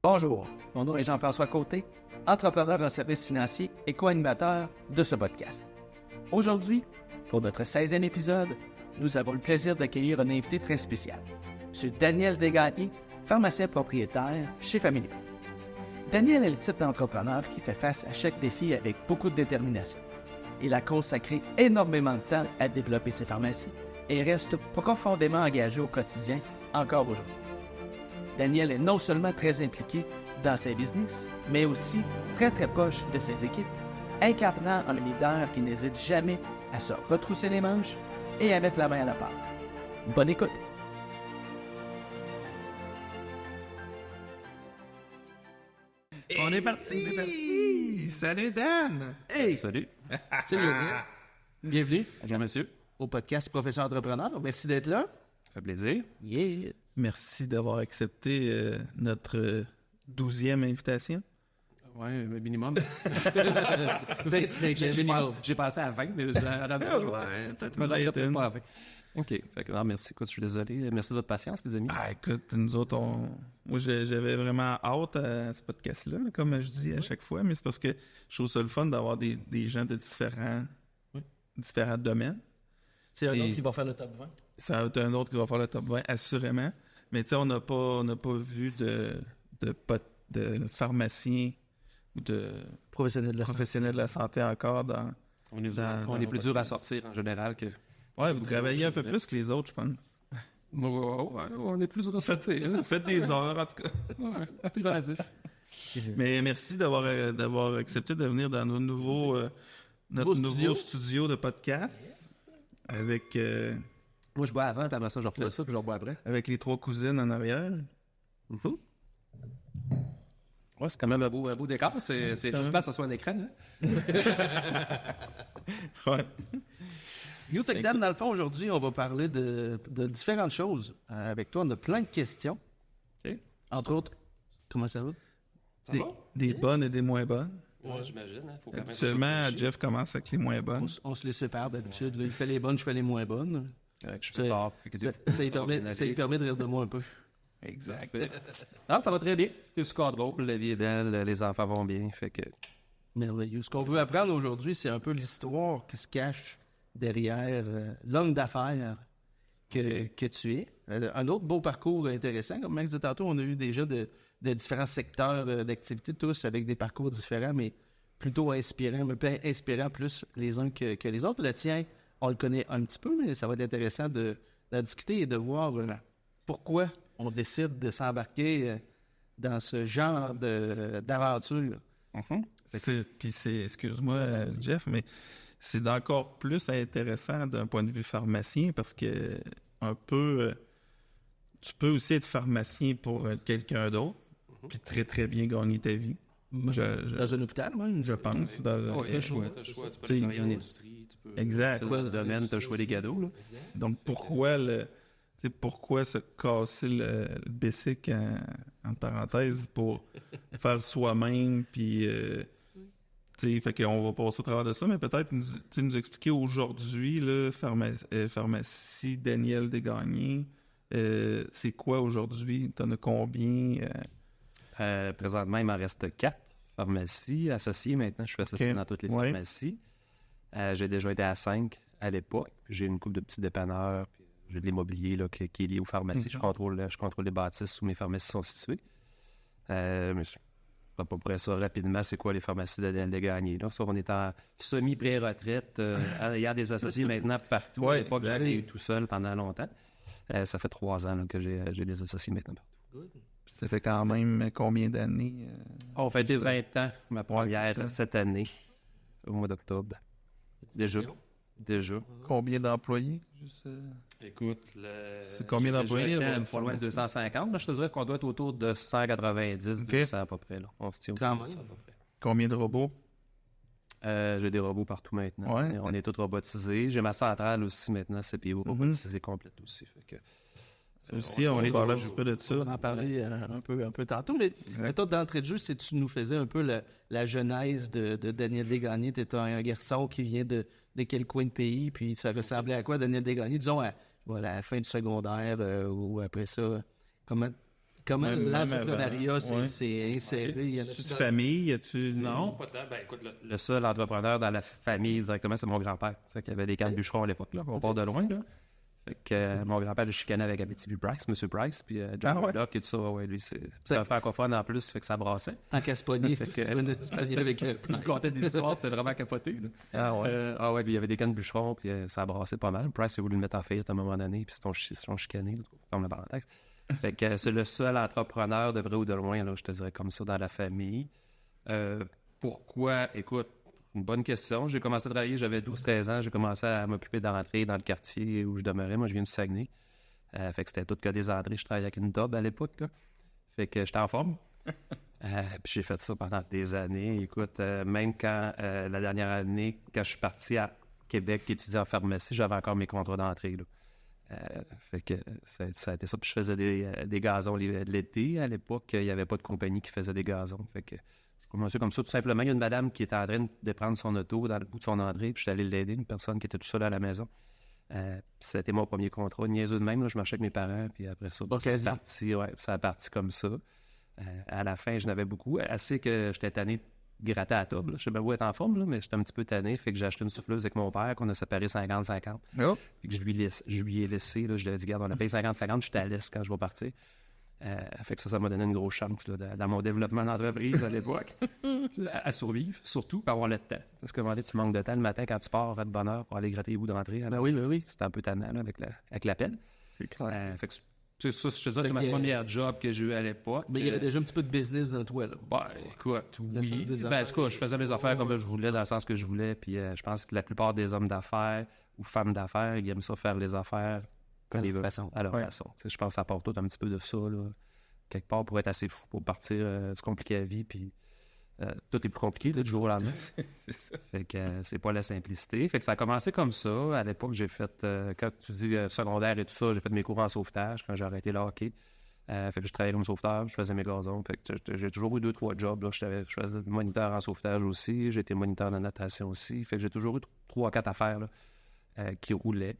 Bonjour, mon nom est Jean-François Côté, entrepreneur en services financiers et co-animateur de ce podcast. Aujourd'hui, pour notre 16e épisode, nous avons le plaisir d'accueillir un invité très spécial, M. Daniel Desgagnés, pharmacien propriétaire chez Family Prix. Daniel est le type d'entrepreneur qui fait face à chaque défi avec beaucoup de détermination. Il a consacré énormément de temps à développer ses pharmacies et reste profondément engagé au quotidien encore aujourd'hui. Daniel est non seulement très impliqué dans ses business, mais aussi très proche de ses équipes, incarnant un leader qui n'hésite jamais à se retrousser les manches et à mettre la main à la pâte. Bonne écoute! On est parti! Salut Dan! Hey! Salut. Salut Daniel! Bienvenue Bonjour, monsieur. au podcast Profession Entrepreneur. Merci d'être là. Ça fait plaisir. Yeah! Merci d'avoir accepté notre 12e invitation. Oui, minimum. 25 minimum. J'ai passé à 20, mais à la peut-être me une rappelle vingtaine. pas à 20. OK. Fait que, merci. Écoute, je suis désolé. Merci de votre patience, les amis. Ah, écoute, nous autres, moi, j'avais vraiment hâte à ce podcast-là, comme je dis à chaque fois, mais c'est parce que je trouve ça le fun d'avoir des gens de différents domaines. C'est un Et- autre qui va faire le top 20. Ça va être un autre qui va faire le top 20, assurément. Mais tu sais, on n'a pas vu de pharmacien ou de Professionnel de la santé. professionnel de la santé encore dans... On est dans plus dur à sortir en général que. Ouais, vous travaillez un peu plus que les autres, je pense. On est plus dur à sortir. Vous faites des heures, en tout cas. Ouais, plus relatif. Mais merci d'avoir accepté de venir dans notre nouveau studio de podcast avec Moi, je bois avant, puis après ça, je refais ça, puis je rebois après. les trois cousines en arrière. Ouais, c'est quand même un beau décor. C'est juste même. pas que ce soit un écran. Hein? Ouais. Tech Dan, dans le fond, aujourd'hui, on va parler de différentes choses. Avec toi, on a plein de questions. OK. Entre autres, comment ça va? Ça Des, va? des bonnes et des moins bonnes. Ouais, j'imagine. Hein? Faut quand même que ça Habituellement, soit couché. Jeff commence avec les moins bonnes. On se les sépare d'habitude. Là. Il fait les bonnes, je fais les moins bonnes. Correct, je C'est- suis fort. Ça lui permet de rire de moi un peu. Exact. Non, ça va très bien. C'est super drôle. La vie est belle. Les enfants vont bien. Fait que. Merveilleux. Ce qu'on veut apprendre aujourd'hui, c'est un peu l'histoire qui se cache derrière l'homme d'affaires que tu es. Un autre beau parcours intéressant. Comme Max disait tantôt, on a eu déjà de différents secteurs d'activité, tous avec des parcours différents, mais plutôt inspirants, mais pas inspirants plus les uns que les autres. Le tien, on le connaît un petit peu, mais ça va être intéressant d'en discuter et de voir pourquoi on décide de s'embarquer dans ce genre d'aventure. Excuse-moi, Jeff, mais c'est d'encore plus intéressant d'un point de vue pharmacien parce que tu peux aussi être pharmacien pour quelqu'un d'autre, puis très bien gagner ta vie. Dans un hôpital, même. Je pense. Oui, t'as le choix. Tu peux T'sais, travailler en industrie. Tu peux. Exact. C'est le domaine, t'as le choix des cadeaux. Là. Donc pourquoi se casser le basic en parenthèse pour faire soi-même, puis fait qu'on va passer au travers de ça, mais peut-être nous expliquer aujourd'hui, là, pharmacie Daniel Desgagnés, c'est quoi aujourd'hui? T'en as combien? Présentement, il m'en reste 4 pharmacies associées. Maintenant, je suis associé Ok. dans toutes les Ouais. pharmacies. J'ai déjà été à 5 à l'époque. Puis j'ai une couple de petits dépanneurs. Puis j'ai de l'immobilier là, qui est lié aux pharmacies. Je contrôle les bâtisses où mes pharmacies sont situées. Mais je vais pas près ça rapidement. C'est quoi les pharmacies de Daniel Desgagnés? Là? Ça, on est en semi-pré-retraite. Il y a des associés maintenant partout. Ouais, à l'époque, exact. j'avais eu tout seul pendant longtemps. Ça fait 3 ans là, que j'ai des associés maintenant partout. Ça fait quand même combien d'années? On fait des 20 ans, ma c'est première ça. cette année, au mois d'octobre. Déjà. Combien d'employés? Juste, Écoute, C'est combien d'employés, Pas là, loin de 250. Là, je te dirais qu'on doit être autour de 190, 200 à peu près. Là. On se tient Quand autour de même. ça à peu près. combien de robots? J'ai des robots partout maintenant. Ouais. On est tous robotisés. J'ai ma centrale aussi maintenant, CPU robotisée complète aussi. Fait que, Ça aussi, on va parler un petit peu de On ça. va en parler un peu tantôt. Mais toi, d'entrée de jeu, si tu nous faisais un peu la genèse de Daniel Desgagnés, tu étais un garçon qui vient de quel coin de pays, puis ça ressemblait à quoi, Daniel Desgagnés? Disons, à la fin du secondaire ou après ça. Comment Comment Même l'entrepreneuriat avant, c'est inséré? Y en Tu a-tu de famille? Y a-tu... Non, pas tant. Ben, écoute, le seul entrepreneur dans la famille directement, c'est mon grand-père. Tu sais, qui avait des cannes bûcherons à l'époque, là. On part de loin, là. Fait que mon grand-père le chicanait avec Abitibi Price, M. Price, puis John Murdoch et tout ça. Ouais, lui, c'est un francophone en plus, fait que ça brassait. En casse-poignet, C'était avec un il me contait des histoires, c'était vraiment capoté. Là. Ah ouais, puis il y avait des cannes bûcherons, puis ça brassait pas mal. Price a voulu le mettre en faillite à un moment donné, puis c'est son chicané, là, comme la parenthèse. Fait que c'est le seul entrepreneur de vrai ou de loin, là, je te dirais comme ça, dans la famille. Pourquoi? Écoute, une bonne question. J'ai commencé à travailler, j'avais 12-13 ans. J'ai commencé à m'occuper d'entrer dans le quartier où je demeurais. Moi, je viens du Saguenay. Fait que c'était tout que des entrées. Je travaillais avec une Dob à l'époque. Là. Fait que j'étais en forme. Puis j'ai fait ça pendant des années. Écoute, même quand la dernière année, quand je suis parti à Québec étudier en pharmacie, j'avais encore mes contrats d'entrée. Là. Fait que ça a été ça. Puis je faisais des gazons l'été. À l'époque, il n'y avait pas de compagnie qui faisait des gazons. Fait que j'ai commencé comme ça, tout simplement. Il y a une madame qui était en train de prendre son auto dans le bout de son entrée, puis je suis allé l'aider, une personne qui était tout seule à la maison. C'était mon premier contrat, niaiseux de même. Là, je marchais avec mes parents, puis après ça, ça a parti comme ça. À la fin, je n'avais beaucoup. Assez que j'étais tanné de gratter à la table. Je sais pas où être en forme, là, mais j'étais un petit peu tanné. Fait que j'ai acheté une souffleuse avec mon père, qu'on a séparé 50-50. Oh. Puis que je lui ai laissé. Là, je lui ai dit, regarde, on a payé 50-50, je suis à l'est quand je vais partir. Fait que ça m'a donné une grosse chance là, dans mon développement d'entreprise à l'époque. à survivre, surtout, pour avoir le temps. Parce que tu manques de temps le matin quand tu pars de bonne heure pour aller gratter les bouts d'entrée. Ben oui. C'était un peu tannant là, avec l'appel. C'est clair. Fait que ça, je te dis, c'est ma première job que j'ai eue à l'époque. Mais il y avait déjà un petit peu de business dans toi, là. Ben, écoute, oui. Ben, en tout cas, je faisais mes affaires comme je voulais, dans le sens que je voulais. Puis je pense que la plupart des hommes d'affaires ou femmes d'affaires, ils aiment ça faire les affaires à leur façon. Je pense que ça part tout un petit peu de ça, là. Quelque part, pour être assez fou, pour partir se compliquer la vie, puis tout est plus compliqué là, du jour au lendemain. C'est ça. Fait que c'est pas la simplicité. Fait que ça a commencé comme ça. À l'époque, j'ai fait, quand tu dis secondaire et tout ça, j'ai fait mes cours en sauvetage quand j'ai arrêté le hockey. Fait que je travaillais comme sauveteur, je faisais mes gazons. Fait que j'ai toujours eu 2-3 jobs. Là. Je faisais moniteur en sauvetage aussi, j'ai été moniteur de natation aussi. Fait que j'ai toujours eu 3-4 affaires là, qui roulaient.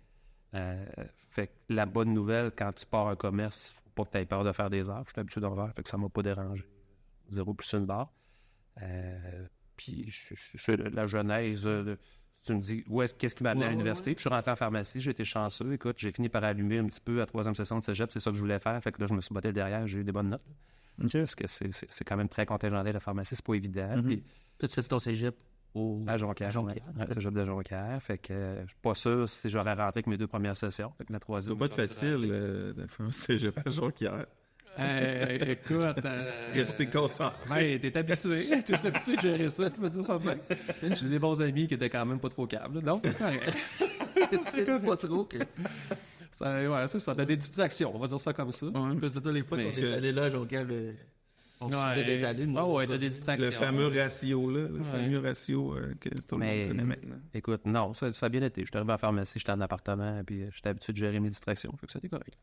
Fait que la bonne nouvelle, quand tu pars un commerce, faut pas que tu aies peur de faire des heures. Je suis habitué d'en faire, fait que ça m'a pas dérangé. 0 plus une barre. Puis je fais la genèse. Tu me dis, qu'est-ce qui m'a amené à l'université? Puis je suis rentré en pharmacie, j'ai été chanceux. Écoute, j'ai fini par allumer un petit peu à 3e session de cégep, c'est ça que je voulais faire. Fait que là, je me suis battu derrière, j'ai eu des bonnes notes. Parce que c'est quand même très contingenté, la pharmacie, c'est pas évident. Puis, toi, tu fais ton cégep à Jonquière. Le cégep de Jonquière. Fait que je suis pas sûr si j'aurais rentré avec mes 2 premières sessions. Fait que la 3e. Ça doit pas être facile de faire un cégep à Jonquière. Écoute, Rester concentré. T'es habitué. Tu es habitué de gérer ça, tu me dis ça bien. J'ai des bons amis qui étaient quand même pas trop câbles. Non, c'est correct. Tu sais pas trop que... c'est ça. T'as des distractions, on va dire ça comme ça. Parce que les fois qu'on est allé là, Jonquière, on s'est détalé. T'as des distractions. Le fameux ratio, là. Le fameux ratio que tout le monde connaît maintenant. Écoute, non, ça a bien été. Je suis arrivé à la pharmacie, j'étais en appartement, puis j'étais habitué de gérer mes distractions. Fait que c'était correct.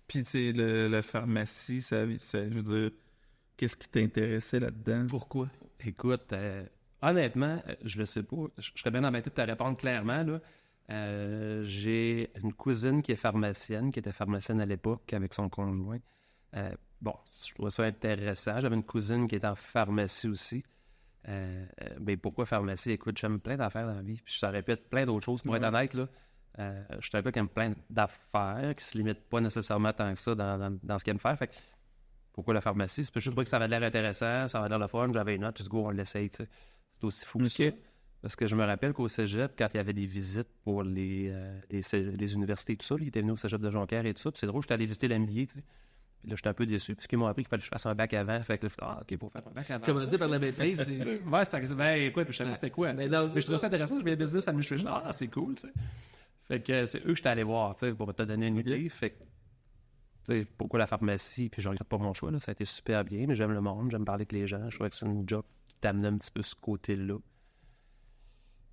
Puis, tu sais, la pharmacie, ça, je veux dire, qu'est-ce qui t'intéressait là-dedans? Pourquoi? Écoute, honnêtement, je le sais pas. Je serais bien embêté de te répondre clairement, là. J'ai une cousine qui est pharmacienne, qui était pharmacienne à l'époque avec son conjoint. Je trouvais ça intéressant. J'avais une cousine qui était en pharmacie aussi. Mais pourquoi pharmacie? Écoute, j'aime plein d'affaires dans la vie. Puis ça répète plein d'autres choses. Pour être honnête, là, je suis un gars qui aime plein d'affaires, qui se limite pas nécessairement tant que ça dans ce qu'il aime faire. Fait que, pourquoi la pharmacie? C'est parce que je trouvais que ça avait l'air intéressant, ça avait l'air le fun, j'avais une note, je dis go, on l'essaye. Tu sais. C'est aussi fou que ça. Parce que je me rappelle qu'au cégep, quand il y avait des visites pour les universités et tout ça, il était venu au cégep de Jonquière et tout ça. Puis c'est drôle, j'étais allé visiter l'MBA, tu sais. Puis là, j'étais un peu déçu, parce qu'ils m'ont appris qu'il fallait que je fasse un bac avant. Fait que là, OK, pour faire un bac avant. Commencer par la maîtrise, c'est... Ouais, ça écoute, puis je savais pas c'était quoi. Mais je trouvais ça intéressant, je voyais business administration. Ah, c'est cool, tu sais. Fait que c'est eux que j'étais allé voir, tu sais, pour te donner une idée. Fait que, tu sais, pourquoi la pharmacie? Puis je regrette pas mon choix, là. Ça a été super bien, mais j'aime le monde, j'aime parler avec les gens. Je trouvais que c'est une job qui t'amenait un petit peu ce côté-là.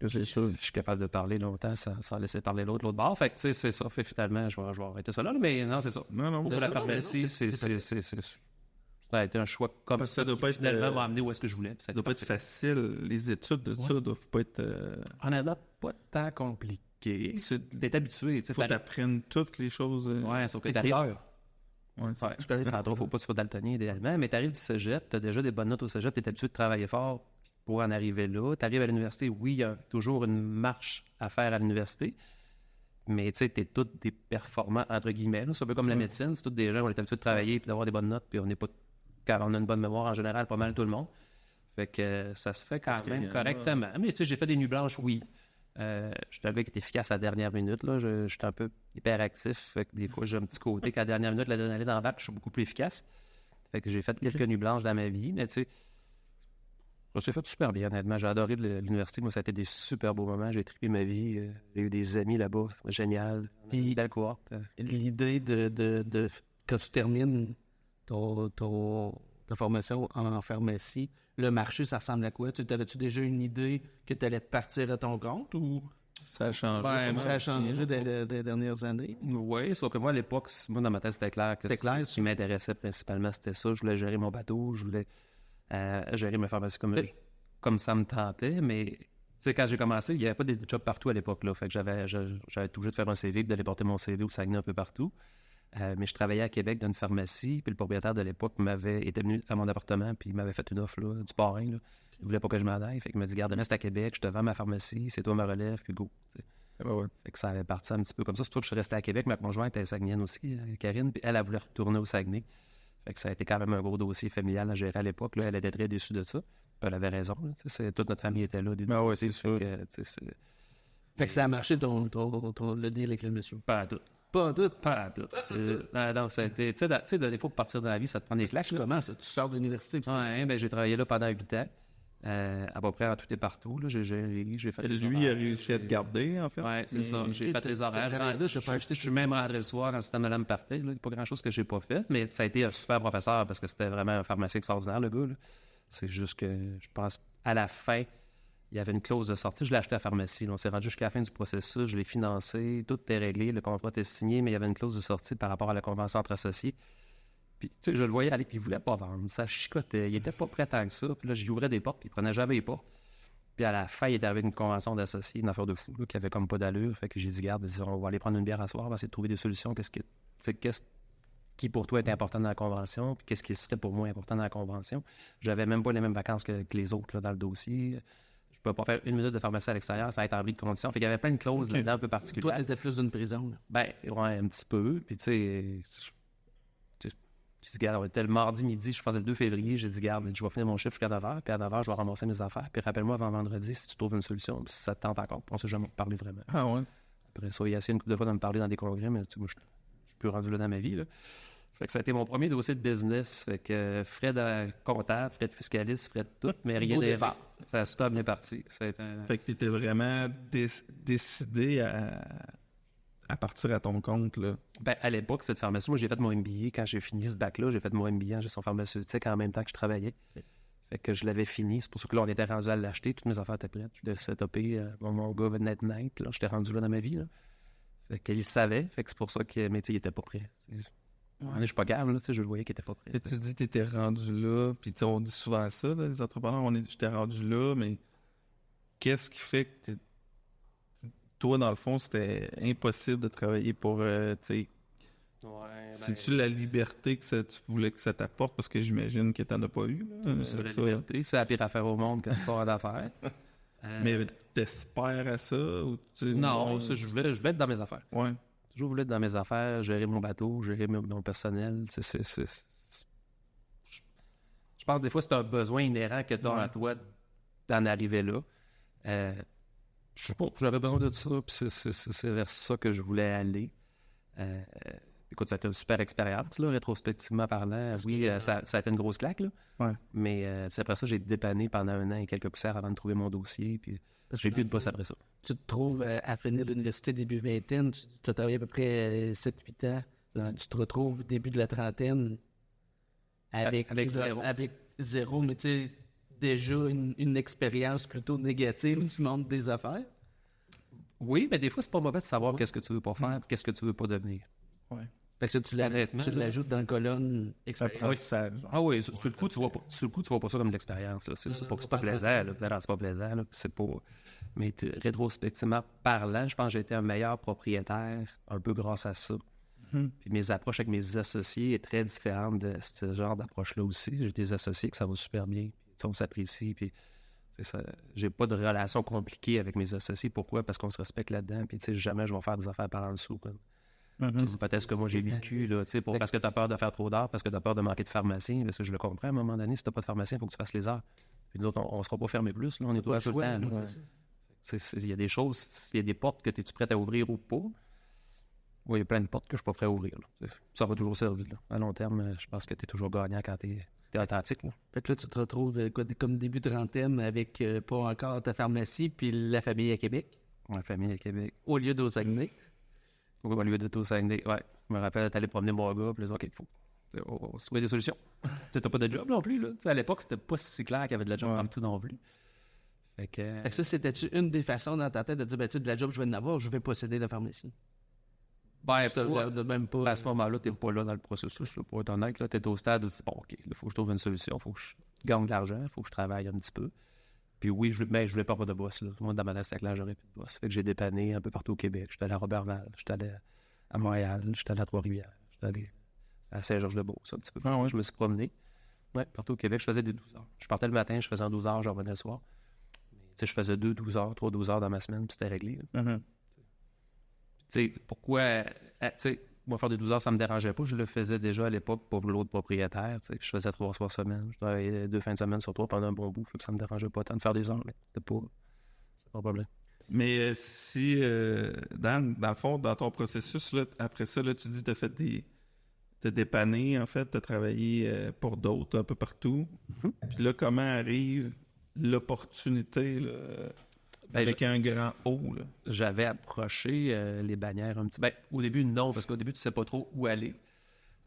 C'est sûr. Je suis capable de parler longtemps sans laisser parler l'autre bord. Fait que, tu sais, c'est ça. Fait finalement, je vais arrêter ça là. Mais non, c'est ça. Non. Pour la pharmacie, ça a été un choix comme parce que ça doit pas être, finalement m'a amené où est-ce que je voulais. Ça doit pas être facile. Les études de ça doivent pas être... Honnêtement, pas tant compliqué. T'es habitué. Faut t'apprendre toutes les choses. Ouais, sauf que t'arrives... Ouais, Je connais Tantôt, faut pas que tu sois daltonien idéalement, mais tu arrives du cégep, tu as déjà des bonnes notes au cégep, tu es habitué de travailler fort pour en arriver là. Tu arrives à l'université, oui, il y a toujours une marche à faire à l'université, mais tu sais, tu es tous des performants, entre guillemets. C'est un peu comme la médecine, c'est tous des gens, on est habitué de travailler puis d'avoir des bonnes notes, puis on n'est pas. Car on a une bonne mémoire en général, pas mal tout le monde. Fait que ça se fait quand même correctement. Mais tu sais, j'ai fait des nuits blanches, oui. Je t'avais été efficace à la dernière minute. Là. Je suis un peu hyperactif. Fait que des fois, j'ai un petit côté qu'à la dernière minute, l'adrénaline embarque, je suis beaucoup plus efficace. Fait que j'ai fait quelques nuits blanches dans ma vie. Mais tu sais, ça s'est fait super bien, honnêtement. J'ai adoré l'université. Moi, ça a été des super beaux moments. J'ai trippé ma vie. J'ai eu des amis là-bas. Génial. Puis, belle cohorte. l'idée de quand tu termines ta formation en pharmacie, le marché, ça ressemble à quoi? Avais-tu déjà une idée que tu allais partir à ton compte ou Ça a changé. Ben, ça a changé des dernières années? Oui, sauf que moi, à l'époque, moi, dans ma tête, c'était clair que C'était clair, ce qui m'intéressait principalement, c'était ça. Je voulais gérer mon bateau, je voulais gérer ma pharmacie comme ça me tentait, mais tu sais, quand j'ai commencé, il n'y avait pas des jobs partout à l'époque, là. Fait que j'avais tout obligé de faire un CV, puis d'aller porter mon CV au Saguenay un peu partout. Mais je travaillais à Québec dans une pharmacie, puis le propriétaire de l'époque était venu à mon appartement, puis il m'avait fait une offre, là, du parrain, là. Il voulait pas que je m'en aille, fait qu'il m'a dit, garde, reste à Québec, je te vends ma pharmacie, c'est toi ma relève, puis go. T'sais. Fait que ça avait parti un petit peu comme ça. C'est pour que je suis resté à Québec. Ma conjointe est saguenayenne aussi, Karine, puis elle voulu retourner au Saguenay. Fait que ça a été quand même un gros dossier familial à gérer à l'époque. Là, elle était très déçue de ça. Puis elle avait raison. Là, toute notre famille était là. C'est sûr. Fait que ça a marché le deal avec le monsieur. Pas à tout. Pas en tout. Pas à tout. Non, ça a été... Tu sais, des fois, pour partir dans la vie, ça te prend des claques. Comment ça? Tu sors de l'université? Oui, ben j'ai travaillé là pendant 8 ans. À peu près en tout et partout. Là. J'ai fait Lui, des il a horaires, réussi à te garder, en fait. Oui, c'est ça. J'ai fait des horaires. Je suis même rentré le soir quand le système de l'âme partait. Il n'y a pas grand-chose que j'ai pas fait, mais ça a été un super professeur parce que c'était vraiment un pharmacien extraordinaire, le gars. Là. C'est juste que je pense à la fin, il y avait une clause de sortie. Je l'ai acheté à la pharmacie. Là. On s'est rendu jusqu'à la fin du processus. Je l'ai financé. Tout était réglé. Le contrat était signé, mais il y avait une clause de sortie par rapport à la convention entre associés. Puis, tu sais, je le voyais aller, puis il voulait pas vendre. Ça chicotait. Il était pas prêt tant que ça. Puis là, j'y ouvrais des portes, puis il prenait jamais les portes. Puis à la fin, il était avec une convention d'associés, une affaire de fou, là, qui avait comme pas d'allure. Fait que j'ai dit, garde, on va aller prendre une bière à soir, on va essayer de trouver des solutions. Qu'est-ce qui pour toi est important dans la convention, puis qu'est-ce qui serait pour moi important dans la convention. J'avais même pas les mêmes vacances que les autres là, dans le dossier. Je peux pas faire 1 minute de pharmacie à l'extérieur, ça va être en bris de conditions. Fait qu'il y avait plein de clauses là-dedans un peu particulières. Toi, t'étais plus d'une prison. Là. Ben, ouais, un petit peu. Puis tu sais... J'ai dit, regarde, on était le mardi midi, je faisais le 2 février, j'ai dit, regarde, je vais finir mon chiffre jusqu'à 9h, puis à 9h, je vais ramasser mes affaires, puis rappelle-moi avant vendredi si tu trouves une solution, puis si ça te tente encore. On ne s'est jamais parlé vraiment. Ah ouais? Après ça, il a essayé une couple de fois de me parler dans des congrès, mais moi, je suis plus rendu là dans ma vie. Là. Fait que ça a été mon premier dossier de business. Fait que frais de comptable, frais de fiscaliste, frais de tout, mais rien d'invent. Ça a super bien parti. Fait que tu étais vraiment décidé à partir à ton compte, là. Ben, à l'époque, cette pharmacie, moi, j'ai fait mon MBA. Quand j'ai fini ce bac-là, j'ai fait mon MBA en gestion pharmaceutique en même temps que je travaillais. Fait que je l'avais fini. C'est pour ça que là, on était rendu à l'acheter. Toutes mes affaires étaient prêtes. Je devais setuper mon gars net. Là, j'étais rendu là dans ma vie, là. Fait qu'il savait. Fait que c'est pour ça que, mais tu sais, il était pas prêt. Je suis pas grave, là. Tu sais, je le voyais qu'il était pas prêt. Et tu dis que tu étais rendu là. Puis, tu sais, on dit souvent ça, là, les entrepreneurs. J'étais rendu là, mais qu'est-ce qui fait que toi, dans le fond, c'était impossible de travailler pour, tu sais... C'est-tu la liberté que tu voulais que ça t'apporte? Parce que j'imagine que tu n'en as pas eu. C'est la liberté. C'est la pire affaire au monde quand c'est pas d'affaires. Mais t'espères à ça? Ou non, ça, je voulais être dans mes affaires. Ouais. Je voulais être dans mes affaires, gérer mon bateau, gérer mon personnel. Je pense que des fois, c'est un besoin inhérent que tu as en toi d'en arriver là. Je sais pas, j'avais besoin de ça, puis c'est vers ça que je voulais aller. Écoute, ça a été une super expérience, là, rétrospectivement parlant. Oui, ça a été une grosse claque, là. Ouais. Mais après ça, j'ai dépanné pendant 1 an et quelques poussières avant de trouver mon dossier, puis j'ai plus de boss après ça. Tu te trouves à finir l'université début vingtaine, tu as travaillé à peu près 7-8 ans, tu te retrouves début de la trentaine avec zéro, mais tu sais, déjà une expérience plutôt négative du monde des affaires. Oui, mais des fois, c'est pas mauvais de savoir qu'est-ce que tu veux pas faire, qu'est-ce que tu veux pas devenir. Ouais. Fait que tu l'ajoutes dans la colonne expérience. Ah oui, sur le coup, tu vois pas ça comme de l'expérience. Là. C'est pas plaisant. Là. C'est pas plaisant. Là. C'est pas... Mais rétrospectivement parlant, je pense que j'ai été un meilleur propriétaire un peu grâce à ça. Puis mes approches avec mes associés est très différente de ce genre d'approche-là aussi. J'ai des associés que ça va super bien. Puis, on s'apprécie. Puis, j'ai pas de relation compliquée avec mes associés. Pourquoi? Parce qu'on se respecte là-dedans. Puis jamais je vais faire des affaires par en dessous. C'est peut-être ce que moi j'ai vécu, là, parce que tu as peur de faire trop d'heures, parce que tu as peur de manquer de pharmacien. Parce que je le comprends, à un moment donné, si tu n'as pas de pharmacien, il faut que tu fasses les heures. Puis nous autres, on ne sera pas fermé plus, là, on est ouvert tout le temps. Il y a des choses, il y a des portes que tu es prêt à ouvrir ou pas. Oui, il y a plein de portes que je suis pas prêt à ouvrir. Là. Ça va toujours servir. Là. À long terme, je pense que tu es toujours gagnant quand tu es authentique. Là. Fait que là, tu te retrouves comme début de trentaine avec pas encore ta pharmacie, puis la famille à Québec. La famille à Québec. Au lieu d'au Saguenay. Au lieu de tout Saguenay, ouais. Je me rappelle, t'allais promener mon gars, puis les autres, OK, il faut. On se trouver des solutions. Tu n'as pas de job non plus, là. T'sais, à l'époque, c'était pas si clair qu'il y avait de la job partout non plus. Fait que ça, c'était-tu une des façons dans ta tête de dire, ben, tu sais, de la job, je vais en avoir, je vais posséder la pharmacie? Ben, même pas. À ce moment-là, t'es pas là dans le processus, là, pour être honnête, là. T'es au stade où tu dis, bon, OK, il faut que je trouve une solution, il faut que je gagne de l'argent, il faut que je travaille un petit peu. Puis oui, je voulais pas avoir de boss, là. Moi, dans ma tête, c'était clair, j'aurais plus de boss. Fait que j'ai dépanné un peu partout au Québec. J'étais allé à Robertval, j'étais allé à Montréal, j'étais allé à Trois-Rivières, j'étais allé à Saint-Georges-de-Beauce, un petit peu. Ah ouais. Je me suis promené. Ouais, partout au Québec, je faisais des 12 heures. Je partais le matin, je faisais en 12 heures, je revenais le soir. Mais, je faisais 12 heures, 12 heures dans ma semaine, puis c'était réglé. Pourquoi... moi, faire des 12 heures, ça me dérangeait pas. Je le faisais déjà à l'époque pour l'autre propriétaire. Je faisais 3 soirs semaine. Je travaillais 2 fins de semaine sur 3 pendant un bon bout. Ça me dérangeait pas tant de faire des heures. C'est pas un problème. Mais si, Dan, dans le fond, dans ton processus, là, après ça, là, tu dis que tu as fait t'as dépanné, en fait, tu as travaillé pour d'autres un peu partout. Puis là, comment arrive l'opportunité là, avec un grand O? Là? J'avais approché les bannières un petit peu. Au début, non, parce qu'au début, tu sais pas trop où aller.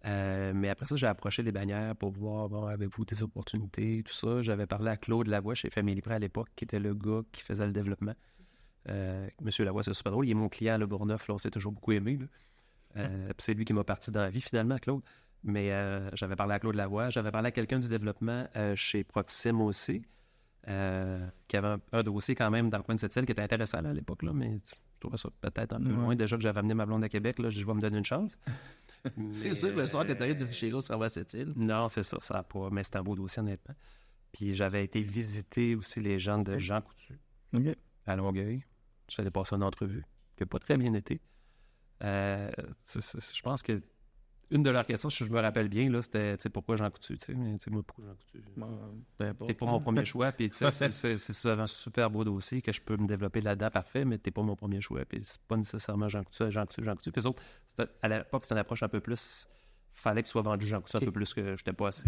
Mais après ça, j'ai approché les bannières pour voir, bon, avez-vous des opportunités, tout ça. J'avais parlé à Claude Lavoie chez Family Prêt à l'époque, qui était le gars qui faisait le développement. Monsieur Lavoie, c'est super drôle. Il est mon client à Le Bourgneuf, là, on s'est toujours beaucoup aimé. Puis c'est lui qui m'a parti dans la vie, finalement, Claude. Mais j'avais parlé à Claude Lavoie. J'avais parlé à quelqu'un du développement chez Proxim aussi, qui avait un dossier quand même dans le coin de cette île qui était intéressant là, à l'époque, là, mais je trouvais ça peut-être un peu loin. Déjà que j'avais amené ma blonde à Québec, là, je vais me donner une chance. C'est sûr, le soir que tu arrives de chez nous, ça va à cette île. Non, c'est ça n'a pas. Mais c'était un beau dossier, honnêtement. Puis j'avais été visiter aussi les gens de Jean Coutu à Longueuil. J'allais passer une entrevue qui n'a pas très bien été. Je pense que une de leurs questions, si je me rappelle bien, là, c'était pourquoi Jean Coutu, moi, pourquoi Jean Coutu? T'es pas mon premier choix, puis c'est un super beau dossier que je peux me développer là-dedans, parfait, mais t'es pas mon premier choix, puis c'est pas nécessairement Jean Coutu. Puis les autres, à l'époque, c'était une approche un peu plus... Fallait que ce soit vendu Jean Coutu un peu plus que j'étais pas assez...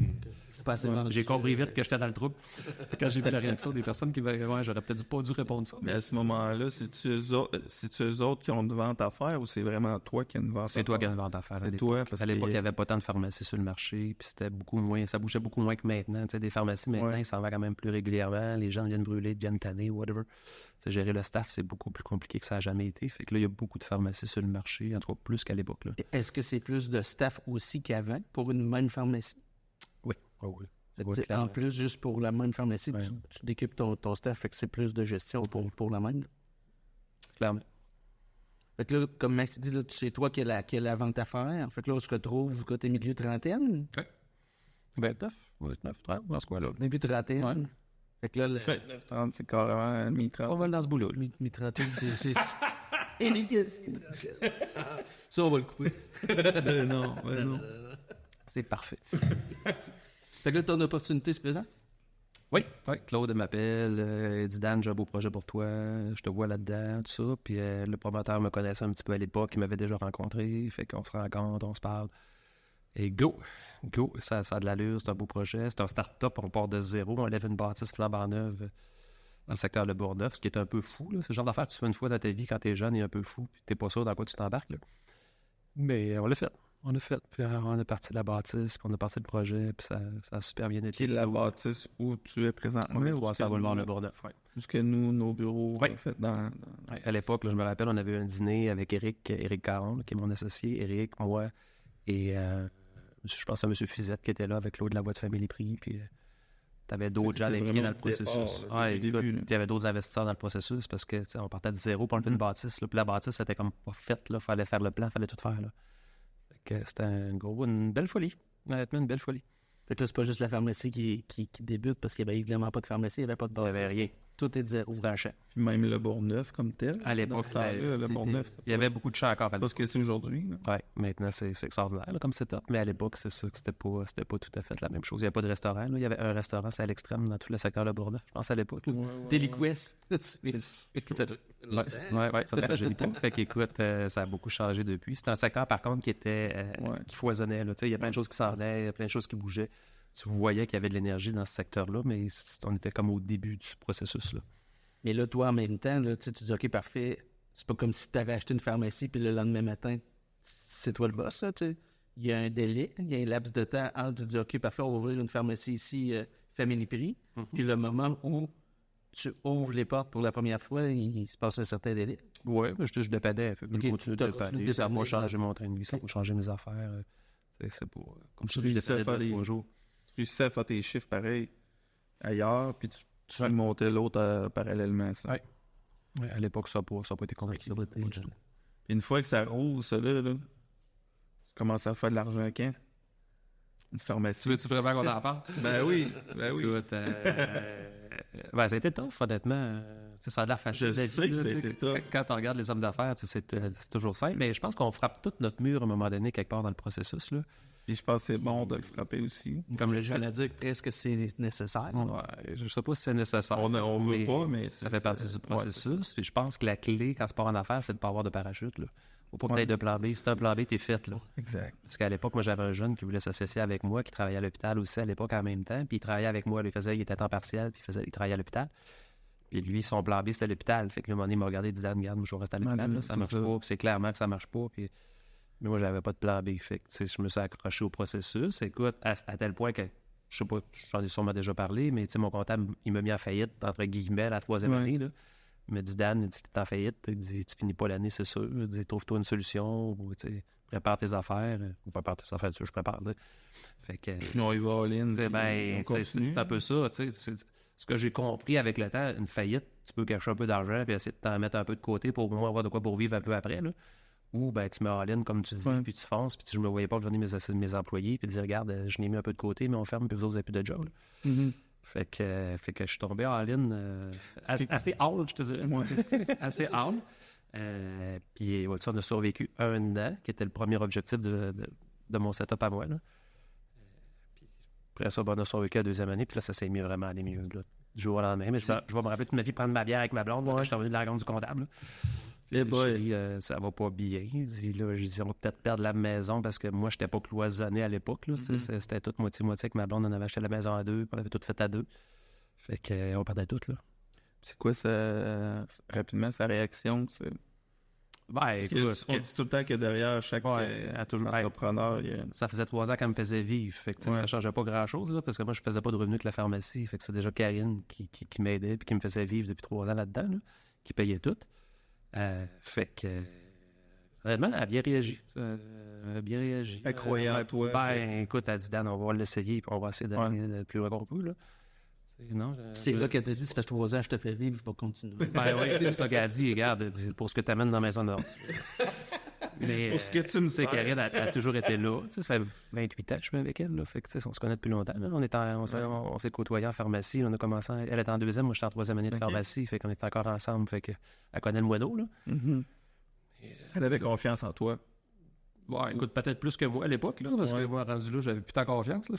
J'ai compris vite que j'étais dans le trouble. Quand j'ai vu la réaction des personnes qui disaient « Ouais, j'aurais peut-être pas dû répondre ça. » Mais à ce moment-là, c'est-tu eux autres qui ont une vente à faire ou c'est vraiment toi qui as une vente à faire? C'est toi qui as une vente à faire. C'est toi, parce à l'époque, il n'y avait pas tant de pharmacies sur le marché, puis c'était beaucoup moins... Ça bougeait beaucoup moins que maintenant. T'sais, des pharmacies, maintenant, ils s'en vont quand même plus régulièrement. Les gens viennent brûler, viennent tanner, whatever. T'sais, gérer le staff, c'est beaucoup plus compliqué que ça n'a jamais été. Fait que là, il y a beaucoup de pharmacies sur le marché, en tout cas plus qu'à l'époque. Là. Est-ce que c'est plus de staff aussi qu'avant pour une même pharmacie? Oui. Oh, oui. En plus, juste pour la même pharmacie, tu décupes ton staff, fait que c'est plus de gestion pour la même. Là. Clairement. Fait que là, comme Max dit, là, c'est toi qui as la vente à faire. Fait que là, on se retrouve côté milieu trentaine. Oui. 29, 30, dans ce coin-là. Début trentaine. Ouais. Fait que là, 29-30, c'est carrément mi-30. On va dans ce boulot. Mi-trentaine, c'est... mi-trentaine. Ça, on va le couper. Non. C'est parfait. Fait que là, ton opportunité se présente? Oui. Claude m'appelle, il dit « Dan, j'ai un beau projet pour toi, je te vois là-dedans, tout ça. » Puis le promoteur me connaissait un petit peu à l'époque, il m'avait déjà rencontré, fait qu'on se rencontre, on se parle. Et go, ça a de l'allure, c'est un beau projet, c'est un start-up, on part de zéro, on lève une bâtisse flambant neuve dans le secteur de Bourgneuf, ce qui est un peu fou, là. C'est le genre d'affaire que tu fais une fois dans ta vie quand t'es jeune et un peu fou, puis t'es pas sûr dans quoi tu t'embarques, là. Mais on l'a fait, puis on a parti de la bâtisse, puis on a parti le projet, puis ça a super bien été. Qui est la bâtisse où tu es présentement? Oui, ça va le voir le Bourgneuf, oui. Jusque nous, nos bureaux, oui. En fait, dans... Oui, à l'époque, là, je me rappelle, on avait eu un dîner avec Éric Caron, là, qui est mon associé, Éric, moi, et... je pense à M. Fizette qui était là avec Claude Lavoie de Family Prix, puis t'avais d'autres gens impliqués dans le processus. Puis il y avait d'autres investisseurs dans le processus parce que on partait de zéro pour enlever une bâtisse, là, puis la bâtisse c'était comme pas faite, il fallait faire le plan, il fallait tout faire. Là. que c'était une belle folie. Honnêtement, une belle folie. Fait que là, c'est pas juste la pharmacie qui débute parce qu'il n'y avait évidemment pas de pharmacie, il n'y avait pas de Il n'y bâtisse. avait rien. Tout est de zéro. C'était un champ. Puis même le Bourgneuf comme tel. À l'époque, dans ce temps-là, le c'était- Bourgneuf. Il y avait beaucoup de champs encore à C'est pas l'époque. ce que c'est aujourd'hui. là. Oui, maintenant, c'est extraordinaire là, comme setup. Mais à l'époque, c'est sûr que c'était pas tout à fait la même chose. Il n'y avait pas de restaurant. Là. Il y avait un restaurant, c'est à l'extrême dans tout le secteur de Bourgneuf, je pense, à l'époque. là. Deliquest. Ouais, ça ne rajeunit pas. Fait qu'écoute, ça a beaucoup changé depuis. C'est un secteur, par contre, qui foisonnait. Là. Tu sais, il y a plein de choses qui s'en venaient, il y a plein de choses qui bougeaient. Tu voyais qu'il y avait de l'énergie dans ce secteur-là, mais on était comme au début du processus. Là. Mais là, toi, en même temps, là, tu dis, OK, parfait, c'est pas comme si tu avais acheté une pharmacie puis le lendemain matin, c'est toi le boss. Là, tu sais. Il y a un délai, il y a un laps de temps entre de dire, OK, parfait, on va ouvrir une pharmacie ici, Family Prix. Puis le moment où tu ouvres les portes pour la première fois, il se passe un certain délai. Oui, mais je dépannais. Fait que Ok, je continue tu de continues de dépanner. Ça dépanner. m'a changé mon train de vie, ça m'a changé mes affaires. C'est pas... Comme Tu je réussissais à dépannais faire deux, les- 3 jours. Tu réussissais à faire tes chiffres pareil ailleurs, puis tu montais l'autre parallèlement. Ça. Ouais. Ouais, à l'époque, ça n'a pas été compliqué. Pas du tout. Puis une fois que ça rouvre, ça là, tu commences à faire de l'argent quand? Une pharmacie. veux-tu vraiment qu'on en parle? Ben oui, ben oui. Écoute, ben, ça a été tough, honnêtement. Tu sais, ça a l'air facile. Je la sais vie, que là, ça a tu sais, été tough. Quand on regarde les hommes d'affaires, tu sais, c'est toujours simple. Mais je pense qu'on frappe tout notre mur à un moment donné, quelque part dans le processus. Là. Puis je pense que c'est bon de le frapper aussi. Comme le J'allais dire que presque c'est nécessaire. Ouais, je sais pas si c'est nécessaire. On veut pas, mais ça fait partie du ouais, processus. Puis je pense que la clé quand tu pars en affaires, c'est de ne pas avoir de parachute. Là. Faut pas que Ouais. tu aies de plan B. Si tu as un plan B, t'es fait. Là. Exact. Parce qu'à l'époque, moi, j'avais un jeune qui voulait s'associer avec moi, qui travaillait à l'hôpital aussi à l'époque en même temps. Puis il travaillait avec moi. Il était à temps partiel, puis il travaillait à l'hôpital. Puis lui, son plan B, c'était l'hôpital. Fait que le moment donné, il m'a regardé et dit, regarde, moi, je vais rester à l'hôpital. Là, ça c'est marche ça. pas. Puis c'est clairement que ça marche pas. Puis... Mais moi, j'avais pas de plan B. Fait que, tu sais, je me suis accroché au processus. Écoute, à tel point que, je sais pas, j'en ai sûrement déjà parlé, mais tu sais, mon comptable, il m'a mis en faillite, entre guillemets, la 3e Ouais. année. Là. Il m'a dit, Dan, il dit, t'es en faillite. Il dit, tu finis pas l'année, c'est sûr. Il dit, trouve-toi une solution. Ou, tu sais, prépare tes affaires. Ou prépare tes affaires, tu sais, je prépare. Tu sais. Fait que. Puis on y va all-in. Tu sais, puis ben, on tu sais, continue. c'est un peu ça. Tu sais, ce que j'ai compris avec le temps, une faillite, tu peux cacher un peu d'argent puis essayer de t'en mettre un peu de côté pour au moins avoir de quoi pour vivre un peu après. Là. Ou ben, tu mets all-in, comme tu dis, Ouais. puis tu fonces, puis je me voyais pas rejoindre mes employés, puis dire, regarde, je l'ai mis un peu de côté, mais on ferme, puis vous autres, vous n'avez plus de job. Là. Mhm. Fait que je suis tombé all-in assez all, je te dirais. Ouais. Assez all. Puis ouais, tu sais, on a survécu 1 an, qui était le premier objectif de mon setup à moi. Là. Puis après ça, ben, on a survécu la 2e année, puis là, ça s'est mis vraiment à aller mieux. Là, du jour au lendemain. Mais je vais me rappeler toute ma vie prendre ma bière avec ma blonde. Là, je suis revenu de la rencontre du comptable. Là. Eh Puis, boy. chérie, ça va pas bien. Je dis, on va peut-être perdre la maison parce que moi, je n'étais pas cloisonné à l'époque. Là, C'était tout moitié-moitié avec ma blonde. On avait acheté la maison à 2, puis on avait tout fait à 2. Fait qu'on perdait tout. Là. C'est quoi rapidement sa réaction? Ben, Parce écoute, on dit tout le temps que derrière chaque à toujours, entrepreneur, il y a... ça faisait 3 ans qu'elle me faisait vivre. Fait que, tu sais, ça Ouais. changeait pas grand-chose, là, parce que moi, je faisais pas de revenus que la pharmacie. Fait que c'est déjà Karine qui m'aidait et qui me faisait vivre depuis 3 ans là-dedans, là, qui payait tout. Fait que... honnêtement, elle a bien réagi. Elle croyait en toi. Ben, écoute, elle dit, Dan, on va l'essayer puis on va essayer d'aller le plus loin qu'on peut, là. Tu sais, non, Puis c'est là qu'elle t'a dit, ça fait 3 ans que je te fais vivre, je vais continuer. Ben oui, c'est ça qu'elle a dit. Regarde, elle dit, pour ce que tu amènes dans la maison d'ordre. Mais, Pour ce que tu me sais, sers. Karine a toujours été là. Tu sais, ça fait 28 ans que je suis avec elle. Là. Fait que, tu sais, on se connaît depuis longtemps. Là. On s'est côtoyés en pharmacie. On a commencé, elle était en 2e, moi j'étais en 3e année de Ok. pharmacie. Fait qu'on était encore ensemble. Fait que, elle connaît le moineau. Là. Mhm. Et, Elle avait confiance en toi. bon, écoute, peut-être plus que moi à l'époque. Là, parce que moi, rendu là, j'avais plus tant confiance. Là.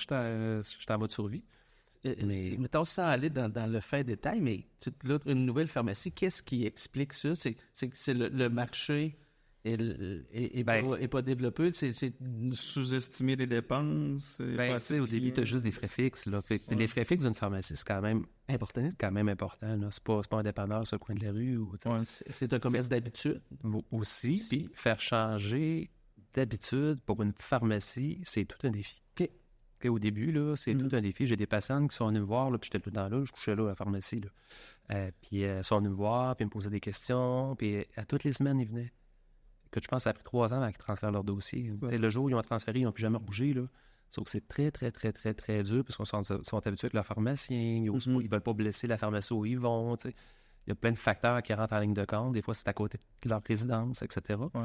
J'étais en mode survie. Mais mettons, sans aller dans le fin détail, mais là, une nouvelle pharmacie, qu'est-ce qui explique ça? C'est le marché est pas développé. C'est Sous-estimer les dépenses. Ben, tu sais, au début, tu as juste des frais fixes. Là. Fait que les frais fixes d'une pharmacie, c'est quand même important. Là. C'est pas un dépanneur sur le coin de la rue. Ou, tu sais. Ouais. C'est un commerce d'habitude. Aussi, puis faire changer d'habitude pour une pharmacie, c'est tout un défi. OK, au début, là, c'est tout un défi. J'ai des patientes qui sont venues me voir, là, puis j'étais tout le temps là, je couchais là à la pharmacie. Là. Puis elles sont venues me voir, puis ils me posaient des questions, puis à toutes les semaines, ils venaient. Que je pense que ça a pris 3 ans avant qu'ils transfèrent leur dossier. Tu sais, le jour où ils ont transféré, ils n'ont plus jamais bougé. Là. Sauf que c'est très, très, très, très, très dur, parce qu'ils sont habitués avec leur pharmacien, ils ne veulent pas blesser la pharmacie où ils vont. Tu sais. Il y a plein de facteurs qui rentrent en ligne de compte. Des fois, c'est à côté de leur résidence, etc. Ouais.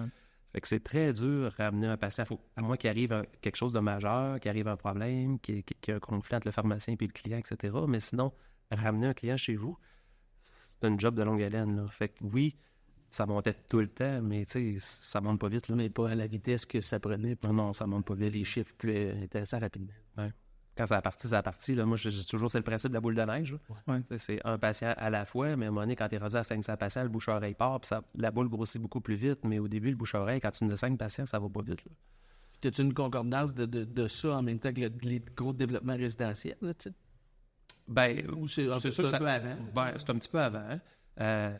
Fait que c'est très dur de ramener un patient. À moins qu'il arrive quelque chose de majeur, qu'il arrive un problème, qu'il y ait un conflit entre le pharmacien et le client, etc. Mais sinon, ramener un client chez vous, c'est un job de longue haleine, là. Fait que oui, ça montait tout le temps, mais tu sais, ça monte pas vite, là. Mais pas à la vitesse que ça prenait. Non, ça monte pas vite. Les chiffres plus intéressants rapidement. Ouais. Quand ça a parti, ça a parti. Là. Moi, je dis toujours, c'est le principe de la boule de neige. Ouais. C'est un patient à la fois, mais à un moment donné, quand tu es rendu à 500 patients, le bouche-oreille part, puis la boule grossit beaucoup plus vite. Mais au début, le bouche-oreille, quand tu as 5 patients, ça va pas vite. Puis as-tu une concordance de ça en même temps que les gros développements résidentiels? Là, Ben, ou c'est un sûr que peu avant? Ben, c'est un petit peu avant.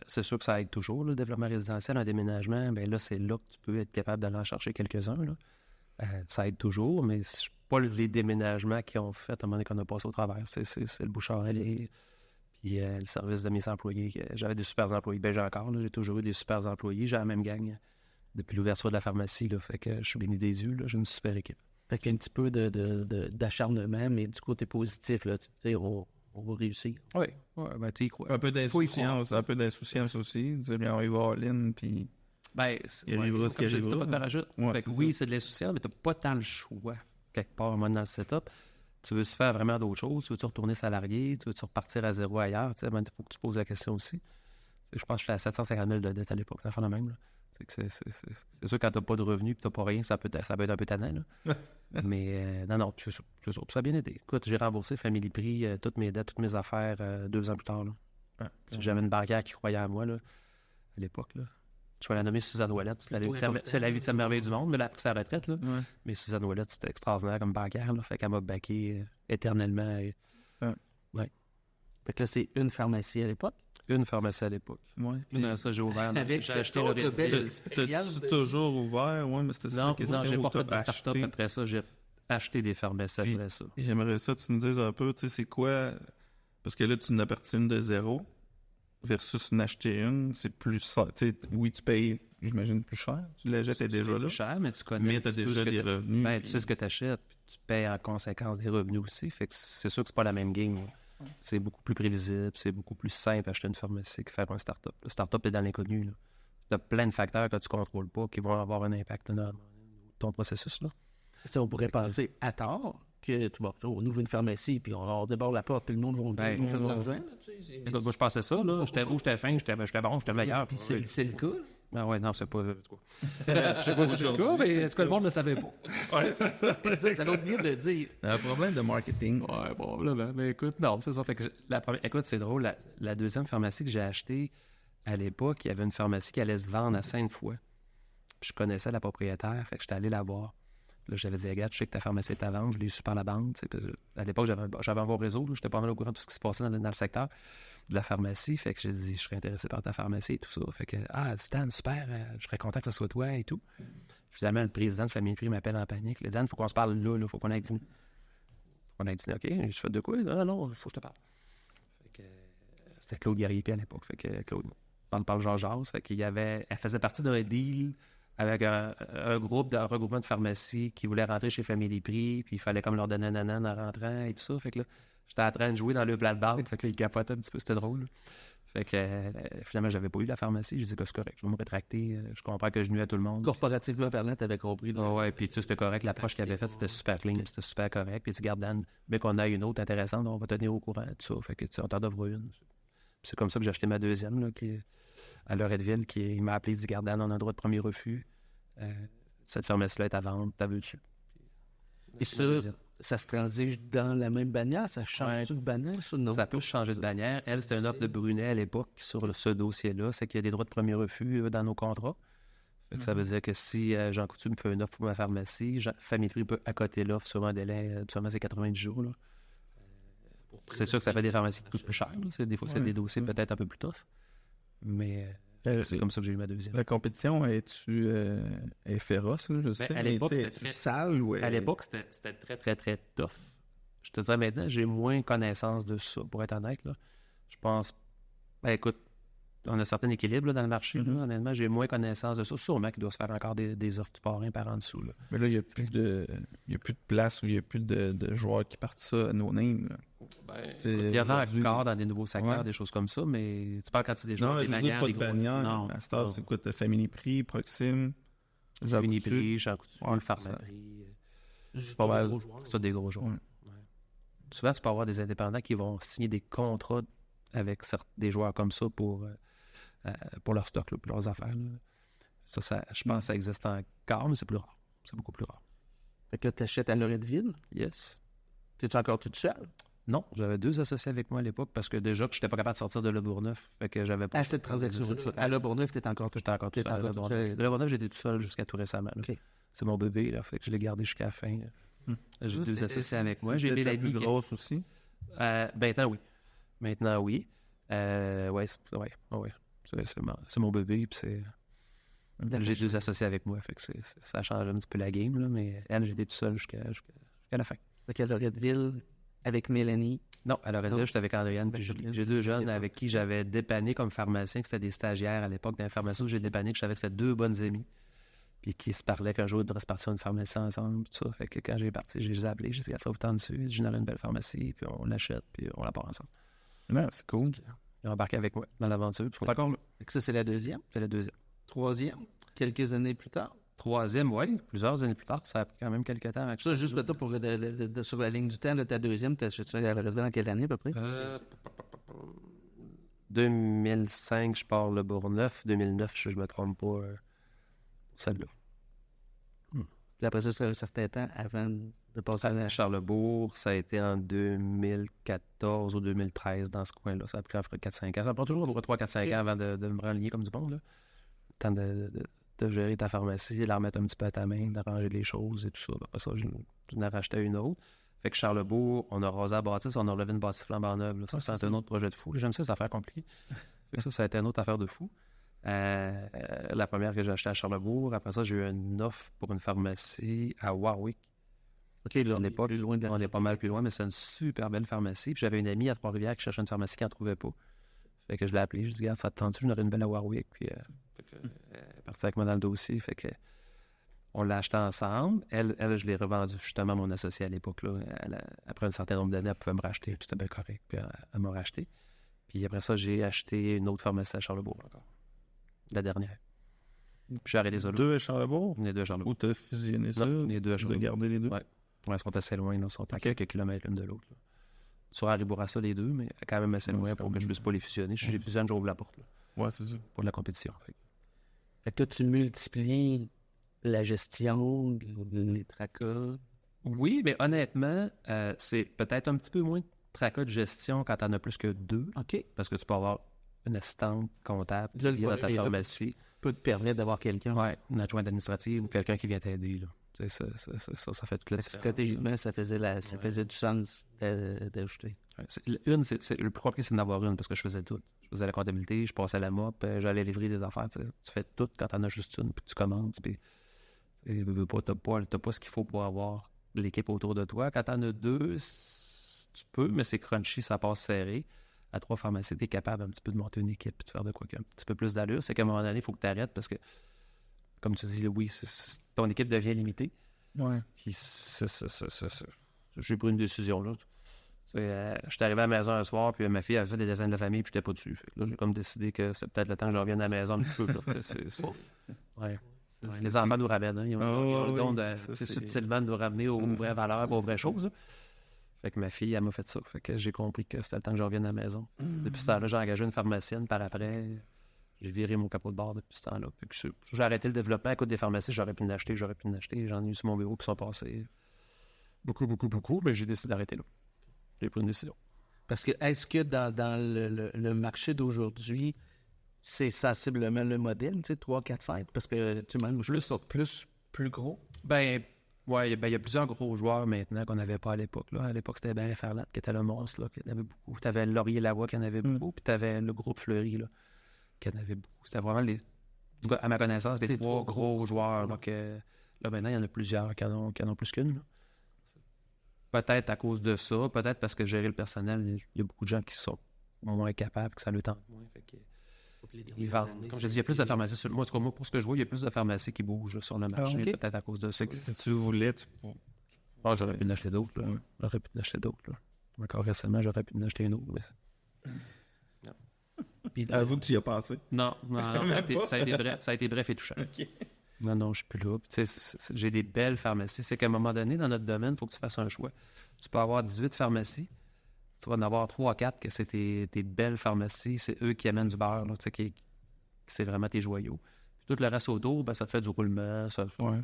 C'est sûr que ça aide toujours, le développement résidentiel, un déménagement. Ben là, c'est là que tu peux être capable d'aller en chercher quelques-uns. Là. Ça aide toujours, mais c'est pas les déménagements qui ont fait à un moment donné qu'on a passé au travers. C'est le bouche-oreille puis le service de mes employés. J'avais des super employés. Ben, j'ai encore, là, j'ai toujours eu des super employés. J'ai la même gang depuis l'ouverture de la pharmacie. Là, fait que je suis béni des yeux. Là, j'ai une super équipe. Fait qu'il y a un petit peu d'acharnement, mais du côté positif, là, tu sais, on va réussir. Oui, ben, tu y crois. Un peu d'insouciance aussi. Dire, bien, on y va all-in, puis... Ben, il arrivera ce qui arrivera. T'as pas de parachute. Ouais, fait que oui, c'est de l'insouciance, mais t'as pas tant le choix, quelque part, moi, dans le setup. Tu veux se faire vraiment d'autres choses? Tu veux-tu retourner salarié? Tu veux-tu repartir à zéro ailleurs? Il faut que tu poses la question aussi. Je pense que j'étais à 750 000 de dette à l'époque, la même. Là. C'est sûr que quand t'as pas de revenus et t'as pas rien, ça peut être un peu tannant. Là. Mais non, ça a bien été. Écoute, j'ai remboursé Family Prix, toutes mes dettes, toutes mes affaires 2 ans plus tard. Là. J'avais une banquière qui croyait à moi là, à l'époque. Là. Je vais la nommer Suzanne Ouellette. C'est la 8e merveille du monde, mais elle a pris sa retraite. Là. Ouais. Mais Suzanne Ouellette, c'était extraordinaire comme banquière. Là. Fait qu'elle m'a backé éternellement. Ouais. Fait que là, c'est une pharmacie à l'époque. Une pharmacie à l'époque. Ouais. Puis dans ça, j'ai ouvert. Avec j'ai cette acheté autre belle expérience. T'as toujours ouvert? Ouais, mais c'était ça. Non, j'ai pas fait de start-up après ça. J'ai acheté des pharmacies après ça. J'aimerais ça que tu nous dises un peu, tu sais, c'est quoi... Parce que là, tu n'as parti une de zéro versus en acheter une, c'est plus ça. Tu sais, oui, tu payes, j'imagine, plus cher. Tu l'achètes, t'es déjà là. Plus cher, mais tu connais. Mais t'as déjà des revenus. Ben, tu sais ce que tu achètes, puis tu payes en conséquence des revenus aussi. Fait que c'est sûr que c'est pas la même game. C'est beaucoup plus prévisible, c'est beaucoup plus simple acheter une pharmacie que faire un start-up. Le start-up est dans l'inconnu. Tu as plein de facteurs que tu contrôles pas qui vont avoir un impact dans ton processus. Là. Ça, on pourrait penser à tort que on ouvre une pharmacie puis on déborde la porte puis le monde va nous faire de l'argent. Écoute, moi, je pensais ça. Là. J'étais beau, j'étais fin, j'étais bon, j'étais meilleur. Puis c'est le cas. Ah ouais, non, c'est pas... Je sais pas si c'est le cas, mais en tout cas, le monde ne le savait pas. Ouais, c'est ça. Ça l'a oublié de le dire. Un problème de marketing. Ouais, bon, là, mais écoute, non, c'est ça. Fait que écoute, c'est drôle, la deuxième pharmacie que j'ai achetée, à l'époque, il y avait une pharmacie qui allait se vendre à Sainte-Foy. Puis je connaissais la propriétaire, fait que j'étais allé la voir. Là, j'avais dit, regarde, je sais que ta pharmacie est à vendre, je l'ai su par la bande. À l'époque, j'avais un bon réseau, j'étais pas mal au courant de tout ce qui se passait dans le secteur de la pharmacie. Fait que j'ai dit, je serais intéressé par ta pharmacie et tout ça. Fait que, Stan, super, je serais content que ce soit toi et tout. Finalement, le président de Famille Prix m'appelle en panique. Il dit, Dan, il faut qu'on se parle là, il faut qu'on aille dîner. OK, je fais de quoi? Non, il faut que je te parle. Fait que, c'était Claude Guerrier à l'époque. Fait que Claude parle Jean-Jacques. Fait qu'il elle faisait partie d'un deal avec un regroupement de pharmacies qui voulait rentrer chez Family Prix, puis il fallait comme leur donner un nanan en rentrant et tout ça. Fait que là, j'étais en train de jouer dans le plate-bande, fait que là, il capotait un petit peu, c'était drôle. Fait que finalement, j'avais pas eu la pharmacie, j'ai dit que c'est correct, je vais me rétracter, je comprends que je nuis à tout le monde. Corporativement parlant, t'avais compris. Ouais, puis tu sais, c'était correct, l'approche qu'il avait faite, c'était super clean, c'était super correct. Puis tu gardes Dan, mais qu'on a une autre intéressante, on va te tenir au courant, tout ça. Fait que tu sais, on t'en offre une. Puis c'est comme ça que j'ai acheté ma deuxième, là, à Loretteville, il m'a appelé, il dit, garde Dan, on a un droit de premier refus. Cette pharmacie-là est à vendre, t'as vu dessus. Et ça se transige dans la même bannière? Ça change-tu de bannière? Ça peut changer de bannière. Elle, c'était une offre de Brunet à l'époque sur ce dossier-là. C'est qu'il y a des droits de premier refus dans nos contrats. Fait que ça veut dire que si Jean Coutu me fait une offre pour ma pharmacie, Famille Prix peut accoter l'offre sur un délai de seulement 90 jours. Là. C'est sûr que ça fait des pharmacies qui coûtent plus cher. Des fois, c'est des dossiers peut-être un peu plus tough. Mais... c'est comme ça que j'ai eu ma deuxième. La compétition, est féroce, là, je sais. À l'époque, c'était sale ou à l'époque, c'était très, très, très tough. Je te dirais maintenant, j'ai moins connaissance de ça, pour être honnête. Là. Je pense... écoute, on a un certain équilibre là, dans le marché. Là. Honnêtement, j'ai moins connaissance de ça. Sûrement qu'il doit se faire encore des offres du parrain par en dessous. Là. Mais là, il n'y a plus de place ou il n'y a plus de joueurs qui partent ça à nos names. Il y en a encore dans des nouveaux secteurs, des choses comme ça, mais tu parles quand c'est des joueurs, des bannières. Non, pas de bannière. À Star, c'est quoi? T'as Family Prix, Proxime, Jean Uniprix, Jean Coutu, Ouais, Pharmaprix. C'est pas mal. C'est des gros joueurs. Ouais. Ouais. Souvent, tu peux avoir des indépendants qui vont signer des contrats avec des joueurs comme ça pour leur stock, là, pour leurs affaires. Là. Ça, je pense que ça existe encore, mais c'est plus rare. C'est beaucoup plus rare. Fait que là, t'achètes à Loretteville. Yes. T'es-tu encore tout seul? Non, j'avais 2 associés avec moi à l'époque parce que déjà que je n'étais pas capable de sortir de Le Bourgneuf. Fait que j'avais pas. À cette transaction. À Le Bourgneuf, t'es encore tout J'étais encore tout T'es seul. encore tout seul. De Le Bourgneuf, j'étais tout seul jusqu'à tout récemment. Là. OK. C'est mon bébé, là. Fait que je l'ai gardé jusqu'à la fin. J'ai 2 associés avec moi. J'ai C'était la Mélanie. plus grosse aussi. Maintenant, oui. Maintenant, oui. Ouais. C'est mon bébé. Puis j'ai 2 associés avec moi. Fait que ça change un petit peu la game. Là, mais elle, j'étais tout seul jusqu'à la fin. Fait qu'à Loretteville, avec Mélanie. Non, à Loretteville, Non. j'étais avec Andréane puis Julie. J'ai 2 jeunes avec qui j'avais dépanné comme pharmacien, que c'était des stagiaires à l'époque dans la pharmacie où j'ai dépanné, que je savais que c'était 2 bonnes amies. Puis qui se parlaient qu'un jour, ils devraient se partir une pharmacie ensemble. Tout ça. Fait que quand j'ai parti, je les ai appelés. J'ai dit, ça vous tente dessus. Je n'aurai une belle pharmacie, puis on l'achète, puis on la part ensemble. Non, c'est cool. Ils ont embarqué avec moi dans l'aventure. Puis ils sont encore là. Fait que ça, c'est la deuxième. C'est la 2e. Troisième, quelques années plus tard. 3e, oui. Plusieurs années plus tard. Ça a pris quand même quelques temps. Avec Ça, juste peut-être pour sur la ligne du temps, là, ta deuxième, t'as acheté à Loretteville en quelle année à peu près? 2005, je pars Le Bourgneuf. 2009, je me trompe pas, celle-là. Puis après ça, c'est un certain temps avant de passer à la... À Charlesbourg, ça a été en 2014 ou 2013 dans ce coin-là. Ça a pris 4-5 ans. Ça prend toujours 3-4-5 ans avant de me renligner comme du monde. Là. Le temps de gérer ta pharmacie, la remettre un petit peu à ta main, d'arranger les choses et tout ça. Après ça, je n'ai racheté une autre. Fait que Charlesbourg, on a rasé la bâtisse, on a relevé une bâtisse flambant neuve. Là. Ça, c'est un autre projet de fou. J'aime ça, les affaires compliquées. Fait que ça a été une autre affaire de fou. La première que j'ai achetée à Charlesbourg. Après ça, j'ai eu une offre pour une pharmacie à Warwick. OK, là, À l'époque, plus loin de la... on est pas mal plus loin, mais c'est une super belle pharmacie. Puis j'avais une amie à Trois-Rivières qui cherchait une pharmacie qui n'en trouvait pas. Fait que je l'ai appelée. Je lui ai dit, regarde, ça te tente-tu? J'en aurais une belle à Warwick. Puis elle est partie avec moi dans le dossier. Fait que on l'a acheté ensemble. Elle, je l'ai revendue justement à mon associé à l'époque. Là. Après un certain nombre d'années, elle pouvait me racheter. Tout était bien correct. Puis elle m'a racheté. Puis après ça, j'ai acheté une autre pharmacie à Charlesbourg encore. La dernière. Puis j'ai arrêté ça là. 2 à Charlesbourg? Les 2 à Charlesbourg. Ou t'as fusionné ça? Non, les 2 à Tu as Charlesbourg. gardé les 2? Ouais. Ouais, ils sont assez loin. Là. Ils sont à quelques kilomètres l'une de l'autre. Là. Sur Haribourassa, les 2, mais quand même assez loin pour que je puisse pas les fusionner. Si je les fusionne, j'ouvre la porte. Là, Ouais, c'est ça. pour de la compétition. Fait que toi, tu multiplies la gestion, les tracas. Oui, mais honnêtement, c'est peut-être un petit peu moins de tracas de gestion quand t'en as plus que 2. OK. Parce que tu peux avoir une assistante comptable Là, le qui est dans ta volet est là. pharmacie. Peut te permettre d'avoir quelqu'un. Ouais, une adjointe administrative ou quelqu'un qui vient t'aider. Là. Tu sais, ça fait toute la différence. Stratégiquement, ça faisait du sens d'ajouter. Ouais, le plus compliqué, c'est d'en avoir une parce que je faisais tout. Je faisais la comptabilité, je passais la mop, j'allais livrer des affaires. Tu fais tout quand t'en as juste une, puis tu commences. Puis, t'as pas ce qu'il faut pour avoir l'équipe autour de toi. Quand t'en as 2, tu peux, mais c'est crunchy, ça passe serré. À 3 pharmacies, t'es capable un petit peu de monter une équipe et de faire de quoi un petit peu plus d'allure. C'est qu'à un moment donné, il faut que tu arrêtes parce que, comme tu dis, oui, ton équipe devient limitée. Ouais. Puis j'ai pris une décision là. Je suis arrivé à la maison un soir, puis ma fille avait fait des dessins de la famille, puis j'étais pas dessus. Fait que là, j'ai comme décidé que c'est peut-être le temps que je revienne à la maison un petit peu. Là. Ouais. Ouais, les enfants nous ramènent. Hein. Ils ont le don de subtilement de nous ramener aux vraies valeurs, aux vraies choses. Là. Fait que ma fille, elle m'a fait ça. Fait que j'ai compris que c'était le temps que je revienne à la maison. Depuis ce temps-là, j'ai engagé une pharmacienne par après. J'ai viré mon capot de bord depuis ce temps-là. Fait que j'ai arrêté le développement. À cause des pharmacies, j'aurais pu en acheter. J'en ai eu sur mon bureau qui sont passés beaucoup. Mais j'ai décidé d'arrêter là. J'ai pris une décision. Parce que est-ce que dans le marché d'aujourd'hui, c'est sensiblement le modèle, tu sais, 3, 4, 5? Parce que tu m'aimes plus gros. Ben, ouais, il y a plusieurs gros joueurs maintenant qu'on n'avait pas à l'époque. Là. À l'époque, c'était Ben Ferlat qui était le monstre, là, qui en avait beaucoup. Tu avais Laurier Lavoie qui en avait beaucoup, puis tu avais le groupe Fleury là, qui en avait beaucoup. C'était vraiment à ma connaissance, les 3 gros joueurs. Donc, là, maintenant, il y en a plusieurs qui en ont plus qu'une. Là. Peut-être à cause de ça, peut-être parce que gérer le personnel, il y a beaucoup de gens qui sont moins capables, que ça le tente moins. Fait que, ils vendent. Comme je dis, il y a plus de pharmacies. Moi, pour ce que je vois, il y a plus de pharmacies qui bougent là, sur le marché, peut-être à cause de ça. Si tu voulais, j'aurais pu en acheter d'autres. Là. J'aurais pu en acheter d'autres. Là. Encore récemment, j'aurais pu en acheter une autre. Mais... Puis avoue que tu y as passé. Non, ça a été bref et touchant. Okay. Non, je suis plus là. Puis, tu sais, j'ai des belles pharmacies. C'est qu'à un moment donné, dans notre domaine, il faut que tu fasses un choix. Tu peux avoir 18 pharmacies. Tu vas en avoir 3 à 4 que c'est tes belles pharmacies. C'est eux qui amènent du beurre, là, tu sais, c'est vraiment tes joyaux. Puis tout le reste autour, ben, ça te fait du roulement. Ouais.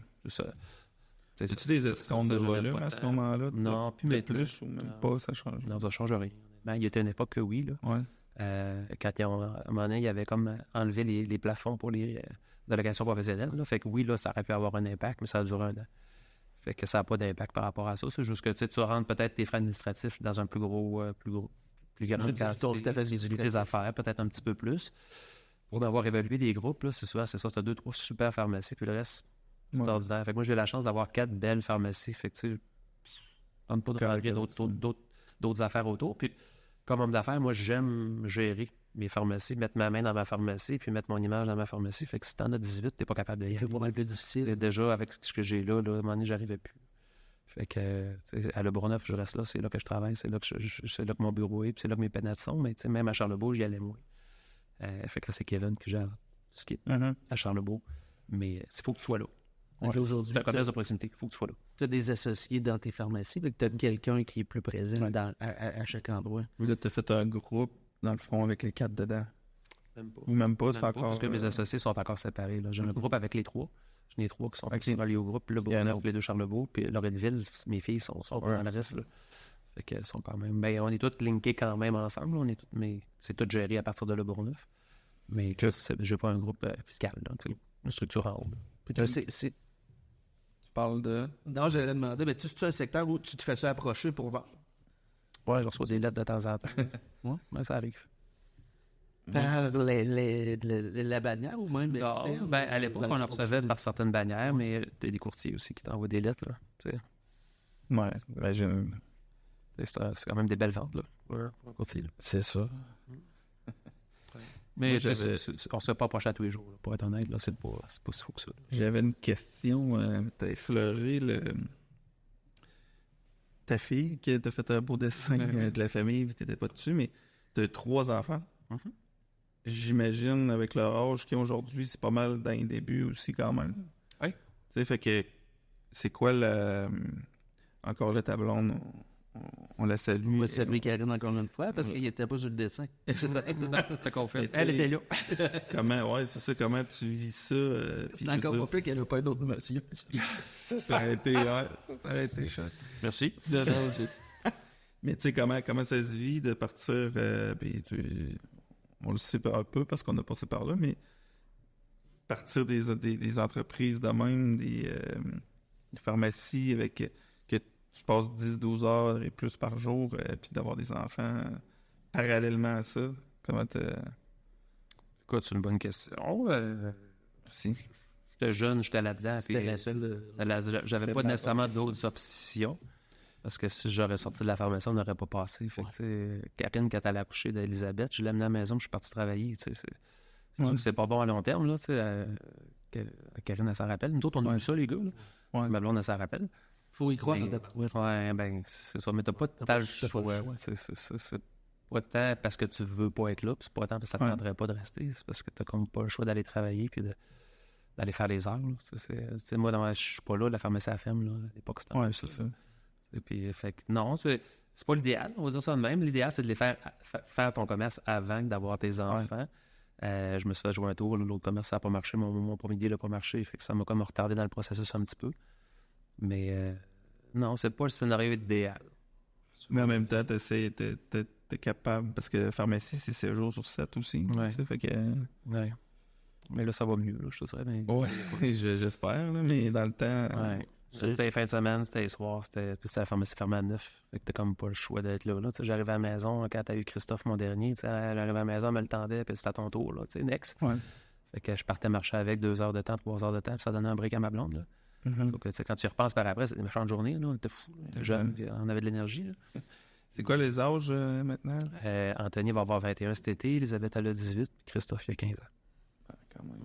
As-tu des escomptes de volume à ce moment-là? Non, plus peut-être maintenant. plus ou même pas, ça change. Non, ça change rien. Ben, il y a une époque que oui, là. Ouais. Quand à un moment donné, il y avait comme enlevé les plafonds pour les allocations professionnelles. Là. Fait que oui, là, ça aurait pu avoir un impact, mais ça a duré 1 an. Fait que ça n'a pas d'impact par rapport à ça. C'est juste que tu rentres peut-être tes frais administratifs dans un plus grande quantité. Tes affaires, peut-être un petit peu plus. Pour avoir évalué les groupes, là, c'est ça, tu as 2-3 super pharmacies, puis le reste, c'est ordinaire. Fait que moi, j'ai la chance d'avoir 4 belles pharmacies. Fait que tu sais, je ne pas de rentrer d'autres affaires autour. Puis, comme homme d'affaires, moi, j'aime gérer mes pharmacies, mettre ma main dans ma pharmacie, puis mettre mon image dans ma pharmacie. Fait que si t'en as 18, t'es pas capable de y aller. C'est pas mal plus difficile. Déjà, avec ce que j'ai là, à un moment donné, j'arrivais plus. Fait que, à Le Bourgneuf, je reste là, c'est là que je travaille, c'est là que mon bureau est, puis c'est là que mes pénates sont, mais même à Charlebourg, j'y allais moins. Fait que là, c'est Kevin qui gère tout ce qui est à Charlebourg. Mais il faut que tu sois là. Ouais, aujourd'hui, c'est un commerce de proximité, il faut que tu sois là. Tu as des associés dans tes pharmacies, tu as quelqu'un qui est plus présent à chaque endroit. Là, tu as fait un groupe, dans le fond, avec les 4 dedans. Même pas. Ou même pas, c'est encore... Parce que mes associés sont encore séparés. Là. J'ai un groupe avec les 3. J'en ai 3 qui sont reliés au groupe. Le Bourgneuf, les 2 Charlebourg, puis Loretteville, mes filles sont dans le reste. Là. Fait qu'elles sont quand même... Ben, on est toutes linkées quand même ensemble. On est toutes, mais c'est tout géré à partir de Le Bourgneuf. Mais j'ai pas un groupe fiscal, là, une structure en haut. Tu parles de... Non, j'allais demander, mais tu es un secteur où tu te fais-tu approcher pour vendre? Ouais, je reçois des lettres de temps en temps. Ouais, ça arrive. Par la bannière ou même l'externe? Ben, à l'époque, on en recevait par certaines bannières, mais il y a des courtiers aussi qui t'envoient des lettres, là. T'sais. Ouais, j'imagine. C'est quand même des belles ventes, là, pour un courtier. Là. C'est ça. Mais on ne se fait pas approcher à tous les jours, là, pour être honnête, là, c'est pas si fou que ça. Là. J'avais une question. Tu as effleuré ta fille qui t'a fait un beau dessin de la famille, tu n'étais pas dessus, mais tu as 3 enfants. Mm-hmm. J'imagine, avec leur âge qu'ils ont aujourd'hui, c'est pas mal dans les débuts aussi quand même. Oui. Tu sais, fait que c'est quoi encore là, ta blonde, on la salue. On va saluer Karine encore une fois parce qu'il n'était pas sur le dessin. Elle était là. Comment tu vis ça? C'est encore pas pire qu'elle n'a pas un autre monsieur. Ça aurait été chouette. Merci. Mais tu sais, comment ça se vit de partir, on le sait un peu parce qu'on a passé par là, mais partir des entreprises de même, des pharmacies avec que tu passes 10-12 heures et plus par jour, puis d'avoir des enfants parallèlement à ça. Comment Écoute, c'est une bonne question. Merci. J'étais jeune, j'étais là-dedans. C'était la seule... J'avais pas nécessairement d'autres options. Parce que si j'aurais sorti de la pharmacie, on n'aurait pas passé. Fait que, Karine, quand elle a accouché d'Elisabeth, je l'ai amenée à la maison, je suis parti travailler. C'est sûr que c'est pas bon à long terme. Là, Karine, elle s'en rappelle. Nous autres, on a eu ça, les gars. Là. Ma blonde, elle s'en rappelle. Faut y croire. C'est ça. Mais t'as pas tant le choix. C'est pas tant parce que tu veux pas être là, puis c'est pas tant parce que ça te tenterait pas de rester. C'est parce que t'as comme pas le choix d'aller travailler puis d'aller faire les heures. Là. Moi, je suis pas là, la pharmacie à ferme. Là, à l'époque, c'était ouais, c'est ça. Et puis, fait que non, c'est pas l'idéal, on va dire ça de même. L'idéal, c'est de les faire ton commerce avant d'avoir tes enfants. Je me suis fait jouer un tour, l'autre commerce, ça n'a pas marché, mon premier deal n'a pas marché, fait que ça m'a comme retardé dans le processus un petit peu. Mais non, c'est pas le scénario idéal. Mais en même temps, t'es capable, parce que la pharmacie, c'est 7 jours sur 7 aussi. Ouais. Fait que... Ouais. Mais là, ça va mieux, là, je te dirais. Mais... Ouais, j'espère, là, mais dans le temps... Ouais. C'était les fins de semaine, c'était les soirs, puis c'était la pharmacie fermée à 9. Fait que t'as comme pas le choix d'être là. J'arrivais à la maison, quand t'as eu Christophe, mon dernier, elle arrivait à la maison, elle me le tendait, puis c'était à ton tour, là, next. Ouais. Fait que je partais marcher avec 2 heures de temps, 3 heures de temps, puis ça donnait un break à ma blonde, là. Mm-hmm. Donc, quand tu y repenses par après, c'était une méchante journée, là. On était fous, on était jeunes, puis on avait de l'énergie, là. C'est quoi les âges maintenant? Anthony va avoir 21 cet été, Elisabeth elle a 18, puis Christophe il a 15 ans. Ah, quand même.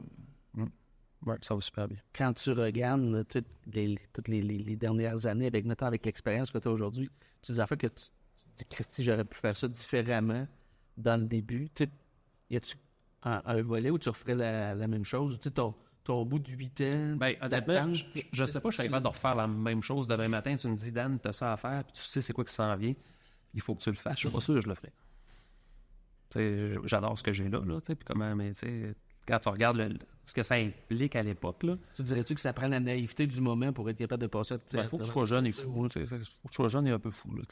Ouais, ça va super bien. Quand tu regardes toutes les dernières années, notamment avec l'expérience que tu as aujourd'hui, tu dis que tu dis, Christy, j'aurais pu faire ça différemment dans le début. Y a-tu un volet où tu referais la même chose? Tu au bout de 8 ans. Ben, honnêtement, d'attente, je sais pas, je serais capable de refaire la même chose demain matin. Tu me dis, Dan, t'as ça à faire, puis tu sais c'est quoi qui s'en vient. Il faut que tu le fasses. Je suis pas sûr que je le ferais. Tu sais, j'adore ce que j'ai là, tu sais, puis comment, mais tu sais, quand tu regardes ce que ça implique à l'époque, là. Tu dirais-tu que ça prend la naïveté du moment pour être capable de passer à Il faut que tu sois jeune et fou. Là, faut que tu sois jeune et un peu fou. Là,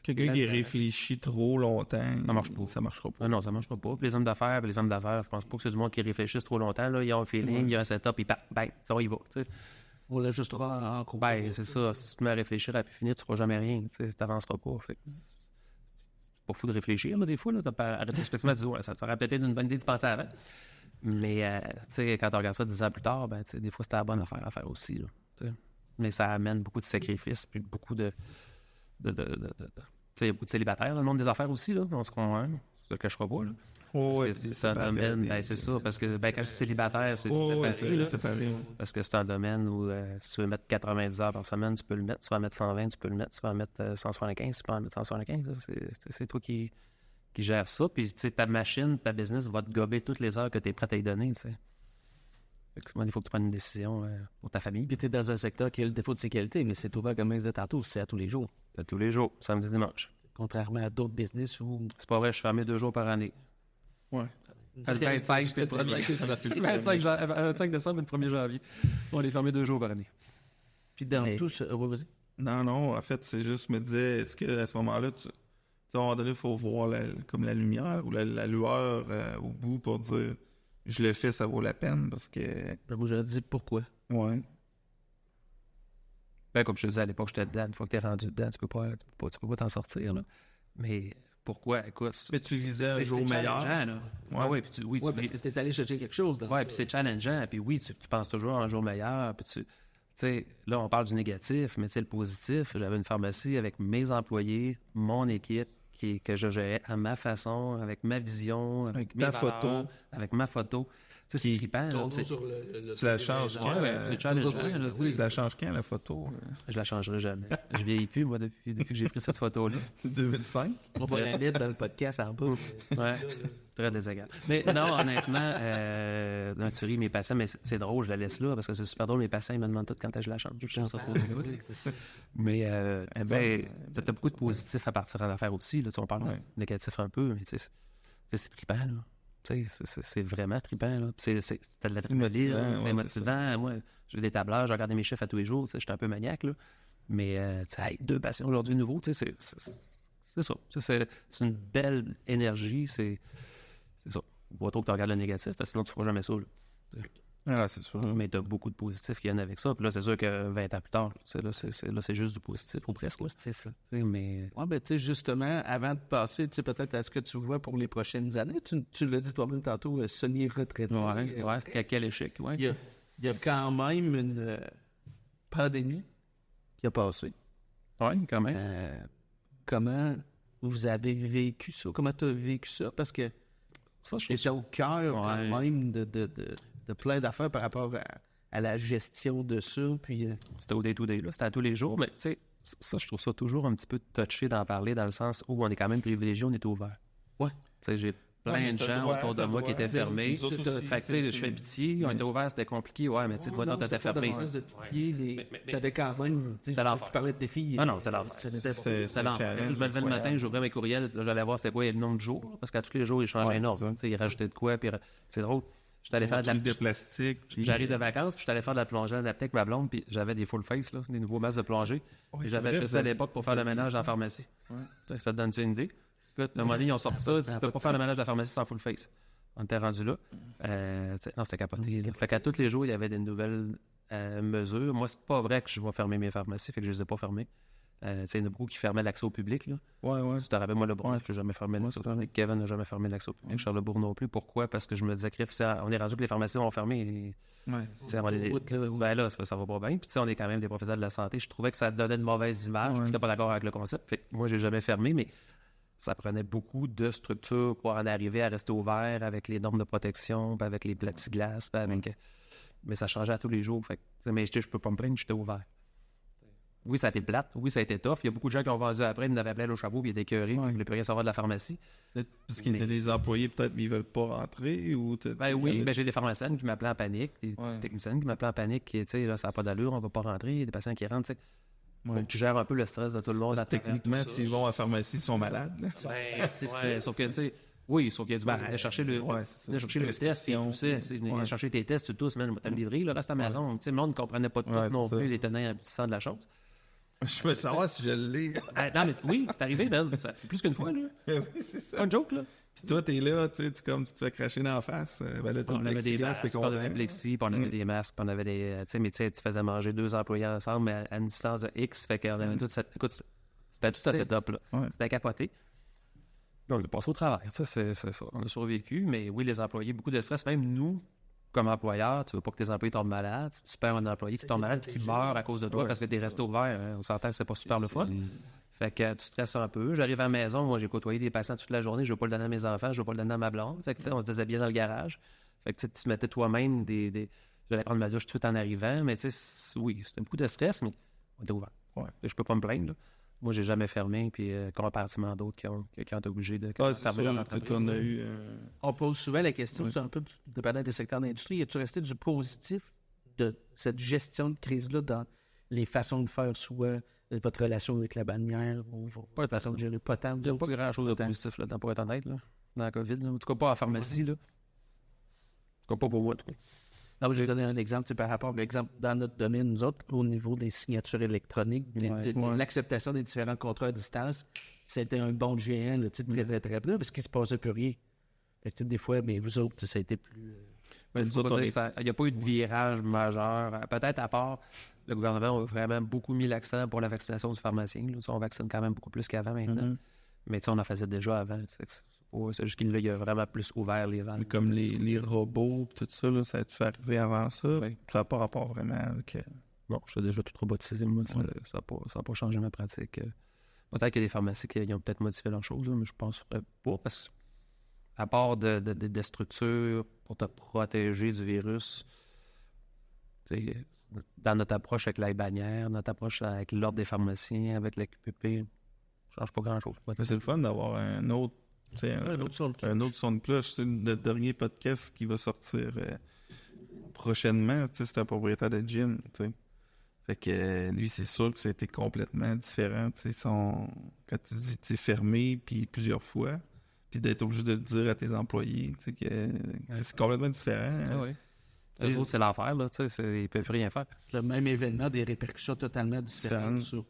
Quelqu'un qui réfléchit trop longtemps, ça marche pas. Ça marchera pas. Ah non, ça marchera pas. Puis les hommes d'affaires, je pense pas que c'est du monde qui réfléchisse trop longtemps. Là. Ils ont un feeling, il y a un setup, ils partent, ben, ça va, il va. T'sais. On l'ajustera en cours. Ben, c'est ça. Si tu te mets à réfléchir à plus finir, tu feras jamais rien. Tu n'avanceras pas. Fait. C'est pas fou de réfléchir, là, des fois. Là, rétrospectivement, tu dis, ouais, ça te ferait peut-être une bonne idée de penser avant. Mais quand tu regardes ça 10 ans plus tard, ben, des fois, c'était la bonne affaire à faire aussi. Là, mais ça amène beaucoup de sacrifices, puis beaucoup de il y a beaucoup de célibataires dans le monde des affaires aussi, là. On se le cachera pas, là. Oh, C'est un domaine, c'est ça, parce que quand je suis célibataire, c'est séparé, parce que c'est un domaine où si tu veux mettre 90 heures par semaine, tu peux le mettre, tu vas mettre 120, tu peux le mettre, tu vas mettre 175, tu peux en mettre 175, c'est toi qui gères ça, puis ta machine, ta business va te gober toutes les heures que tu es prêt à y donner, tu sais. Il faut que tu prennes une décision pour ta famille. Puis tu es dans un secteur qui a le défaut de sécurité, mais c'est ouvert, comme je disais tantôt, c'est à tous les jours. C'est à tous les jours, samedi, dimanche. Contrairement à d'autres business où... C'est pas vrai, je suis fermé 2 jours par année. Ouais. Le 25 décembre et le 1er janvier. On est fermé 2 jours par année. Puis dans tout ce... vas-y. Non, en fait, c'est juste, me disais, est-ce qu'à ce moment-là, à un moment donné, il faut voir comme la lumière ou la lueur au bout pour dire, je le fais, ça vaut la peine, parce que... Ben, moi, j'aurais dit pourquoi. Ouais. Ben, comme je te disais, à l'époque, j'étais dedans. Une fois que t'es rendu dedans, tu peux pas t'en sortir, là. Mais pourquoi? Écoute, mais tu visais un jour meilleur. Là. Ouais. Ah oui, puis parce que t'es allé chercher quelque chose. Oui, puis c'est challengeant. Puis oui, tu penses toujours à un jour meilleur. Puis tu sais, là, on parle du négatif, mais tu sais, le positif, j'avais une pharmacie avec mes employés, mon équipe, que je gérais à ma façon, avec ma vision, avec ta photo. Avec ma photo. Tu sais, c'est trippant. Tu la changes quand? C'est challengeant. Tu la changes quand, la photo? Je la changerai jamais. Je vieillis plus, moi, depuis que j'ai pris cette photo-là. 2005? On va la mettre dans le podcast en bas. Ouais, très désagréable. Mais non, honnêtement, tu ris mes patients, mais c'est drôle, je la laisse là, parce que c'est super drôle, mes patients, ils me demandent tout quand je la change. Je change ça trop drôle. Mais, t'as beaucoup de positifs à partir en affaires aussi, là, on parle de négatif un peu, mais c'est trippant, là. C'est vraiment trippant, là. T'as de l'adrénaline, c'est motivant. Moi, j'ai des tableurs, je regardais mes chiffres à tous les jours, j'étais un peu maniaque, là. Mais, 2 patients aujourd'hui nouveaux, c'est ça. C'est une belle énergie, c'est ça. Pas trop que tu regardes le négatif, parce que sinon tu ne feras jamais ça, là. Ah, c'est sûr. Mais tu as beaucoup de positifs qui viennent avec ça. Puis là, c'est sûr que 20 ans plus tard, c'est juste du positif, ou presque. Positif, là. Mais... Ouais, ben, tu sais, justement, avant de passer, tu sais, peut-être à ce que tu vois pour les prochaines années, tu l'as dit toi-même tantôt, semi-retraité. Quel échec, ouais. Il y a quand même une pandémie qui a passé. Oui, quand même. Comment vous avez vécu ça? Comment tu as vécu ça? Parce que ça, je c'est au cœur quand même de plein d'affaires par rapport à la gestion de ça. Puis, c'était au day-to-day, là. C'était à tous les jours. Mais tu sais, ça, je trouve ça toujours un petit peu touché d'en parler dans le sens où on est quand même privilégié, on est ouvert. Ouais. Tu sais, j'ai plein de gens autour de moi qui étaient fermés. Fait que, tu sais, je fais pitié. On était ouvert, c'était compliqué. Ouais, mais tu sais, toi, t'étais fermé. Dans le sens de pitié, t'avais quand même... Tu parlais de défis. Ah non, c'était l'enfer. C'était l'enfer. Je me levais le matin, j'ouvrais mes courriels, puis là, j'allais voir c'était quoi le nombre de jours. Parce qu'à tous les jours, ils changeaient un ordre. Tu sais, ils rajoutaient de quoi, puis c'est drôle. J'étais allé faire de plastique. J'arrive de vacances, puis j'étais allé faire de la plongée adaptée avec ma blonde, puis j'avais des full face, là, des nouveaux masques de plongée. Puis j'avais acheté ça à l'époque pour faire le ménage en pharmacie. Ouais. Ça te donne une idée. Écoute, à un moment donné, ils ont sorti ça, tu peux pas faire le ménage de la pharmacie sans full face. On était rendu là. Non, c'était capoté. Fait qu'à tous les jours, il y avait des nouvelles mesures. Moi, c'est pas vrai que je vais fermer mes pharmacies, fait que je les ai pas fermées. Il y en a beaucoup qui fermaient l'accès au public. Là. Ouais. Tu te rappelles, moi, le Bourneuf, je n'ai jamais fermé l'accès au public. Kevin n'a jamais fermé l'accès au public. Charlesbourg non plus. Pourquoi? Parce que je me disais, on est rendu que les pharmacies vont fermer. Ben là, ça va pas bien. Puis on est quand même des professionnels de la santé. Je trouvais que ça donnait une mauvaise image. Je n'étais pas d'accord avec le concept. Fait que moi, j'ai jamais fermé, mais ça prenait beaucoup de structures pour en arriver à rester ouvert avec les normes de protection, puis avec les plexiglas. Mais ça changeait à tous les jours. Fait que, mais je peux pas me plaindre, j'étais ouvert. oui, ça a été plate. Oui, ça a été tough. Il y a beaucoup de gens qui ont vendu après, ils n'avaient plein au chapeau, puis ils étaient écœurés, ils ne voulaient plus rien savoir de la pharmacie. Parce qu'ils étaient des employés, peut-être, mais ils veulent pas rentrer ou... J'ai des pharmaciennes qui m'appelaient en panique, des techniciennes qui m'appelaient en panique, qui, tu sais, là, ça n'a pas d'allure, on ne va pas rentrer, il y a des patients qui rentrent, tu sais. Faut que tu gères un peu le stress de tout le monde. Techniquement, s'ils vont à la pharmacie, ils sont malades. Sauf que, tu sais, oui, sauf qu'il y a du mal. De chercher le test et tout ça. Venir chercher tes tests, tu tousses, man, je vais te le livrer, le reste à la maison. Tu sais, le monde ne comprenait pas tout non plus les tenants aboutissants de la chose. Je veux savoir si je l'ai. Non, mais oui, c'est arrivé, man. Plus qu'une fois, là. Oui, c'est ça. Pas une joke, là. Puis toi, t'es là, tu te fais cracher dans la face. Ben là, on avait des masques, on avait des plexis, puis on avait des masques, puis on avait des... Tu sais, mais tu faisais manger 2 employés ensemble, mais à une distance de X, fait qu'on avait tout cette... Écoute, c'était tout à setup, là. Ouais. C'était capoté. Donc, on a passé au travers, ça, c'est ça. On a survécu, mais oui, les employés, beaucoup de stress. Même nous, comme employeur, tu veux pas que tes employés tombent malades. Si tu perds un employé qui tombe malade, qui meurt à cause de toi parce que t'es resté ouvert, on s'entend que c'est pas super le fun. Fait que tu stresses un peu. J'arrive à la maison, moi j'ai côtoyé des patients toute la journée, je veux pas le donner à mes enfants, je veux pas le donner à ma blonde. Fait que tu sais, on se déshabillait dans le garage. Fait que tu te mettais toi-même j'allais prendre ma douche tout de suite en arrivant, mais tu sais, oui, c'était beaucoup de stress, mais on était ouvert. Ouais. Je peux pas me plaindre, là. Moi, j'ai jamais fermé, puis comparativement à d'autres qui ont été obligés de fermer leur entreprise. On pose souvent la question, tu un peu dépendant des secteurs d'industrie, es-tu resté du positif de cette gestion de crise-là dans les façons de faire, soit votre relation avec la bannière, ou votre façon de gérer, pas tant? Il n'y a pas grand-chose de positif là-dedans, pour être honnête, là, dans la COVID. Là. En tout cas, pas en pharmacie. Là. En tout cas, pas pour moi. En tout cas. Non, je vais donner un exemple par rapport, par exemple, dans notre domaine, nous autres, au niveau des signatures électroniques, l'acceptation des différents contrats à distance, c'était un bon géant, là, très, très, très bien, parce qu'il ne se passait plus rien. Fait que, des fois, mais vous autres, ça a été plus... Il n'y a pas eu de virage majeur. Peut-être à part, le gouvernement a vraiment beaucoup mis l'accent pour la vaccination du pharmacien. Là. On vaccine quand même beaucoup plus qu'avant maintenant. Mais on en faisait déjà avant. C'est juste qu'il a vraiment plus ouvert les vannes. Comme les robots, tout ça, là, ça a dû arriver avant ça. Oui. Ça n'a pas rapport vraiment avec... Non, je suis déjà tout robotisé. Moi, ça n'a pas changé ma pratique. Peut-être qu'il y a des pharmacies qui ont peut-être modifié leurs choses, là, mais je pense pas. Parce que, à part des structures pour te protéger du virus, dans notre approche avec la bannière, notre approche avec l'ordre des pharmaciens, avec la QPP, ça ne change pas grand-chose. Mais c'est le fun d'avoir un autre son de cloche. Le dernier podcast qui va sortir prochainement, c'est un propriétaire de gym. T'sais. Fait que lui, c'est sûr que c'était complètement différent. Quand tu dis fermé, puis plusieurs fois, puis d'être obligé de le dire à tes employés, que c'est complètement différent. Ah oui. Eux autres, c'est l'enfer, là. Ils ne peuvent rien faire. Le même événement, des répercussions totalement différentes sur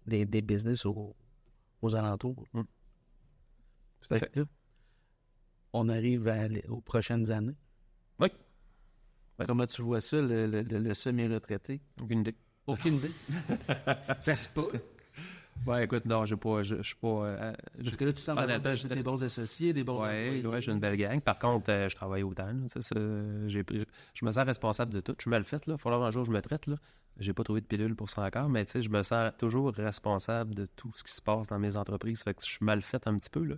des business aux alentours. On arrive aux prochaines années. Oui. Comment tu vois ça, le semi-retraité? Aucune idée. Aucune idée? Ça se peut. Ouais, écoute, non, je suis pas... Parce que là, tu sens des bons associés, des bons employés. Oui, j'ai une belle gang. Par contre, je travaille autant. Là, je me sens responsable de tout. Je suis mal fait, là. Il faut un jour que je me traite, là. J'ai pas trouvé de pilule pour ça encore, mais je me sens toujours responsable de tout ce qui se passe dans mes entreprises. Fait que je suis mal fait un petit peu, là.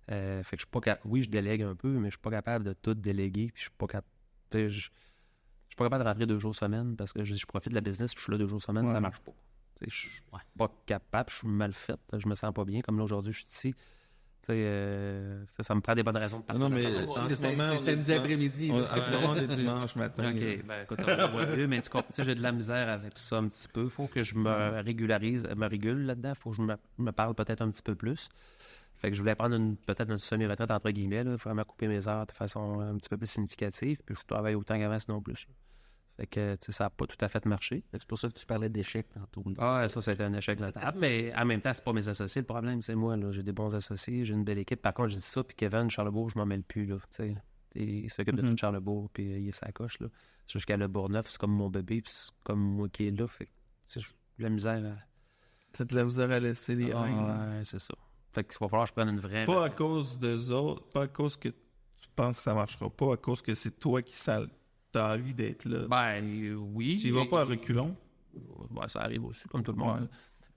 Fait que je suis pas capable... Oui, je délègue un peu, mais je suis pas capable de tout déléguer. Puis je suis pas capable... Je suis pas capable de rentrer 2 jours semaine parce que je profite de la business puis je suis là 2 jours semaine, ça marche pas. Je suis pas capable, je suis mal fait, je me sens pas bien. Comme là, aujourd'hui, je suis ici. Ça me prend des bonnes raisons de partir. Non, mais c'est samedi après-midi. C'est dimanche matin. OK, ben écoute, ça va mieux, mais j'ai de la misère avec ça un petit peu. Il faut que je me régule là-dedans. Il faut que je me parle peut-être un petit peu plus. Fait que je voulais prendre peut-être une semi-retraite entre guillemets, là, vraiment couper mes heures de façon un petit peu plus significative. Puis je travaille autant qu'avant, sinon plus. Fait que ça n'a pas tout à fait marché. C'est pour ça que tu parlais d'échec tantôt. Ah, ça a été un échec notable. Mais en même temps, c'est pas mes associés le problème, c'est moi. Là. J'ai des bons associés, j'ai une belle équipe. Par contre, je dis ça, puis Kevin, Charlebourg, je m'en mêle plus. Là, il s'occupe de tout Charlebourg, puis il est sa coche. Là. Jusqu'à Le Bourgneuf, c'est comme mon bébé, puis c'est comme moi qui est là. Fait que j'ai de la misère à... T'as de la misère à laisser les règles. Ouais, c'est ça. Fait qu'il va falloir que je prenne une vraie... Pas à cause d'eux autres, pas à cause que tu penses que ça marchera pas, à cause que c'est toi qui t'as envie d'être là. Ben, oui. Tu y vas pas à reculons? Ben, ça arrive aussi, comme tout le monde. Ouais.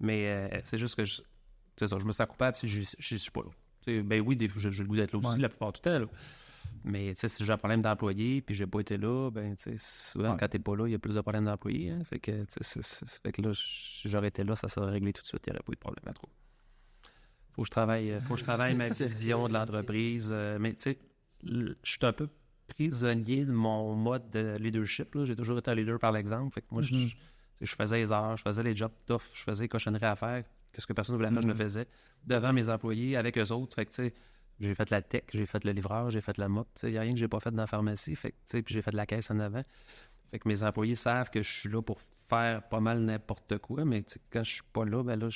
Mais c'est juste que c'est ça, je me sens coupable si je suis pas là. Ben oui, j'ai le goût d'être là aussi la plupart du temps. Là. Mais si j'ai un problème d'employé puis j'ai pas été là, ben souvent quand t'es pas là, il y a plus de problèmes d'employé. Hein? Fait que là, si j'aurais été là, ça serait réglé tout de suite, il n'y aurait pas eu de problème à trop. Faut que je travaille ma vision de l'entreprise. Mais tu sais, je suis un peu prisonnier de mon mode de leadership. Là. J'ai toujours été un leader par l'exemple. Fait que moi, je faisais les heures, je faisais les jobs tough, je faisais les cochonneries à faire. Qu'est-ce que personne ne voulait faire, je le faisais devant mes employés, avec eux autres. Fait que, tu sais, j'ai fait la tech, j'ai fait le livreur, j'ai fait la mop. Il n'y a rien que j'ai pas fait dans la pharmacie. Fait que, puis j'ai fait de la caisse en avant. Fait que mes employés savent que je suis là pour faire pas mal n'importe quoi. Mais quand je suis pas là, ben là,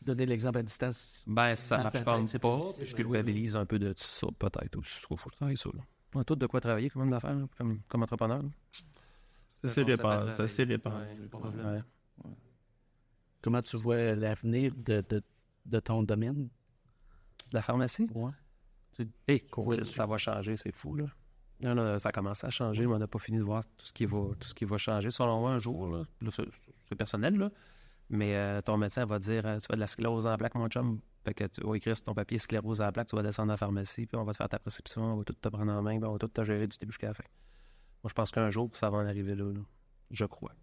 Donner l'exemple à distance. Ben, ça marche pas. Puis je culpabilise un peu de ça, peut-être. Il faut que je travaille ça. Là. On a tout de quoi travailler, quand même, d'affaires, comme entrepreneur. Là. C'est assez répandant. Ouais. Comment tu vois l'avenir de ton domaine? De la pharmacie? Ouais. Ça va changer, c'est fou, là. Non, ça a commencé à changer, mais on n'a pas fini de voir tout ce qui va changer. Selon moi, un jour, là, c'est personnel, là, mais ton médecin va dire tu fais de la sclérose en plaques, mon chum. Fait que tu vas écrire sur ton papier sclérose en plaques, tu vas descendre à la pharmacie, puis on va te faire ta prescription, on va tout te prendre en main, puis on va tout te gérer du début jusqu'à la fin. Moi, je pense qu'un jour, ça va en arriver là. Je crois.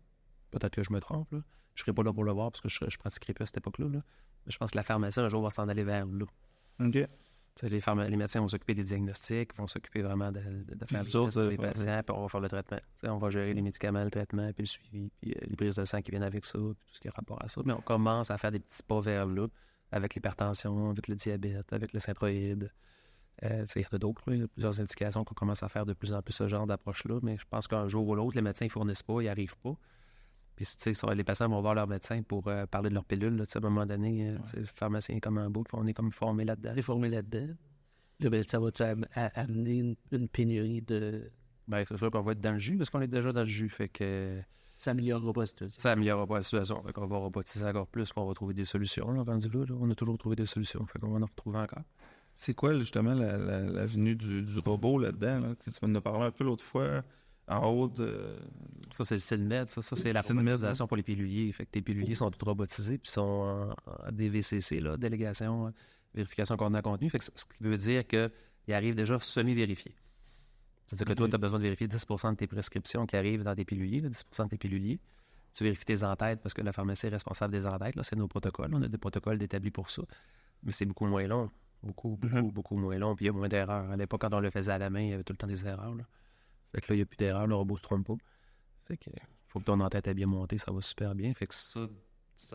Peut-être que je me trompe, là. Je serai pas là pour le voir parce que je pratiquerai plus à cette époque-là. Là. Mais je pense que la pharmacie, un jour, va s'en aller vers là. OK. Les médecins vont s'occuper des diagnostics, vont s'occuper vraiment de faire les tests pour les patients, puis on va faire le traitement. On va gérer les médicaments, le traitement, puis le suivi, puis les prises de sang qui viennent avec ça, puis tout ce qui est rapport à ça. Mais on commence à faire des petits pas vers là, avec l'hypertension, avec le diabète, avec le synthroïde. Il y en a d'autres, il y a plusieurs indications qu'on commence à faire de plus en plus ce genre d'approche-là, mais je pense qu'un jour ou l'autre, les médecins ne fournissent pas, ils n'y arrivent pas. Puis, tu sais, les patients vont voir leur médecin pour parler de leur pilule. Là, à un moment donné, le pharmacien est comme un bout, on est comme formé là-dedans. Formé là-dedans. Là, ben, ça va-tu amener une pénurie de... Bien, c'est sûr qu'on va être dans le jus, parce qu'on est déjà dans le jus. Fait que ça améliorera pas la situation. Ça améliorera pas la situation. Fait qu'on va robotiser encore plus, puis on va trouver des solutions. Là, rendu là, on a toujours trouvé des solutions. Fait qu'on va en retrouver encore. C'est quoi, justement, l'avenue du robot là-dedans? Là? Tu m'en as parlé un peu l'autre fois. En haut de... Ça, c'est le SynMed. Ça c'est la robotisation pour les piluliers. Fait que tes piluliers sont tous robotisés puis sont en DVCC, là, délégation, vérification coordonnée contenu. Fait que ce qui veut dire qu'ils arrivent déjà semi-vérifiés. C'est-à-dire que toi, tu as besoin de vérifier 10% de tes prescriptions qui arrivent dans tes piluliers, là, 10% de tes piluliers. Tu vérifies tes entêtes parce que la pharmacie est responsable des entêtes. Là, c'est nos protocoles. On a des protocoles établis pour ça. Mais c'est beaucoup moins long. Beaucoup moins long. Puis il y a moins d'erreurs. À l'époque, quand on le faisait à la main, il y avait tout le temps des erreurs. Là. Fait que là, il n'y a plus d'erreur, le robot ne se trompe pas. Fait que faut que ton entête est bien montée, ça va super bien. Fait que ça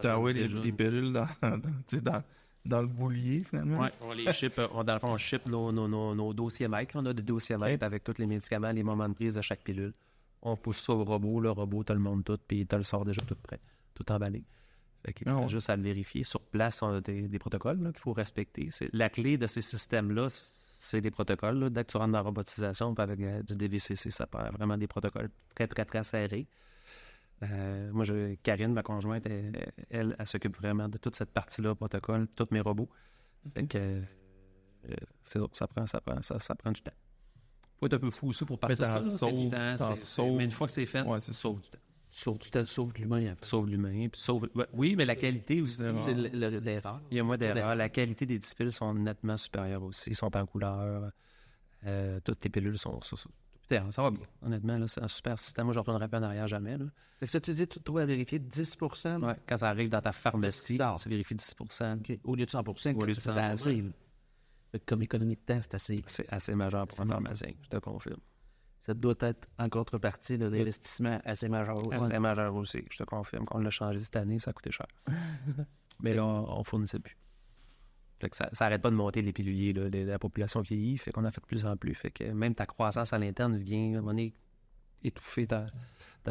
t'envoies les pilules dans le boulier, finalement? Oui, on les ship. Dans le fond, on ship nos dossiers maîtres. On a des dossiers maîtres avec tous les médicaments, les moments de prise de chaque pilule. On pousse ça au robot. Le robot te le montre tout, puis il te le sort déjà tout prêt, tout emballé. Fait qu'il faut juste à le vérifier. Sur place, on a des protocoles là, qu'il faut respecter. La clé de ces systèmes-là, c'est des protocoles. Là. Dès que tu rentres dans la robotisation, avec du DVCC, ça prend vraiment des protocoles très, très, très serrés. Moi, Karine, ma conjointe, elle s'occupe vraiment de toute cette partie-là, protocole, tous mes robots. Fait que ça prend du temps. Faut être un peu fou aussi pour partir ça. C'est du temps. Mais une fois que c'est fait, ça sauve du temps. Sauve de l'humain. En fait. Sauve l'humain. Oui, mais la qualité aussi. C'est l'erreur. Il y a moins d'erreurs. La qualité des 10 pilules sont nettement supérieures aussi. Ils sont en couleur. Toutes tes pilules sont... Ça va bien. Honnêtement, là, c'est un super système. Moi, je ne retournerai pas en arrière jamais. Là. Fait que ça, tu dis, tu te trouves à vérifier 10%? Oui, quand ça arrive dans ta pharmacie, tu vérifies 10%. Okay. Au lieu de 100%, au lieu de 100%. Ça arrive. Comme économie de temps, c'est assez... C'est assez majeur pour un pharmacien, je te confirme. Ça doit être en contrepartie d'un investissement assez majeur. Assez majeur aussi, je te confirme. Quand on l'a changé cette année, ça a coûté cher. Mais là, on ne fournissait plus. Fait que ça n'arrête pas de monter les piluliers. Là. La population vieillit, fait qu'on en fait de plus en plus. Fait que même ta croissance à l'interne vient à un moment donné étouffer ta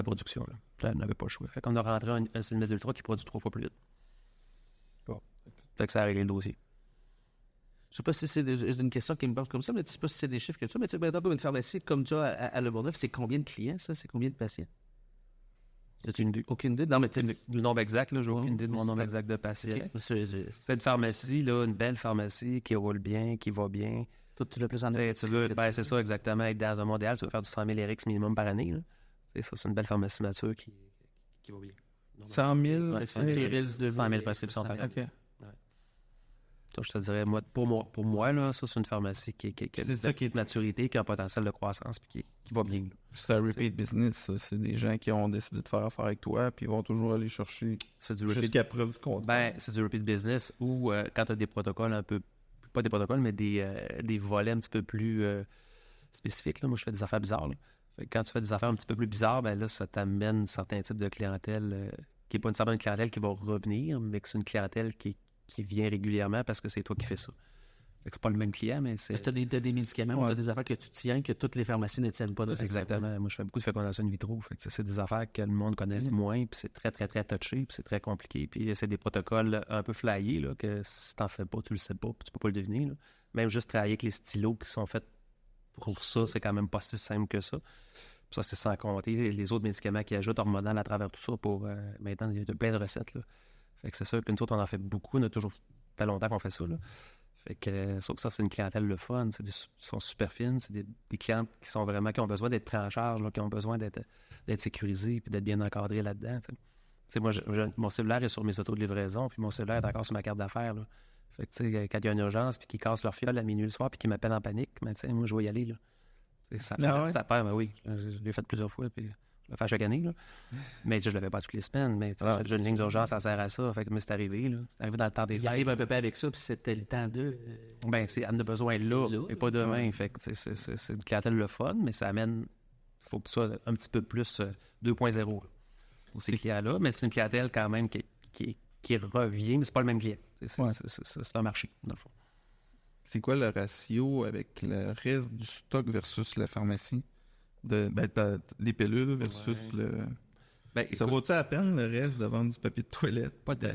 production. Là, on n'avait pas le choix. Fait qu'on a rentré un SynMed Ultra qui produit 3 fois plus vite. Bon. Fait que ça a réglé le dossier. Je sais pas si c'est une question qui me pose comme ça, mais je sais pas si c'est des chiffres comme ça. Mais tu sais, dans une pharmacie comme tu as à Le Bourgneuf, c'est combien de clients, ça? C'est combien de patients? As-tu une idée? Aucune idée? Non, mais le nombre exact, là, j'ai aucune idée de mon nombre exact de patients. Okay. C'est une pharmacie, là, une belle pharmacie qui roule bien, qui va bien. Toi, tu l'as plus en c'est ça, exactement. Être dans un mondial, tu vas faire du 100 000 RX minimum par année. Là. Ça, c'est une belle pharmacie mature qui va bien. 100 000? Ouais, 100 000 prescriptions par année. Okay. Ça, je te dirais, pour moi là, ça, c'est une pharmacie qui a C'est ça qui est de maturité, qui a un potentiel de croissance, puis qui va bien. Là. C'est un repeat business, ça. C'est des gens qui ont décidé de faire affaire avec toi, puis ils vont toujours aller chercher jusqu'à preuve du contraire. C'est du repeat business ou quand tu as des protocoles un peu, pas des protocoles, mais des volets un petit peu plus spécifiques. Là. Moi, je fais des affaires bizarres. Là. Fait que quand tu fais des affaires un petit peu plus bizarres, ben là, ça t'amène certains types de clientèle qui n'est pas nécessairement une clientèle qui va revenir, mais que c'est une clientèle qui vient régulièrement parce que c'est toi qui fais ça. Fait que c'est pas le même client, mais c'est... Parce que tu as des médicaments ou tu as des affaires que tu tiens que toutes les pharmacies ne tiennent pas. Exactement. Moi, je fais beaucoup de fécondation in vitro. Fait que c'est des affaires que le monde connaisse moins, puis c'est très, très, très touché, puis c'est très compliqué. Puis c'est des protocoles un peu flyés, là, que si t'en fais pas, tu le sais pas, puis tu peux pas le deviner. Là. Même juste travailler avec les stylos qui sont faits pour ça, c'est quand même pas si simple que ça. Puis ça, c'est sans compter les autres médicaments qui ajoutent hormonal à travers tout ça pour... maintenant, il y a plein de recettes, là. Fait que c'est sûr que nous autres, on en fait beaucoup. On a toujours fait longtemps qu'on fait ça, là. Fait que sauf que ça, c'est une clientèle le fun. Ils sont super fines. C'est des clients qui sont vraiment... qui ont besoin d'être pris en charge, là, qui ont besoin d'être sécurisés puis d'être bien encadrés là-dedans. T'sais. Moi, mon cellulaire est sur mes autos de livraison, puis mon cellulaire est encore sur ma carte d'affaires, là. Fait que, tu sais, quand il y a une urgence, puis qu'ils cassent leur fiole à minuit le soir, puis qu'ils m'appellent en panique, mais tu sais, moi, je vais y aller, là. Ça perd, mais oui. Je l'ai fait plusieurs fois, puis je le fais chaque année, là. Mais je le fais pas toutes les semaines, mais j'ai une ligne d'urgence, ça sert à ça. Fait que mais c'est arrivé, là. C'est arrivé dans le temps des fêtes. Il arrive un peu avec ça, puis c'était le temps d'eux. Ben, elle en a besoin là, et pas demain. Fait que c'est une clientèle le fun, mais ça amène... faut que tu sois un petit peu plus 2.0 pour ces clients-là. Mais c'est une clientèle quand même qui revient, mais c'est pas le même client. C'est un marché, dans le fond. C'est quoi le ratio avec le reste du stock versus la pharmacie? Les pilules versus le... ça vaut-il à peine le reste de vendre du papier de toilette? Pas tant.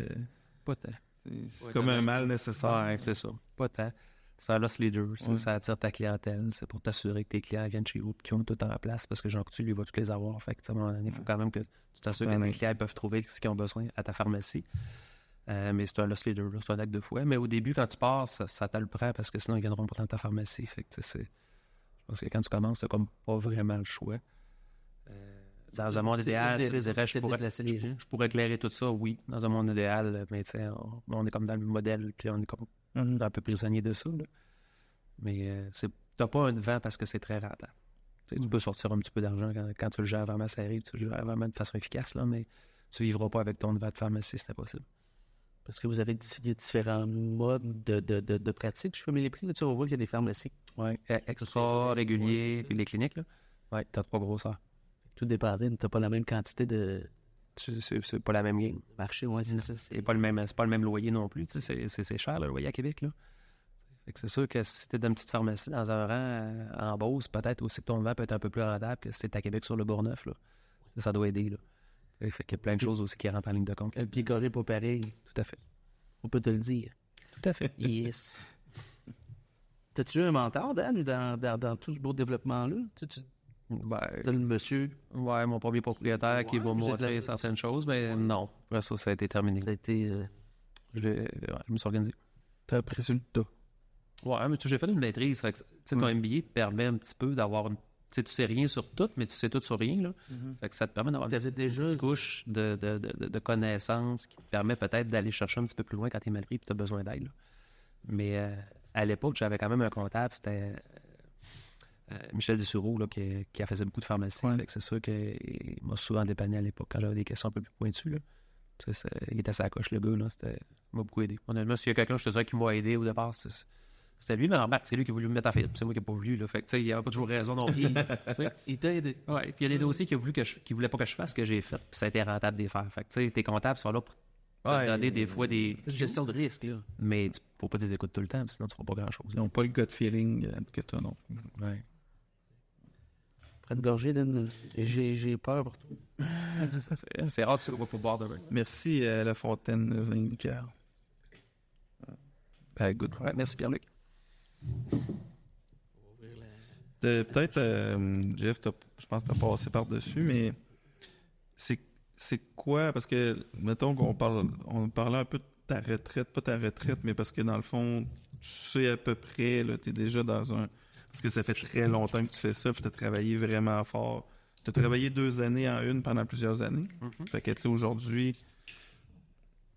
C'est comme un mal nécessaire. Oui, c'est ça. Pas tant. Ça losse les deux. Ça attire ta clientèle. C'est pour t'assurer que tes clients viennent chez vous et qu'ils ont tout en place parce que Jean Coutu, lui, va tous les avoir. Fait que, à un moment donné, il faut quand même que tu t'assures que tes clients peuvent trouver ce qu'ils ont besoin à ta pharmacie. Mais c'est un loss leader, c'est un acte de foi. Mais au début, quand tu pars, ça te le prend parce que sinon, ils viendront pas dans ta pharmacie. Fait que, je pense que quand tu commences, tu n'as comme pas vraiment le choix. Dans un monde idéal, je pourrais éclairer tout ça, oui. Dans un monde idéal, mais on est comme dans le modèle, puis on est comme un peu prisonnier de ça. Là. Mais tu n'as pas un vent parce que c'est très rentable. Tu peux sortir un petit peu d'argent quand tu le gères vraiment serré, tu le gères vraiment de façon efficace, là, mais tu ne vivras pas avec ton vent de pharmacie, c'est impossible. Parce que vous avez différents modes de pratique. Je peux me les prix. Là, on voit qu'il y a des pharmacies. Oui, extra, régulier, puis les cliniques. Oui, tu as 3 grosseurs. Tout dépendant, tu n'as pas la même quantité de... C'est pas la même game. Marché, oui, c'est ça. C'est pas le même loyer non plus. C'est cher, le loyer à Québec. Là. Fait que c'est sûr que si tu es dans une petite pharmacie, dans un rang en Beauce, peut-être aussi que ton vent peut être un peu plus rentable que si tu es à Québec sur le Bourgneuf. Là. Ça doit aider. Là. Fait qu'il y a plein de choses aussi qui rentrent en ligne de compte. Le pied carré pas pareil. Tout à fait. On peut te le dire. Tout à fait. Yes. T'as-tu eu un mentor, Dan, dans tout ce beau développement-là? Le monsieur? Ouais, mon premier propriétaire qui va montrer certaines choses, mais non. Après ça a été terminé. Ça a été... je me suis organisé. T'as appris sur le tas. Ouais, mais j'ai fait une maîtrise. Fait que, ton MBA te permet un petit peu d'avoir une... Tu sais rien sur tout, mais tu sais tout sur rien. Là. Fait que ça te permet d'avoir une couche de connaissances qui te permet peut-être d'aller chercher un petit peu plus loin quand tu es mal pris et tu as besoin d'aide. Là. Mais à l'époque, j'avais quand même un comptable, c'était Michel Dessureau, là, qui faisait beaucoup de pharmacie. Fait que c'est sûr qu'il m'a souvent dépanné à l'époque quand j'avais des questions un peu plus pointues. Là. Il était à sa coche, le gars. Là, il m'a beaucoup aidé. Honnêtement, s'il y a quelqu'un, je te dirais, qui m'a aidé au départ, c'était lui, mais remarque, c'est lui qui a voulu me mettre en faillite, c'est moi qui n'ai pas voulu. Là. Fait que, il n'y avait pas toujours raison non plus. Il t'a aidé. Ouais, puis il y a des dossiers qu'il ne voulait pas que je fasse, que j'ai fait, puis ça a été rentable de les faire. Fait que, tes comptables sont là pour te donner des fois des... C'est une gestion de risque, là. Mais il ne faut pas les écouter tout le temps, sinon tu ne feras pas grand-chose. Ils n'ont pas le gut feeling que tu as non plus. Ouais. Prends une gorgée, Dan. J'ai peur pour toi. C'est rare que tu ne vas pas boire demain. Merci La Fontaine Vainqueur. Good. Ouais, merci Pierre-Luc. Peut-être, Jeff, je pense que tu as passé par-dessus, mais c'est quoi? Parce que, mettons qu'on parlait un peu de ta retraite, pas ta retraite, mais parce que dans le fond, tu sais à peu près, tu es déjà dans un... Parce que ça fait très longtemps que tu fais ça, puis tu as travaillé vraiment fort. Tu as travaillé 2 années en une pendant plusieurs années. Fait que, tu sais, aujourd'hui,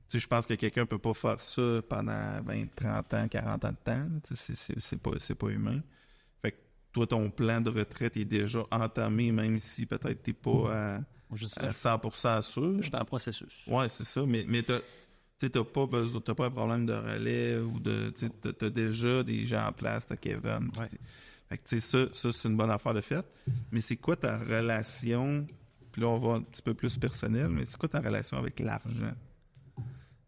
sais, je pense que quelqu'un peut pas faire ça pendant 20, 30 ans, 40 ans de temps. Tu sais, c'est pas humain. Fait que toi, ton plan de retraite est déjà entamé, même si peut-être t'es pas à 100% sûr. Je suis en processus. Ouais, c'est ça. Mais t'as pas un problème de relève ou t'as déjà des gens en place, t'as Kevin. Ouais. Fait que tu sais, ça, c'est une bonne affaire de fait. Mais c'est quoi ta relation, puis là, on va un petit peu plus personnel, mais c'est quoi ta relation avec l'argent? Tu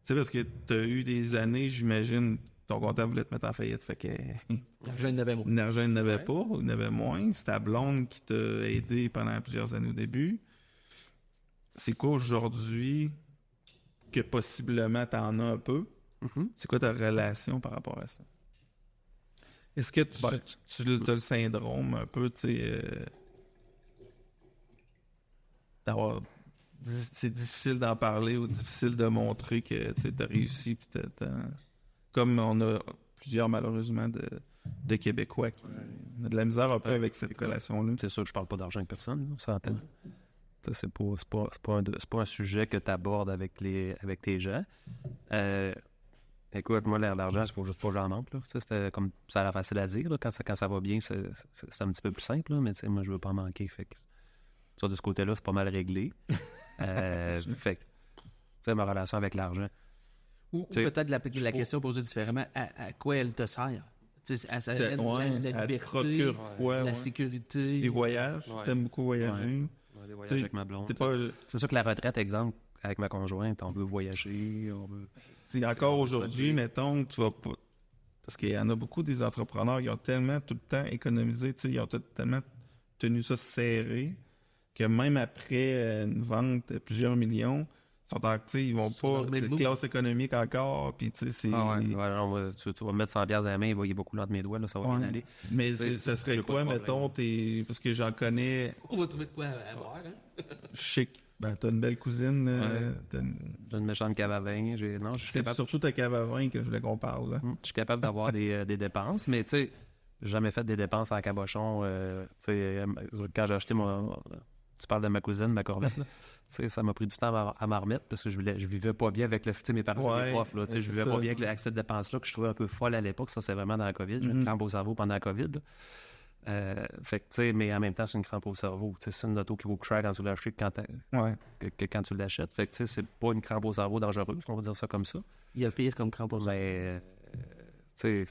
sais, parce que t'as eu des années, j'imagine, ton comptable voulait te mettre en faillite, fait que... L'argent, il n'avait moins. L'argent, il n'avait pas, il n'avait moins. C'est ta blonde qui t'a aidé pendant plusieurs années au début. C'est quoi aujourd'hui que possiblement t'en as un peu? Mm-hmm. C'est quoi ta relation par rapport à ça? Est-ce que tu as le syndrome un peu, tu sais, d'avoir... C'est difficile d'en parler ou difficile de montrer que tu as réussi, puis comme on a plusieurs, malheureusement, de Québécois qui ont de la misère un peu avec cette relation-là. C'est sûr que je parle pas d'argent avec personne, là, ça entend. C'est pas un sujet que tu abordes avec tes gens. Écoute, moi, l'argent, il faut juste pas que j'en manque. Là. Ça a l'air facile à dire. Là. Quand ça va bien, c'est un petit peu plus simple. Là, mais moi, je veux pas en manquer. Fait que, ça, de ce côté-là, c'est pas mal réglé. Fait que ma relation avec l'argent. Ou peut-être la question posée différemment, à quoi elle te sert? La liberté, la sécurité. Les voyages, t'aimes beaucoup voyager. Des voyages avec ma blonde. C'est sûr que la retraite, exemple, avec ma conjointe, on veut voyager, on veut... Encore aujourd'hui, mettons, tu vas pas... Parce qu'il y en a beaucoup des entrepreneurs qui ont tellement tout le temps économisé, ils ont tellement tenu ça serré, que même après une vente de plusieurs millions, ils vont pas de classe économique encore, puis tu sais, c'est... tu vas me mettre 100$ dans la main, il va couler entre mes doigts, là, ça va bien aller. Mais ça serait quoi, mettons, parce que j'en connais... On va trouver de quoi à boire, hein? Chic. Ben, t'as une belle cousine. T'as une méchante cave à vin. C'est surtout ta cave à vin que je voulais qu'on parle. Là. Je suis capable d'avoir des dépenses, mais tu sais, j'ai jamais fait des dépenses en cabochon. Quand j'ai acheté tu parles de ma cousine, ma Corvette, là. Ça m'a pris du temps à m'en remettre parce que je vivais pas bien avec mes parents sont des profs. Là, je vivais pas bien avec cette dépense-là que je trouvais un peu folle à l'époque. Ça, c'est vraiment dans la COVID. J'ai une crampe au cerveau pendant la COVID. Fait que, tu sais, mais en même temps, c'est une crampe au cerveau. C'est une auto qui vaut plus cher quand tu l'achètes que quand tu l'achètes. Fait que, tu sais, c'est pas une crampe au cerveau dangereuse, on va dire ça comme ça. Il y a pire comme crampe au cerveau. Mais, tu sais...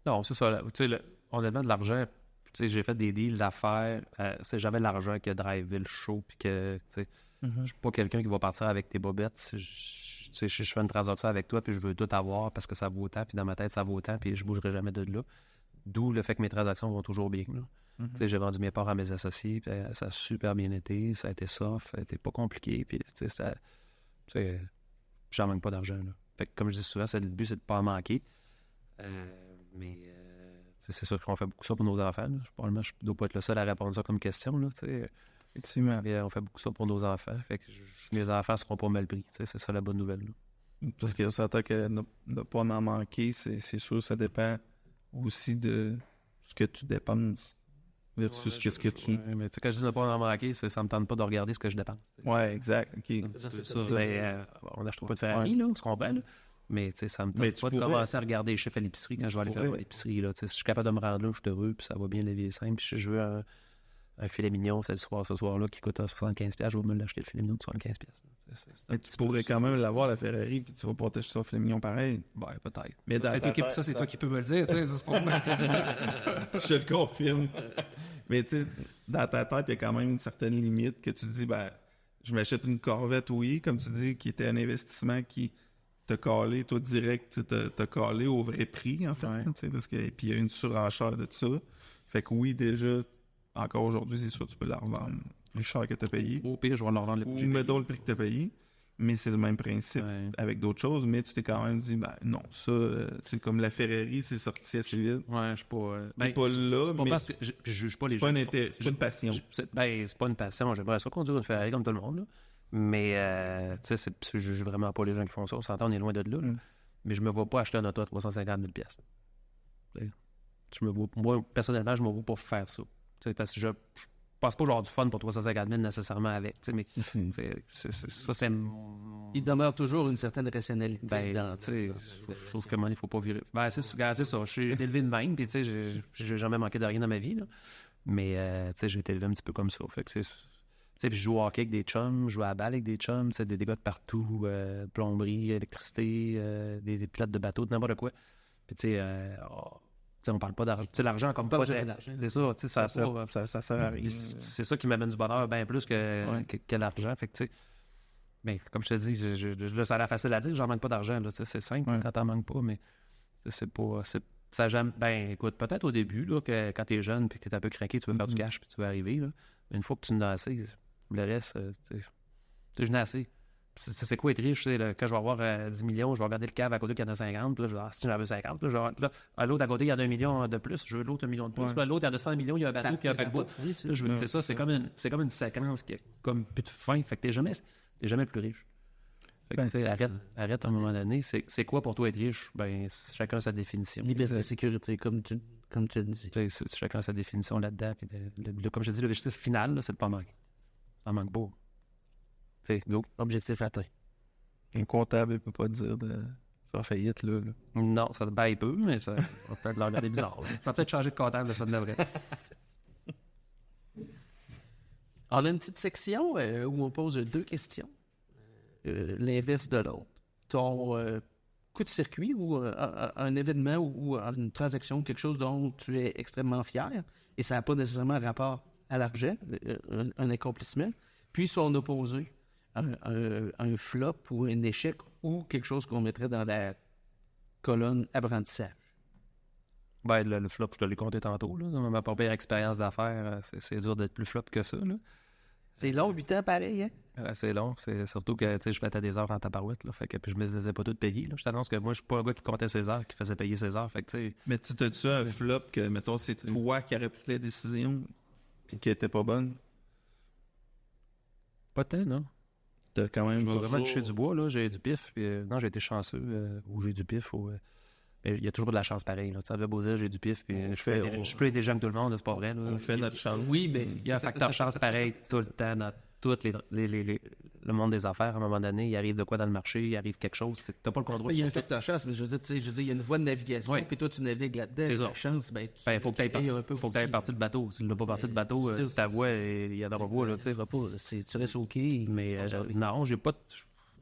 Non, c'est ça. Tu sais, honnêtement, de l'argent, tu sais, j'ai fait des deals d'affaires. C'est jamais l'argent qui a drivé le show. Puis que, tu sais, je suis pas quelqu'un qui va partir avec tes bobettes. Je fais une transaction avec toi, puis je veux tout avoir parce que ça vaut autant, puis dans ma tête, ça vaut autant, puis je bougerai jamais de là. D'où le fait que mes transactions vont toujours bien. J'ai vendu mes parts à mes associés, puis ça a super bien été, ça a été soft, ça a été pas compliqué, puis j'en manque pas d'argent. Là. Fait que, comme je dis souvent, le but, c'est de pas en manquer. Mais c'est sûr qu'on fait beaucoup ça pour nos enfants. Probablement, je ne dois pas être le seul à répondre ça comme question. Là, mais on fait beaucoup ça pour nos enfants. Fait que mes enfants ne seront pas mal pris. C'est ça la bonne nouvelle. Là. Parce que ça attend que ne pas en manquer, c'est sûr, ça dépend aussi de ce que tu dépenses versus ce que tu... Mais quand je dis ne pas en manquer, ça ne me tente pas de regarder ce que je dépense. Ouais, exact. Okay. On n'achète pas de Ferrari, là, tu comprends, là. Mais ça me tente pas de commencer à regarder les chiffres à l'épicerie quand je vais aller faire à l'épicerie. Là. Si je suis capable de me rendre là, je suis heureux, puis ça va bien, la vie est simple. Puis si je veux un filet mignon ce soir-là qui coûte 75$, je vais me l'acheter le filet mignon de 75$. Mais tu pourrais quand même l'avoir, la Ferrari, puis tu vas pas t'acheter un filet mignon pareil. Ben, peut-être. Mais c'est toi qui peux me le dire, c'est pas moi. Je te le confirme. Mais tu sais, dans ta tête, il y a quand même une certaine limite que tu te dis, ben, je m'achète une Corvette, oui, comme tu dis, qui était un investissement qui t'a collé, toi, direct, t'as collé au vrai prix, en fait, parce que puis il y a une surenchère de tout ça. Fait que oui, déjà, encore aujourd'hui, c'est sûr que tu peux la revendre plus cher que tu as payé. Au pire, je vais la revendre le prix. Ou mettons le prix que tu as payé. Mais c'est le même principe avec d'autres choses. Mais tu t'es quand même dit, ben non, ça, c'est comme la Ferrari, c'est sorti assez vite. Ouais, je suis pas... T'es pas là, c'est pas mais... parce que je juge pas les gens. C'est pas une passion. C'est pas une passion. J'aimerais ça conduire une Ferrari comme tout le monde, là. Mais, tu sais, je juge vraiment pas les gens qui font ça. On s'entend, on est loin de là. Mais je me vois pas acheter un auto à 350 000$. Moi, personnellement, je me vois pas faire ça. Parce que pense pas genre du fun pour 350 000 nécessairement avec, tu sais, mais ça, c'est... Il demeure toujours une certaine rationalité. Ben, tu sais, je trouve que il faut pas virer. Ben, c'est ça, je suis élevé de même, puis tu sais, j'ai jamais manqué de rien dans ma vie, là. Mais, tu sais, j'ai été élevé un petit peu comme ça, fait que c'est... Tu sais, puis je joue au hockey avec des chums, je joue à la balle avec des chums, c'est des gars de partout, plomberie, électricité, des pilotes de bateau, n'importe quoi. Puis tu sais, on parle pas d'argent. Tu sais, l'argent comme pas... C'est ça, tu sais, ça sert à rien. C'est ça qui m'amène du bonheur bien plus que l'argent, fait que tu sais... Ben, comme je te dis, là, ça a l'air facile à dire, j'en manque pas d'argent, là, c'est simple quand t'en manques pas, mais c'est pas... Ça jamais... Ben, écoute, peut-être au début, là, que quand t'es jeune puis que t'es un peu craqué, tu veux faire du cash puis tu veux arriver, là. Mais une fois que tu n'as assez, le reste, je n'ai assez. C'est quoi être riche? Là, quand je vais avoir 10 millions, je vais regarder le cave à côté qui en a 50, puis là, je vais dire, si j'en veux 50, là, à l'autre à côté, il y en a 1 million de plus, je veux l'autre 1 million de plus. Là, l'autre, il y en a 100 millions, il y a un bateau, puis il y a un paquebot. C'est ça, c'est comme une séquence qui a comme plus de fin. Fait que t'es jamais le plus riche. Fait que, tu sais, arrête à un moment donné. C'est quoi pour toi être riche? Ben, chacun sa définition. Liberté, sécurité, comme tu le dis. Chacun sa définition là-dedans. Puis comme je te dis, l'objectif final, là, c'est de pas manquer. Ça manque beau. Tu sais, go. Objectif atteint. Un comptable, il peut pas dire de faire faillite, là. Non, ça il peut, mais ça va peut-être leur regarder bizarre. Ça va peut-être changer de comptable, ça devrait. On a une petite section où on pose 2 questions. L'inverse de l'autre. Ton coup de circuit ou un événement ou une transaction, quelque chose dont tu es extrêmement fier, et ça n'a pas nécessairement rapport à l'argent, un accomplissement, puis son opposé, un flop ou un échec ou quelque chose qu'on mettrait dans la colonne apprentissage. Ben, le flop, je te l'ai compté tantôt. Là. Dans ma première expérience d'affaires, c'est dur d'être plus flop que ça. Là. C'est long, 8 ans pareil, hein? C'est long. C'est surtout que je mettais des heures en tabarouette. Là, fait que, puis je me les ai pas toutes payées. Là. Je t'annonce que moi, je suis pas un gars qui comptait ses heures, qui faisait payer ses heures. Fait que, mais tu as-tu un flop que, mettons, c'est toi qui aurais pris la décision puis qui était pas bonne? Pas tant, non. T'as quand même je vais vraiment toucher du bois. Là. J'ai du pif. Puis, non, j'ai été chanceux. Ou j'ai du pif. Mais il y a toujours de la chance pareille. Là. Tu savais beau dire, j'ai du pif. Puis je peux aider gens que tout le monde. Là, c'est pas vrai. Là. On fait notre chance. Oui, mais il y a un facteur chance pareil tout le temps dans tout le monde des affaires. À un moment donné, il arrive de quoi dans le marché, il arrive quelque chose. T'as pas le contrôle. Il y a un facteur chance, mais je veux dire, il y a une voie de navigation, puis toi, tu navigues là-dedans. C'est ça. La chance, il faut que tu aies parti de bateau. Si tu n'as pas parti de bateau, ta voie, il y a de repos. Là, tu restes au quai. Mais non, j'ai pas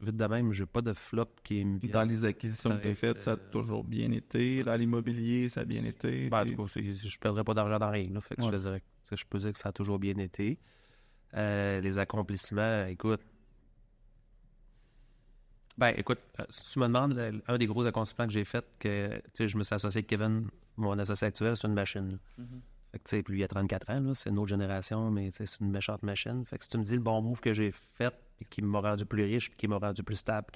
vite de même, j'ai pas de flop qui me vient. Dans les acquisitions que tu as faites, ça a toujours bien été. Dans l'immobilier, ça a bien été. Ben, du coup, je perdrais pas d'argent dans rien. Là, fait que je te dirais, je peux dire que ça a toujours bien été. Les accomplissements, écoute. Si tu me demandes, un des gros accomplissements que j'ai fait, que je me suis associé avec Kevin, mon associé actuel, c'est une machine. Fait que, puis lui, il a 34 ans, là, c'est une autre génération, mais c'est une méchante machine. Fait que si tu me dis le bon move que j'ai fait, et qui m'a rendu plus riche, puis qui m'a rendu plus stable,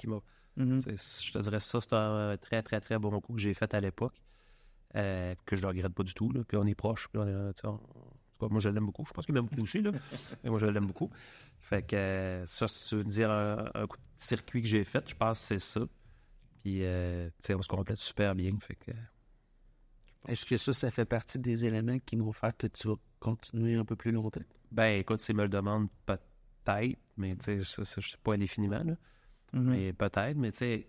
je te dirais ça, c'est un très, très, très bon coup que j'ai fait à l'époque, que je ne regrette pas du tout, là, puis on est proches, puis moi, je l'aime beaucoup. Je pense qu'il m'aime beaucoup aussi, là. Mais moi, je l'aime beaucoup. Fait que ça, si tu veux dire un coup de circuit que j'ai fait, je pense que c'est ça. Puis, on se complète super bien. Fait que... Est-ce que ça fait partie des éléments qui vont faire que tu vas continuer un peu plus longtemps? Ben, écoute, s'il me le demande, peut-être. Mais, tu sais, je sais pas indéfiniment, là. Mais peut-être. Mais, tu sais,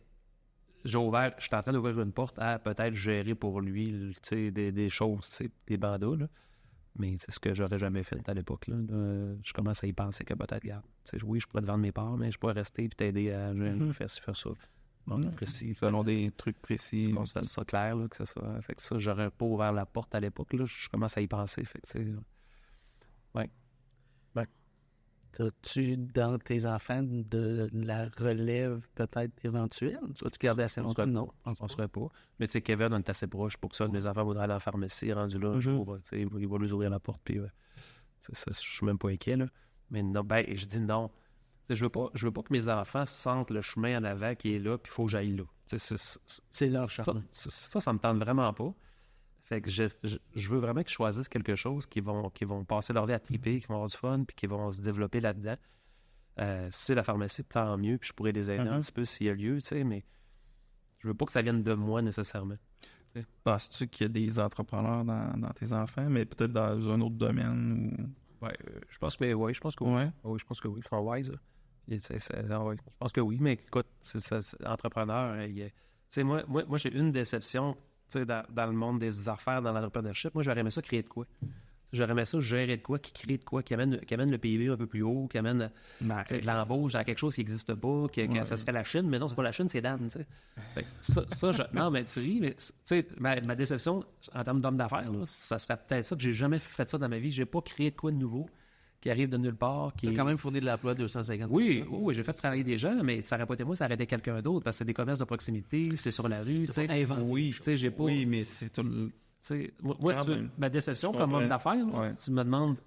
je suis en train d'ouvrir une porte à peut-être gérer pour lui, tu sais, des choses, tu sais, des bandas, là. Mais c'est ce que j'aurais jamais fait à l'époque. Là. Je commence à y penser que peut-être, regarde, oui, je pourrais te vendre mes parts, mais je pourrais rester et t'aider à faire ça. Bon, précis. Selon des trucs précis. Qu'on se fasse ça clair, là, que ça soit. Fait que ça, j'aurais pas ouvert la porte à l'époque. Là. Je commence à y penser. Fait que, ouais. As-tu dans tes enfants de la relève peut-être éventuelle? Tu vas-tu garder assez longtemps? Non. On serait pas. Mais tu sais, Kevin, on est assez proche pour que ça. Mes enfants voudraient aller à la pharmacie, rendu là, il va lui ouvrir la porte, puis je suis même pas inquiet, là. Mais non, je dis non. T'sais, je veux pas que mes enfants sentent le chemin en avant qui est là, puis il faut que j'aille là. C'est leur chemin. Ça me tente vraiment pas. Fait que je veux vraiment qu'ils choisissent quelque chose qui vont passer leur vie à triper, qui vont avoir du fun, puis qui vont se développer là-dedans. Si c'est la pharmacie, tant mieux, puis je pourrais les aider un petit peu s'il y a lieu, tu sais, mais je veux pas que ça vienne de moi nécessairement. Penses-tu qu'il y a des entrepreneurs dans tes enfants, mais peut-être dans un autre domaine? Ouais, je pense que oui. Je pense que oui. Ouais. Oui, je pense que oui. Farwise, ouais, je pense que oui. Mais écoute, entrepreneur, tu sais, moi, j'ai une déception, tu sais, dans le monde des affaires, dans l'entrepreneurship. Moi, j'aurais aimé ça créer de quoi. J'aurais aimé ça gérer de quoi, qui crée de quoi, qui amène le PIB un peu plus haut, qui amène de l'embauche à quelque chose qui n'existe pas, que ça serait la Chine, mais non, c'est pas la Chine, c'est Dan, tu sais. Fait que non, mais tu ris, mais tu sais, ma déception en termes d'homme d'affaires, là, ça serait peut-être ça, que j'ai jamais fait ça dans ma vie. J'ai pas créé de quoi de nouveau, qui arrive de nulle part. Tu as quand même fourni de l'emploi à 250 Oui, j'ai fait travailler des gens, mais ça n'aurait pas été moi, ça aurait été quelqu'un d'autre, parce que c'est des commerces de proximité, c'est sur la rue, tu sais. Oui, tu sais, j'ai pas... oui, mais c'est tout... Moi, ma déception comme homme d'affaires, si tu me demandes,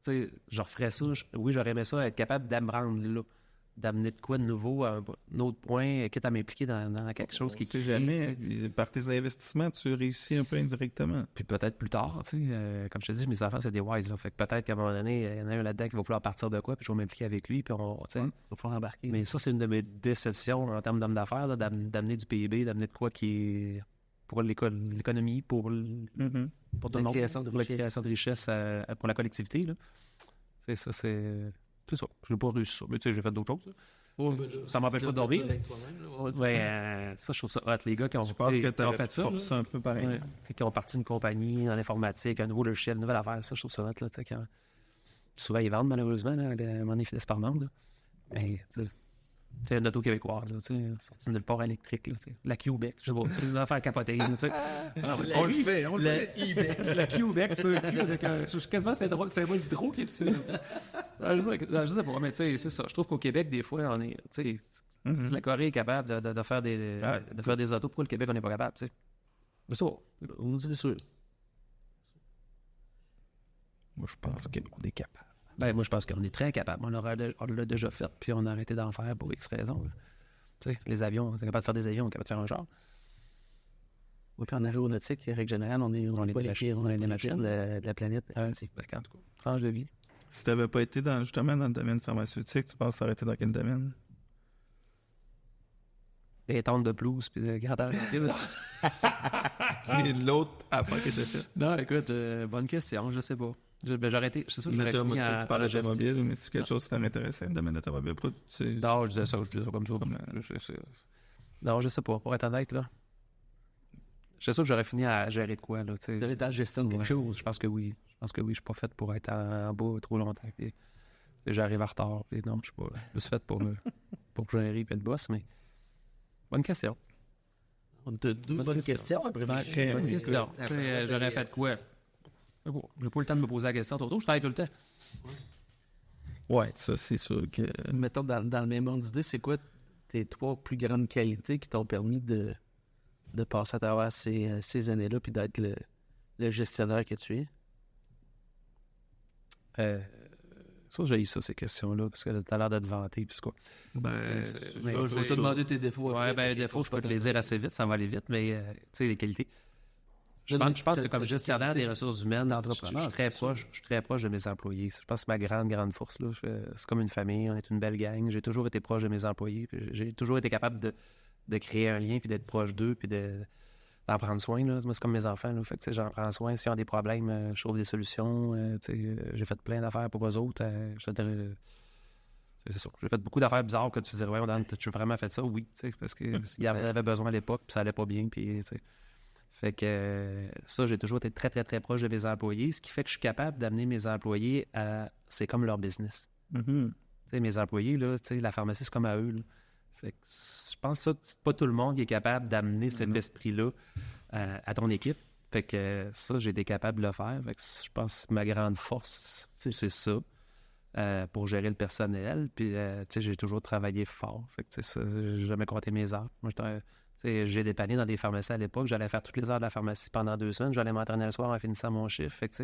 je referais ça, j'aurais aimé ça, être capable d'apprendre là, d'amener de quoi de nouveau à un autre point, quitte à m'impliquer dans quelque chose qui Tu sais jamais, par tes investissements, tu réussis un peu indirectement. Puis peut-être plus tard, comme je te dis, mes enfants, c'est des wise, là, fait que peut-être qu'à un moment donné, il y en a un là-dedans qui va vouloir partir de quoi, puis je vais m'impliquer avec lui, puis on va pouvoir embarquer. Mais ça, c'est une de mes déceptions en termes d'homme d'affaires, là, d'amener du PIB, d'amener de quoi qui est... pour l'économie, pour tout le monde, pour la création de richesse pour la collectivité. Là. Ça, c'est ça. Je n'ai pas réussi ça. Mais tu sais, j'ai fait d'autres choses. Ça ne m'empêche pas de dormir. Ça, je trouve ça hot. Les gars qui ont, je pense que qui ont fait ça. C'est un peu pareil. Qui ont parti une compagnie en informatique, un nouveau logiciel, une nouvelle affaire. Ça, je trouve ça hot. Là, souvent, ils vendent, malheureusement. Là, à un moment donné, ils finissent par vendre. Mais, c'est une auto québécoise, sortie de le port électrique, là, la Québec, je sais pas, une affaire capotée. On le fait. La Québec, tu peux avec quasiment c'est un mot d'hydro qui est dessus. Je sais pas, mais c'est ça. Je trouve qu'au Québec, des fois, on est. Si la Corée est capable de faire des autos, pourquoi le Québec, on n'est pas capable, tu sais? C'est ça. C'est sûr. Moi, je pense qu'on est capable. Ben, moi, je pense qu'on est très capable. On l'a déjà fait, puis on a arrêté d'en faire pour X raisons. Tu sais, les avions, on est capable de faire des avions, on est capable de faire un char. Oui, puis en aéronautique, en règle générale, on est pas les pires, on est des machines de la planète. En tout cas, tranche de vie. Si tu n'avais pas été justement dans le domaine pharmaceutique, tu penses que ça aurait été dans quel domaine? Des tentes de pelouse, puis de grandeur. Et l'autre affaire qui était faite? Non, écoute, bonne question, je sais pas. J'aurais été, c'est ça que j'aurais fini tu parles d'automobile, mais c'est quelque chose qui t'intéressait, le domaine d'automobile? Non, je disais ça comme ça. Non, je sais pas, pour être honnête, là. Je sais sûr que j'aurais fini à gérer de quoi, là. Tu aurais été en gestion de quelque chose. Je pense que oui. Je suis pas fait pour être en bas trop longtemps. Puis, j'arrive en retard. Puis, non, je suis pas plus fait pour gérer et être boss, mais bonne question. On te deux bonnes questions. Bonne question. J'aurais fait quoi? Bon, j'ai pas eu le temps de me poser la question. Je travaille tout le temps. Ouais, ça, c'est sûr que... Mettons, dans le même ordre d'idée, c'est quoi tes 3 plus grandes qualités qui t'ont permis de passer à travers ces années-là puis d'être le gestionnaire que tu es? Ça, j'ai eu ces questions-là, parce que t'as l'air de te vanter, puis quoi. Je vais te demander tes défauts. Ouais, les défauts, je peux te les dire assez vite, ça va aller vite, mais tu sais, les qualités. Je pense que comme gestionnaire des ressources humaines, d'entrepreneur, je suis très proche de mes employés. Je pense que c'est ma grande force, là. C'est comme une famille, on est une belle gang. J'ai toujours été proche de mes employés. J'ai toujours été capable de créer un lien, puis d'être proche d'eux, puis d'en prendre soin. Là. Moi, c'est comme mes enfants. Là. Fait que, j'en prends soin. S'ils ont des problèmes, je trouve des solutions. J'ai fait plein d'affaires pour eux autres. C'est ça. J'ai fait beaucoup d'affaires bizarres que tu dirais, ouais, as-tu vraiment fait ça? Oui, parce qu'il y avait besoin à l'époque, puis ça allait pas bien. Puis, fait que ça, j'ai toujours été très, très, très proche de mes employés, ce qui fait que je suis capable d'amener mes employés à... C'est comme leur business. Mes employés, là, la pharmacie, c'est comme à eux. Là. Fait que je pense que ça, c'est pas tout le monde qui est capable d'amener cet esprit-là à ton équipe. Fait que ça, j'ai été capable de le faire. Fait que je pense que ma grande force, c'est ça. Pour gérer le personnel. Puis, j'ai toujours travaillé fort. Fait que ça, j'ai jamais compté mes heures. Moi, j'ai dépanné dans des pharmacies à l'époque. J'allais faire toutes les heures de la pharmacie pendant 2 semaines. J'allais m'entraîner le soir en finissant mon chiffre. Fait que,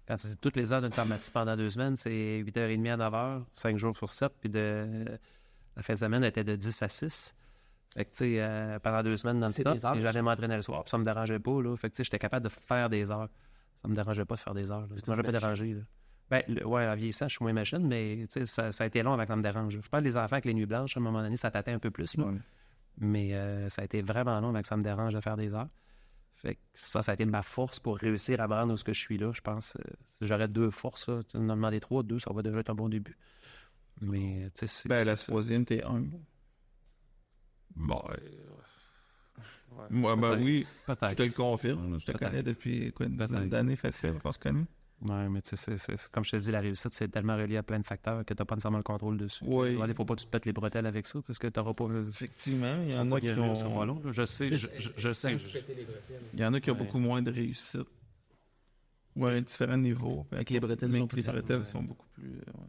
quand c'est toutes les heures d'une pharmacie pendant 2 semaines, c'est 8h30 à 9h, 5 jours sur 7. Puis la fin de semaine était de 10 à 6. Fait que, pendant 2 semaines dans le stop, et j'allais m'entraîner le soir. Puis ça me dérangeait pas. Là. Fait que, j'étais capable de faire des heures. Ça me dérangeait pas de faire des heures. Là. Ça m'a jamais dérangé. Là. Ben, en vieillissant, je suis moins machine, mais ça a été long avant que ça me dérange. Je parle des enfants avec les nuits blanches, à un moment donné, ça t'atteint un peu plus. Là. Mais ça a été vraiment long avant que ça me dérange de faire des heures. Fait que ça a été ma force pour réussir à me rendre où ce que je suis là, je pense. Si j'aurais 2 forces, là, tu en as demandé 3, 2, ça va déjà être un bon début. Mais, tu sais, Ben, la troisième, t'es humble. Bon, Moi, ben peut-être. oui, Peut-être. je te le confirme. Je te Peut-être. connais depuis une dizaine Peut-être. d'années facile qu'on se connaît. Ouais, mais tu sais, comme je te dis, la réussite, c'est tellement relié à plein de facteurs que tu n'as pas nécessairement le contrôle dessus. Oui. Il ne faut pas que tu te pètes les bretelles avec ça, parce que tu n'auras pas... Effectivement, il y ça en va a pas qui guérir, ça va ont... long, là. Je sais, je sais. Il y en a qui ont Ouais. beaucoup moins de réussite. Ou à différents niveaux. Avec les bretelles Mais sont que les plus bretelles grandes, sont beaucoup plus... ouais.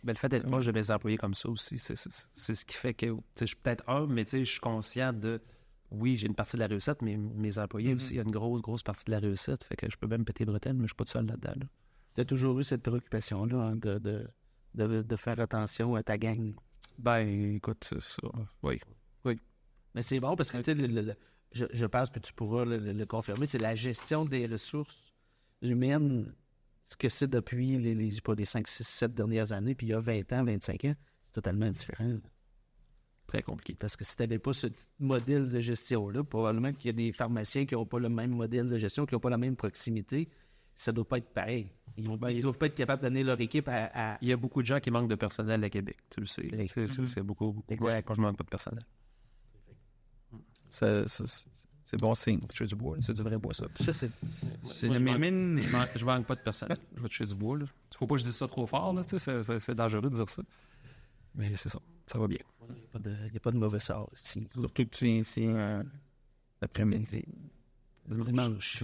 Ben, le fait d'être proche de mes employés comme ça aussi, c'est ce qui fait que tu sais, je suis peut-être humble, mais tu sais, je suis conscient de... Oui, j'ai une partie de la réussite, mais mes employés aussi, il y a une grosse partie de la réussite. Fait que je peux même péter les bretelles, mais je suis pas tout seul là-dedans. Là. Tu as toujours eu cette préoccupation-là hein, de faire attention à ta gang. Ben, écoute, c'est ça. Oui. Mais c'est bon parce que tu sais, je pense que tu pourras le confirmer, c'est la gestion des ressources humaines, ce que c'est depuis les 5, 6, 7 dernières années, puis il y a 20 ans, 25 ans, c'est totalement différent. Très compliqué. Parce que si tu n'avais pas ce modèle de gestion-là, probablement qu'il y a des pharmaciens qui n'ont pas le même modèle de gestion, qui n'ont pas la même proximité, ça ne doit pas être pareil. Ils ne doivent pas être capables d'amener leur équipe à... Il y a beaucoup de gens qui manquent de personnel à Québec, tu le sais. C'est beaucoup. Exact. Moi, je manque pas de personnel. C'est bon signe. Je fais du bois, là. C'est du vrai bois, ça. Ça, c'est... C'est Moi, le je mémine. Je manque pas de personnel. Je vais toucher du bois, là. Faut pas que je dise ça trop fort, là. Tu sais, c'est dangereux de dire ça. Mais c'est ça. Ça va bien. Il n'y a pas de mauvais sort ici. Surtout que tu viens ici l'après-midi. Dimanche.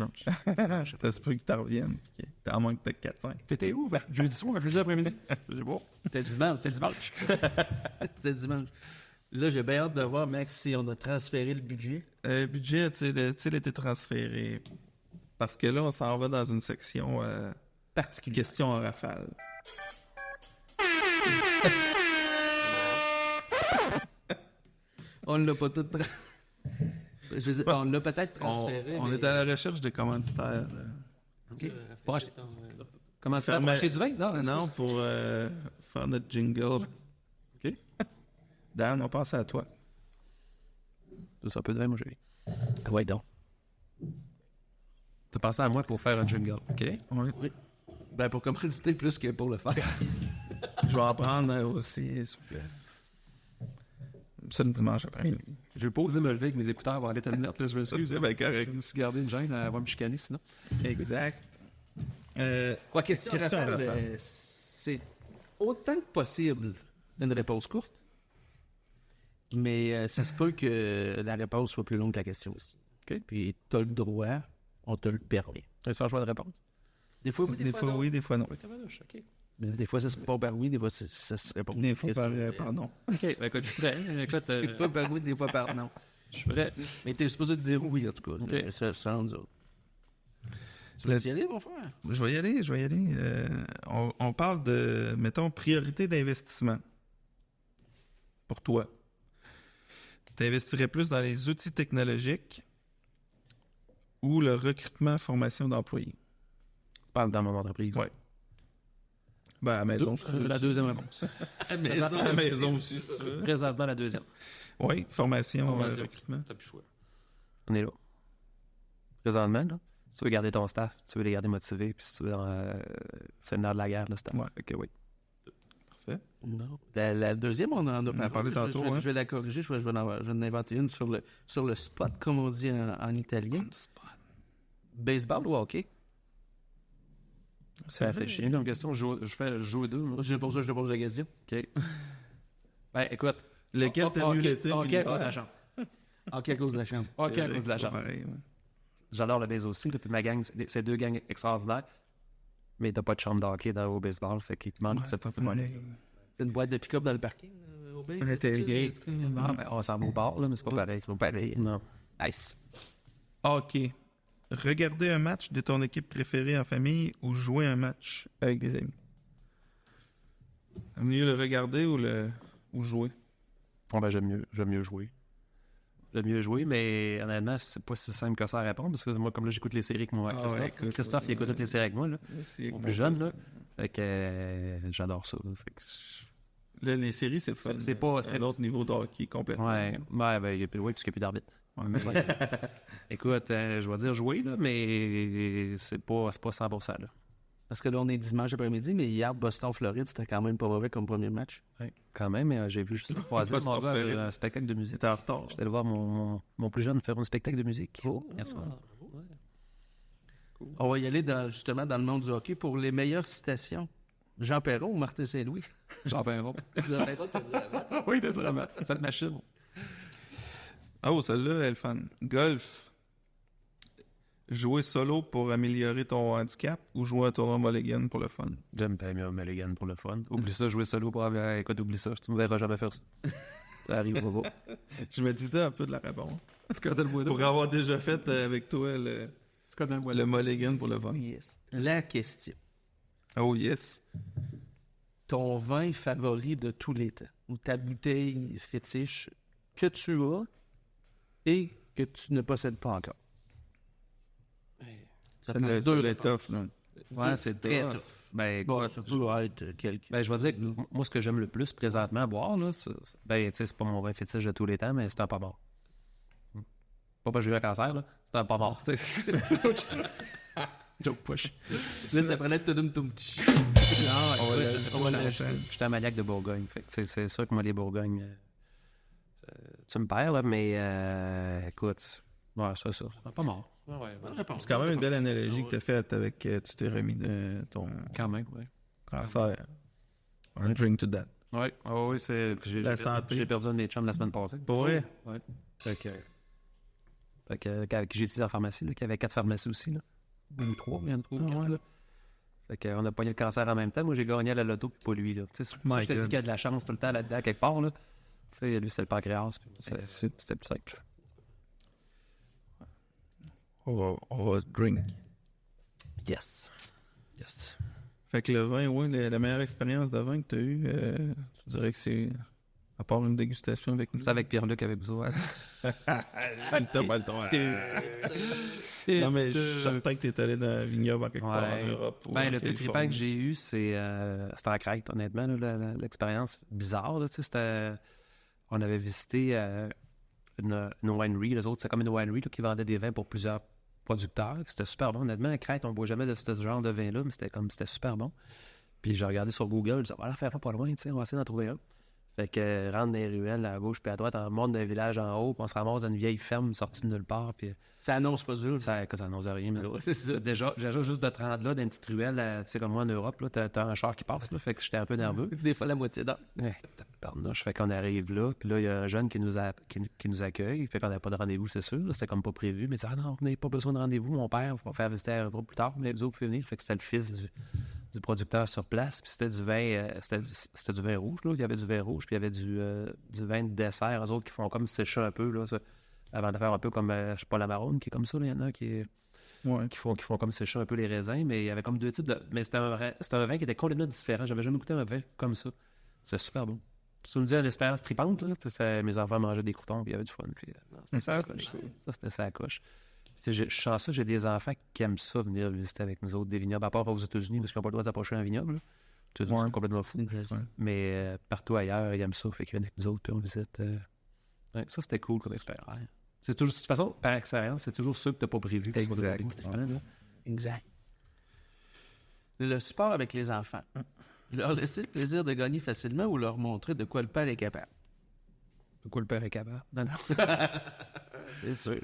Ça se peut que tu reviennes. T'en manques peut-être 4-5. T'étais où? Jeudi soir, jeudi après-midi. Je dis, bon, C'était dimanche. c'est dimanche. C'était dimanche. Là, j'ai bien hâte de voir, Max, si on a transféré le budget. Le budget a-t-il été transféré? Parce que là, on s'en va dans une section Particulier. questions en rafale. On l'a pas tout... on l'a peut-être On transféré. est à la recherche de commanditaires. OK. Pour acheter... Comment ça? Ferme- Pour acheter du vin? Non, Non, pour faire notre jingle. OK. Dan, on passe à toi. C'est un peu de vin, moi, j'ai. Oui, donc. T'as pensé à moi pour faire un jingle, OK? Oui. Ben, pour commanditer plus que pour le faire. Je vais en prendre aussi, s'il vous plaît. Ça, le dimanche après. Je vais pas oser me lever avec mes écouteurs avant aller te le mettre, là. Je m'excuse. Ben, correct. Je me suis gardé une gêne, elle va me chicaner sinon. Exact. Quoi, question à Question à Raphaël, Raphaël. c'est autant que possible une réponse courte, mais ça se peut que la réponse soit plus longue que la question aussi. OK. Puis tu as le droit, on te le permet. C'est un choix de réponse. Des fois, Des fois oui, des fois non. OK. Mais des fois, ça se répond par oui, des fois, ça se répond Des fois par Question. pardon. OK, ben écoute, je suis prêt. Écoute, Des fois par oui, des fois par non. je suis prêt. Mais t'es supposé te dire oui, en tout cas. Ok. Ça, nous autres. Tu veux y aller, mon frère? Je vais y aller. On parle de, mettons, priorité d'investissement. Pour toi. Tu investirais plus dans les outils technologiques ou le recrutement, formation d'employés? Tu parles dans mon entreprise. Ouais. Ben, à la maison. La deuxième réponse. À la maison aussi. Présentement, la deuxième. Oui, formation, Formation. recrutement. T'as plus le choix. On est là. Présentement, là, tu veux garder ton staff, tu veux les garder motivés, puis si tu veux, c'est le nerf de la guerre, le staff. Ouais. OK, oui. Parfait. Non. La deuxième, on en a parlé tantôt, Je hein. vais la corriger, je vais en inventer une sur le spot, comme on dit en italien. Baseball ou hockey? C'est assez chiant comme question. Je fais jouer deux. moi. C'est pour ça que je te pose la question. OK. Ben, écoute. Lequel t'as mieux l'été? OK, puis à cause de l'hiver? la chambre. Hockey à cause de la chambre. OK, C'est à vrai cause que de la c'est pas chambre. pareil, ouais. J'adore le base aussi, là, puis ma gang, c'est deux gangs extraordinaires. Mais t'as pas de chambre de hockey au baseball, fait qu'il te manque ce petit volet. C'est une boîte de pick-up dans le parking au base? On était gay. Non, ben, on s'en va au bar, là, mais c'est pas pareil. C'est pas pareil. Non. Nice. OK. Regarder un match de ton équipe préférée en famille ou jouer un match avec des amis? Mieux le regarder ou jouer? Bon, ben, j'aime mieux jouer. J'aime mieux jouer, mais honnêtement, c'est pas si simple que ça à répondre, parce que moi, comme là, j'écoute les séries avec moi, Ah Christophe. ouais, écoute, Christophe, il écoute toutes les séries avec moi, là. C'est Mon plus jeune, là. Fait que j'adore ça, là. Fait que Là, les séries, c'est le fun. C'est pas- un autre niveau de hockey complètement. ouais, ben, oui, parce qu'il n'y a plus d'arbitre. Écoute, je vais dire jouer, là, mais c'est pas 100%. Là. Parce que là, on est dimanche après-midi, mais hier, Boston-Floride, c'était quand même pas mauvais comme premier match. Oui, quand même, mais j'ai vu juste le troisième. Mon gars avait un spectacle de musique. C'était en retard. J'étais allé voir mon plus jeune faire un spectacle de musique. Hier soir. On va y aller justement dans le monde du hockey pour les meilleures citations. Jean Perron ou Martin Saint-Louis? Jean Perron. Jean Perron, t'as dit la mode. Oui, t'as dit la mode. Cette machine. Oh, celle-là, elle est fun. Golf. Jouer solo pour améliorer ton handicap ou jouer un tournoi mulligan pour le fun? J'aime bien mieux Mulligan pour le fun. Oublie ça, jouer solo pour avoir... Écoute, oublie ça. Tu ne me verras jamais faire ça. Ça arrivera pas. Je me doutais un peu de la réponse. Tu connais le Pour avoir déjà fait avec toi le mulligan pour le fun. Yes. La question. Oh yes. Ton vin favori de tous les temps, ou ta bouteille fétiche que tu as et que tu ne possèdes pas encore. Ça prend deux C'est tough, là. Ouais, c'est très tough. tough. Ben, Bon, ça peut être quelque... ben, je vais dire que moi, ce que j'aime le plus présentement à boire, là, ben, tu sais, c'est pas mon vin fétiche de tous les temps, mais c'est un pas mort. Pas parce que j'ai eu un cancer, là. C'est un pas mort, tu sais. C'est autre chose. Joke push. Là, ça prenait tout petit. On va l'acheter. J'étais un maniaque de Bourgogne. Fait que c'est sûr que moi, les Bourgognes, tu me perds, là, mais écoute, ouais, c'est ça. Pas mort. Ouais, bonne réponse. C'est quand même une belle analogie que tu as faite avec tu t'es remis de ton Quand même, oui. cancer. Un drink to that. Oui, oui, c'est. La santé. J'ai perdu un de mes chums la semaine passée. Pour vrai? Oui. Fait que j'ai étudié en pharmacie, là, qu'il y avait 4 pharmacies aussi, là. Ou 3, il y en a 3 ou 4, ouais. là. Fait qu'on a pogné le cancer en même temps. Moi, j'ai gagné à la loto, puis pas lui, là. Tu sais, je te dis qu'il y a de la chance tout le temps là-dedans, quelque part, là. Tu sais, lui, c'est le pancréas, puis c'était plus simple. On va drink. Yes. Fait que le vin, oui, la meilleure expérience de vin que tu as eue, tu dirais que c'est, à part une dégustation avec nous. C'est avec Pierre-Luc avec vous, ouais. T'as pas le droit. Non, mais je suis certain que t'es allé dans un vignoble quelque part en Europe. Ou Ben, en le plus trippant que j'ai eu, c'était en Crète, honnêtement, là, l'expérience bizarre. Là, on avait visité une winery. Les autres, c'est comme une winery là, qui vendait des vins pour plusieurs producteurs. C'était super bon. Honnêtement, à Crète, on ne boit jamais de ce genre de vin-là, mais c'était super bon. Puis j'ai regardé sur Google, je disais, on va la faire pas loin, on va essayer d'en trouver un. Fait que rentre dans les ruelles à gauche puis à droite, on monte d'un village en haut, puis on se ramasse dans une vieille ferme sortie de nulle part. Puis ça annonce pas dur. ça annonce rien. Mais C'est ça. déjà, juste de te rendre là, dans une petite ruelle, tu sais, comme moi en Europe, là, t'as un char qui passe, là, fait que j'étais un peu nerveux. Des fois, la moitié d'heure. Je fais qu'on arrive là, puis là, il y a un jeune qui nous accueille. Fait qu'on n'avait pas de rendez-vous, c'est sûr. Là, c'était comme pas prévu. Mais il dit, ah non, vous n'avez pas besoin de rendez-vous, mon père, on va faire visiter un peu plus tard. Mais vous autres, vous pouvez venir. Fait que c'était le fils du producteur sur place. Puis c'était du vin, c'était du vin rouge, là. Il y avait du vin rouge, puis il y avait du vin de dessert. Eux autres qui font comme sécher un peu, là, ça, avant de faire un peu comme, je sais pas, la marronne, qui est comme ça. Il y en a qui font comme sécher un peu les raisins. Mais il y avait comme deux types de... Mais c'était un vin qui était complètement différent. J'avais jamais goûté un vin comme ça. C'était super bon. Tu me dis une expérience tripante, là, puis mes enfants mangeaient des croutons, puis il y avait du fun. Puis, c'était ça, c'était ça à coche. Puis, je suis chanceux, j'ai des enfants qui aiment ça, venir visiter avec nous autres des vignobles, à part aux États-Unis, parce qu'ils n'ont pas le droit d'approcher un vignoble. Là. Les États-Unis sont complètement fous. Mais partout ailleurs, ils aiment ça, fait qu'ils viennent avec nous autres, puis on visite. Ça, c'était cool comme expérience. C'est toujours, de toute façon, par expérience, c'est toujours ceux que tu n'as pas prévu. Exact. Le sport avec les enfants. Leur laisser le plaisir de gagner facilement ou leur montrer de quoi le père est capable? De quoi le père est capable? Non. C'est sûr.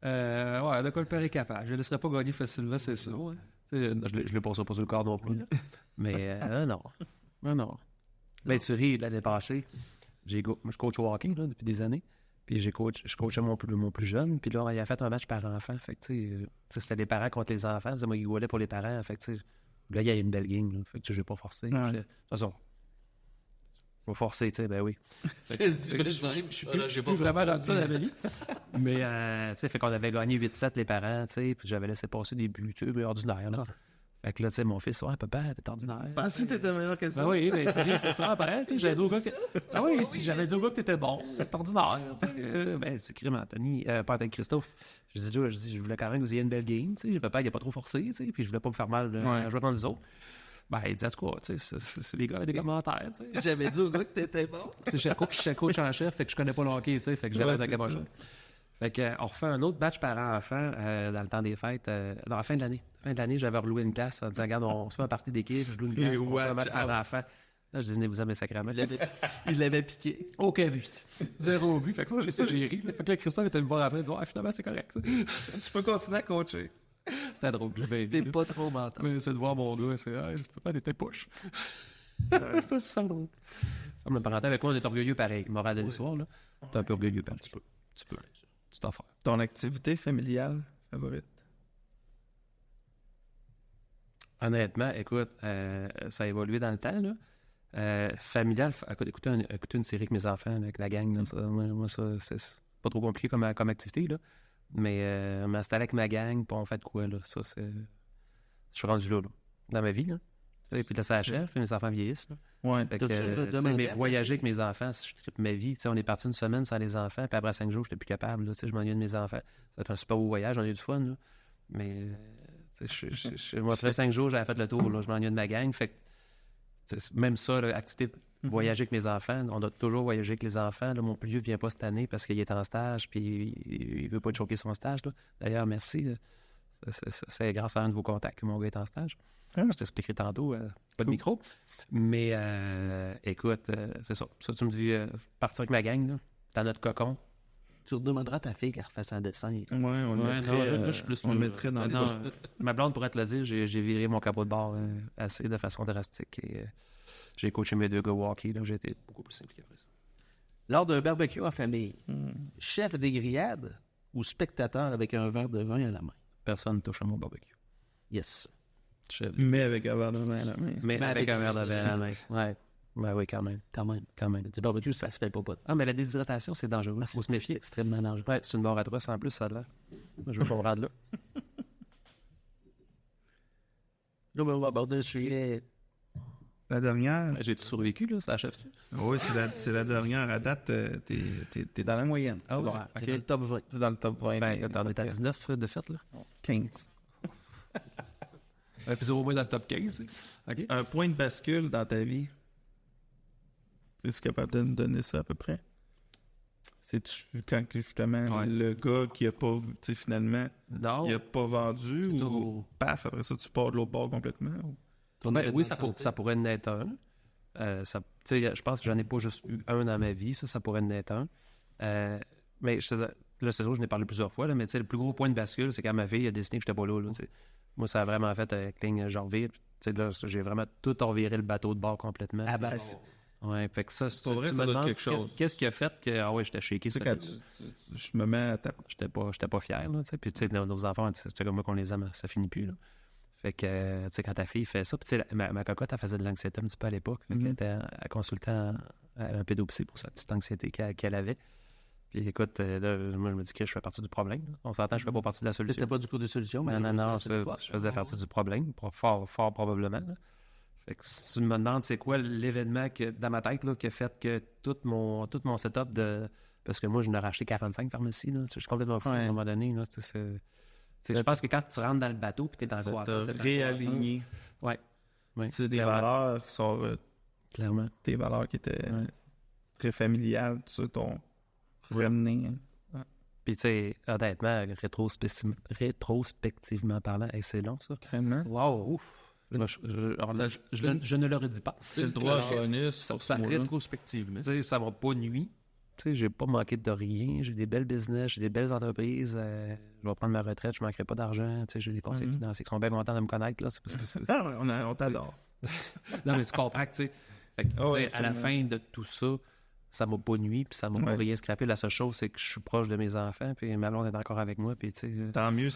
Ouais, de quoi le père est capable. Je ne laisserai pas gagner facilement, c'est ça. Ouais. Je ne le passerai pas sur le corps non plus. Mais non. Ben, tu ris, l'année passée, moi, je coach au hockey là, depuis des années. Puis je coachais mon plus jeune. Puis là, il a fait un match par enfant. Fait que, tu sais, c'était les parents contre les enfants. Moi, il goulait pour les parents. Fait que, tu sais, là, il y a une belle game. Là. Fait que je n'ai pas forcé. De toute façon, je vais forcer, tu sais, ben oui. Je suis plus vraiment rendu ça dans ma vie. Mais, tu sais, fait qu'on avait gagné 8-7 les parents, tu sais, puis j'avais laissé passer des buts, tu sais, ordinaires, là. Fait que là, tu sais, mon fils, ouais, papa, t'es ordinaire. Je pensais que t'étais meilleur que ça. Ben oui, mais c'est ça, pareil, tu sais, j'avais dit au gars que... Ah oui, si j'avais dit au gars que t'étais bon, t'es ordinaire, tu sais. Ben, c'est crime, Anthony, pas avec Christophe. Je je voulais quand même que vous ayez une belle game, tu sais, papa, il a pas trop forcé, tu sais, puis je voulais pas me faire mal en jouant dans les autres. Ben, il dit, en tout cas, tu sais, c'est les gars, des commentaires, tu sais. J'avais dit au gars que t'étais bon. Tu sais, je suis coach en chef, fait que je connais pas le hockey, tu sais, fait que j'avais attaqué ma chose. Fait qu'on refait un autre batch parents-enfants dans le temps des fêtes, dans la fin de l'année. Fin de l'année, j'avais reloué une classe en disant, regarde, on se fait un party d'équipe, je loue une classe, on fait un match parents-enfants. Là, je dis, venez-vous à mes sacraments. Il l'avait piqué. Aucun but. 0 but. Fait que ça, j'ai ri. Fait que là, Christophe était me voir après et dit, finalement, c'est correct. Ça. Tu peux continuer à coacher. C'était drôle. T'es pas trop mental. Mais c'est de voir mon gars, c'est, papa, t'étais push. C'était super drôle. Comme le parental, avec moi, on est orgueilleux pareil. Morale de l'histoire, là. T'es un peu orgueilleux pareil. Tu peux. Tu t'en fais. Ton activité familiale favorite? Honnêtement, écoute, ça a évolué dans le temps, là. Familial, écouter une série avec mes enfants, avec la gang, là, ça, moi, ça, c'est pas trop compliqué comme activité, là. Mais m'installer avec ma gang, puis on fait de quoi, là, ça, c'est... Je suis rendu là, dans ma vie, là. Et puis là, ça achève, puis mes enfants vieillissent, là. Ouais. Fait que, mais voyager avec mes enfants, je tripe ma vie. T'sais, on est parti une semaine sans les enfants, puis après 5 jours, j'étais plus capable, là, je m'ennuie de mes enfants. Ça va être un super beau voyage, on a eu du fun, là. Mais, moi, après 5 jours, j'avais fait le tour, là, je m'ennuie de ma gang, fait que même ça, là, activité, voyager avec mes enfants, on doit toujours voyager avec les enfants. Là, mon plus vieux ne vient pas cette année parce qu'il est en stage puis il ne veut pas choquer son stage. Là. D'ailleurs, merci. C'est grâce à un de vos contacts que mon gars est en stage. Je t'expliquerai tantôt, pas de micro. Mais écoute, c'est ça. Ça, tu me dis, partir avec ma gang, là, dans notre cocon. Tu redemanderas à ta fille qu'elle refasse un dessin. Ouais, on le mettrait dans les... Ma blonde pourrait te le dire, j'ai viré mon capot de bord assez de façon drastique. Et, j'ai coaché mes 2 gars au hockey, là, j'ai été beaucoup plus impliqué après ça. Lors d'un barbecue en famille, chef des grillades ou spectateur avec un verre de vin à la main? Personne ne touche à mon barbecue. Yes. Mais avec un verre de vin à la main. Mais avec un verre de vin à la main. Ouais. Ben oui, quand même. Quand même. Du barbecue, ça se fait pas. Ah, mais la déshydratation, c'est dangereux. Faut se méfier. Extrêmement dangereux. Ouais, c'est une mort atroce en plus, ça a l'air. Moi, je veux pas me rendre là. Là, on va aborder un sujet. La dernière? J'ai-tu survécu, là? Ça achève-tu? Oui, c'est la dernière. À date, t'es dans la moyenne. Ah ouais? T'es dans le top 20. T'es dans le top 20. Ben, t'en es à 19 de fait, là? 15. Puis au moins dans le top 15. OK. Un point de bascule dans ta vie. Es-tu capable de me donner ça à peu près? C'est quand justement le gars qui a pas, tu sais, finalement, il a pas vendu ou paf, après ça, tu pars de l'autre bord complètement? Ben, oui, ça pourrait en être un. Je pense que j'en ai pas juste eu un dans ma vie, ça pourrait en être un. Mais je te dis, là, c'est sûr, je n'ai parlé plusieurs fois, là, mais le plus gros point de bascule, c'est quand ma fille a décidé que j'étais pas là. Moi, ça a vraiment fait cligne, genre vire. Là, j'ai vraiment tout reviré le bateau de bord complètement. Ah ben, ouais, fait que ça, c'est vrai, ça doit être quelque chose. Qu'est-ce qui a fait que j'étais shaké? Tu sais, quand je me mets à ta... J'étais pas fier, là, tu sais. Puis, tu sais, nos enfants, c'est comme moi qu'on les aime, ça finit plus, là. Fait que, tu sais, quand ta fille fait ça, puis tu sais, ma cocotte, elle faisait de l'anxiété un petit peu à l'époque. Fait qu'elle consultait un pédopsie pour sa petite anxiété qu'elle avait. Puis écoute, là, moi, je me dis que je fais partie du problème. Là. On s'entend, je fais pas partie de la solution. C'était pas du coup de solution, mais non, je faisais partie du problème, fort probablement. Là. Fait que si tu me demandes c'est quoi l'événement dans ma tête là, qui a fait que tout mon setup de... Parce que moi, je n'ai racheté 45 pharmacies. Là. Je suis complètement fou à un moment donné. Là, je pense que quand tu rentres dans le bateau et tu es dans le croissance... C'est réaligné. Oui. C'est des valeurs qui sont... clairement. Des valeurs qui étaient très familiales, tu sais, ton ramené. Puis, tu sais, honnêtement, rétrospectivement parlant, c'est long, ça. Vraiment? Wow, ouf! Je ne le redis pas. C'est le droit à bonus. Ça rétrospectivement. Tu sais, ça m'a pas nuit. Tu sais, j'ai pas manqué de rien. J'ai des belles business, j'ai des belles entreprises. Je vais prendre ma retraite, je manquerai pas d'argent. Tu sais, j'ai des conseils financiers qui sont bien contents de me connaître. Là. C'est parce que on t'adore. Non, mais tu comprends que, tu sais, à la fin de tout ça, ça m'a pas nuit, puis ça m'a pas rien scrappé. La seule chose, c'est que je suis proche de mes enfants, puis ma blonde est encore avec moi, puis tu sais... Tant mieux,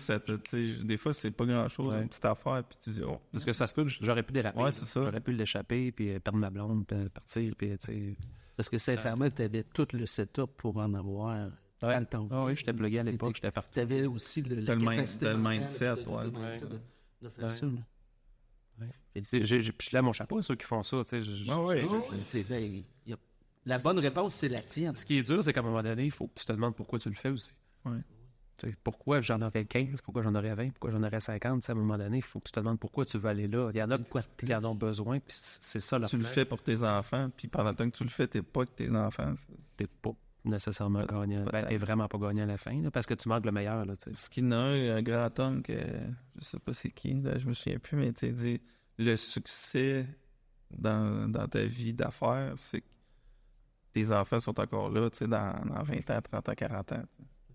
des fois, c'est pas grand-chose, une petite affaire, puis tu dis, oh. Parce que ça se peut que j'aurais pu déraper. Ouais, c'est ça. J'aurais pu l'échapper, puis perdre ma blonde, puis partir, puis tu sais... Parce que sincèrement, tu avais tout le setup pour en avoir dans le temps. Ah oui, j'étais plugué à l'époque, j'étais parti. Tu avais aussi le mindset, de faire ça. Je suis là à mon chapeau à ceux qui font ça. La bonne réponse, c'est la tienne. Ce qui est dur, c'est qu'à un moment donné, il faut que tu te demandes pourquoi tu le fais aussi. Ouais. Pourquoi j'en aurais 15, pourquoi j'en aurais 20, pourquoi j'en aurais 50. À un moment donné, il faut que tu te demandes pourquoi tu veux aller là. Il y en a qui en ont besoin, puis c'est ça. Tu le fais pour tes enfants, puis pendant le temps que tu le fais, t'es pas avec tes enfants. T'es pas. nécessairement gagnant. Ben, t'es vraiment pas gagnant à la fin, là, parce que tu manques le meilleur, là, tu sais. Parce qu'il y en a un grand homme que je sais pas c'est qui, là, je me souviens plus, mais tu dit le succès dans ta vie d'affaires, c'est que tes enfants sont encore là, tu sais, dans 20 ans, 30 ans, 40 ans.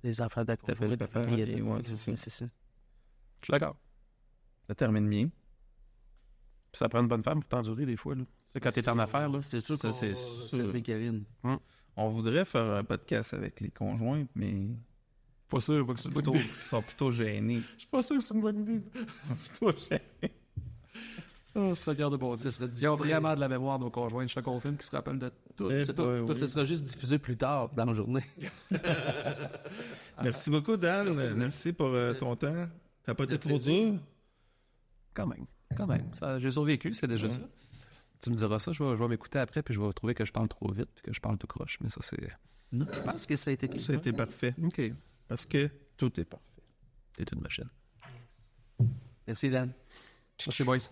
Des enfants d'acteurs. Ouais, c'est ça. Je suis d'accord. Ça termine bien. Puis ça prend une bonne femme pour t'endurer des fois, là. Tu sais, quand t'es en affaires, là. C'est sûr Ça, que c'est sûr. Karine. On voudrait faire un podcast avec les conjoints, mais Pas sûr, pas que c'est une bonne ils idée. sont plutôt gênés. Je suis pas sûr que c'est une bonne idée. Plutôt gênés. Oh, ça regarde bon Dieu. Ils ont vraiment de la mémoire, nos conjoints. Je te confirme qu'ils se rappellent de tout. Eh C'est tout. boy, Toi, oui. ce sera juste diffusé plus tard dans la journée. Merci beaucoup, Dan. Merci pour ton temps. T'as pas été trop dur? Quand même. Ça, j'ai survécu, c'est déjà ça. Tu me diras ça, je vais m'écouter après, puis je vais trouver que je parle trop vite, puis que je parle tout croche. Mais ça, c'est... Non, je pense que ça a été Ça a été parfait. OK. Parce que tout est parfait. T'es une machine. Merci, Dan. Merci, boys.